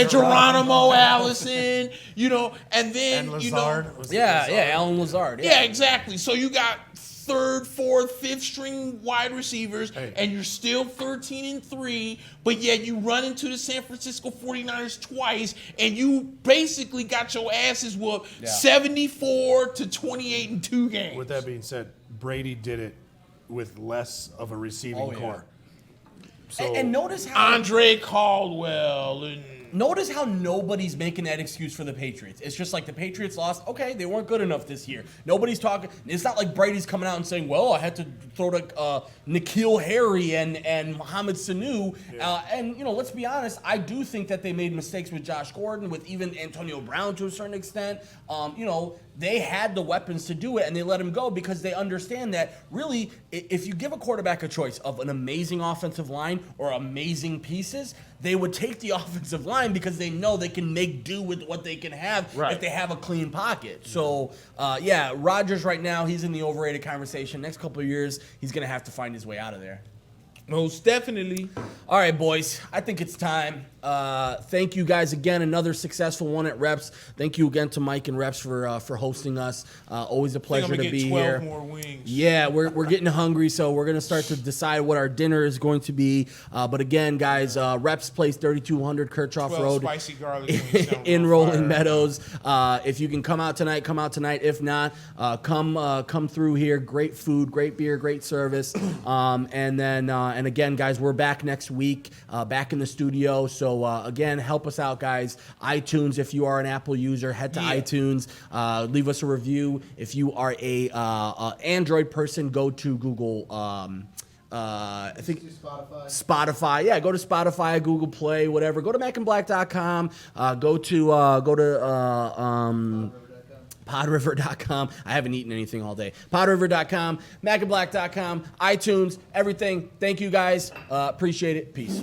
Geronimo Allison. And then, And Lazard. Was it Yeah, Lazard? Alan Lazard. Yeah, exactly. So you got 3rd, 4th, 5th string wide receivers, and you're still 13-3, but yet you run into the San Francisco 49ers twice, and you basically got your asses whooped 74-28 in 2 games. With that being said, Brady did it with less of a receiving core. So And notice how Andre Caldwell and notice how nobody's making that excuse for the Patriots. It's just like the Patriots lost. Okay, they weren't good enough this year. Nobody's talking. It's not like Brady's coming out and saying, well, I had to throw to N'Keal Harry and Mohamed Sanu. And, let's be honest, I do think that they made mistakes with Josh Gordon, with even Antonio Brown to a certain extent. They had the weapons to do it, and they let him go because they understand that, really, if you give a quarterback a choice of an amazing offensive line or amazing pieces, they would take the offensive line because they know they can make do with what they can have if they have a clean pocket. So, Rodgers right now, he's in the overrated conversation. Next couple of years, he's going to have to find his way out of there. most definitely. All right, boys. I think it's time. Thank you guys again. Another successful one at Reps. Thank you again to Mike and Reps for hosting us. Always a pleasure to be here. 12 more wings. Yeah, we're getting hungry, so we're gonna start to decide what our dinner is going to be. But again, guys, Reps Place, 3200 Kirchhoff 12 Road spicy garlic wings sound in on Rolling fire. Meadows. If you can come out tonight, come out tonight. If not, come through here. Great food, great beer, great service. And again, guys, we're back next week, back in the studio. So again, help us out, guys. iTunes, if you are an Apple user, head to iTunes, leave us a review. If you are a Android person, go to Google. I think Spotify. Yeah, go to Spotify, Google Play, whatever. Go to mackandblack.com. Go to PodRiver.com. I haven't eaten anything all day. PodRiver.com, mackandblack.com, iTunes, everything. Thank you guys. Appreciate it. Peace.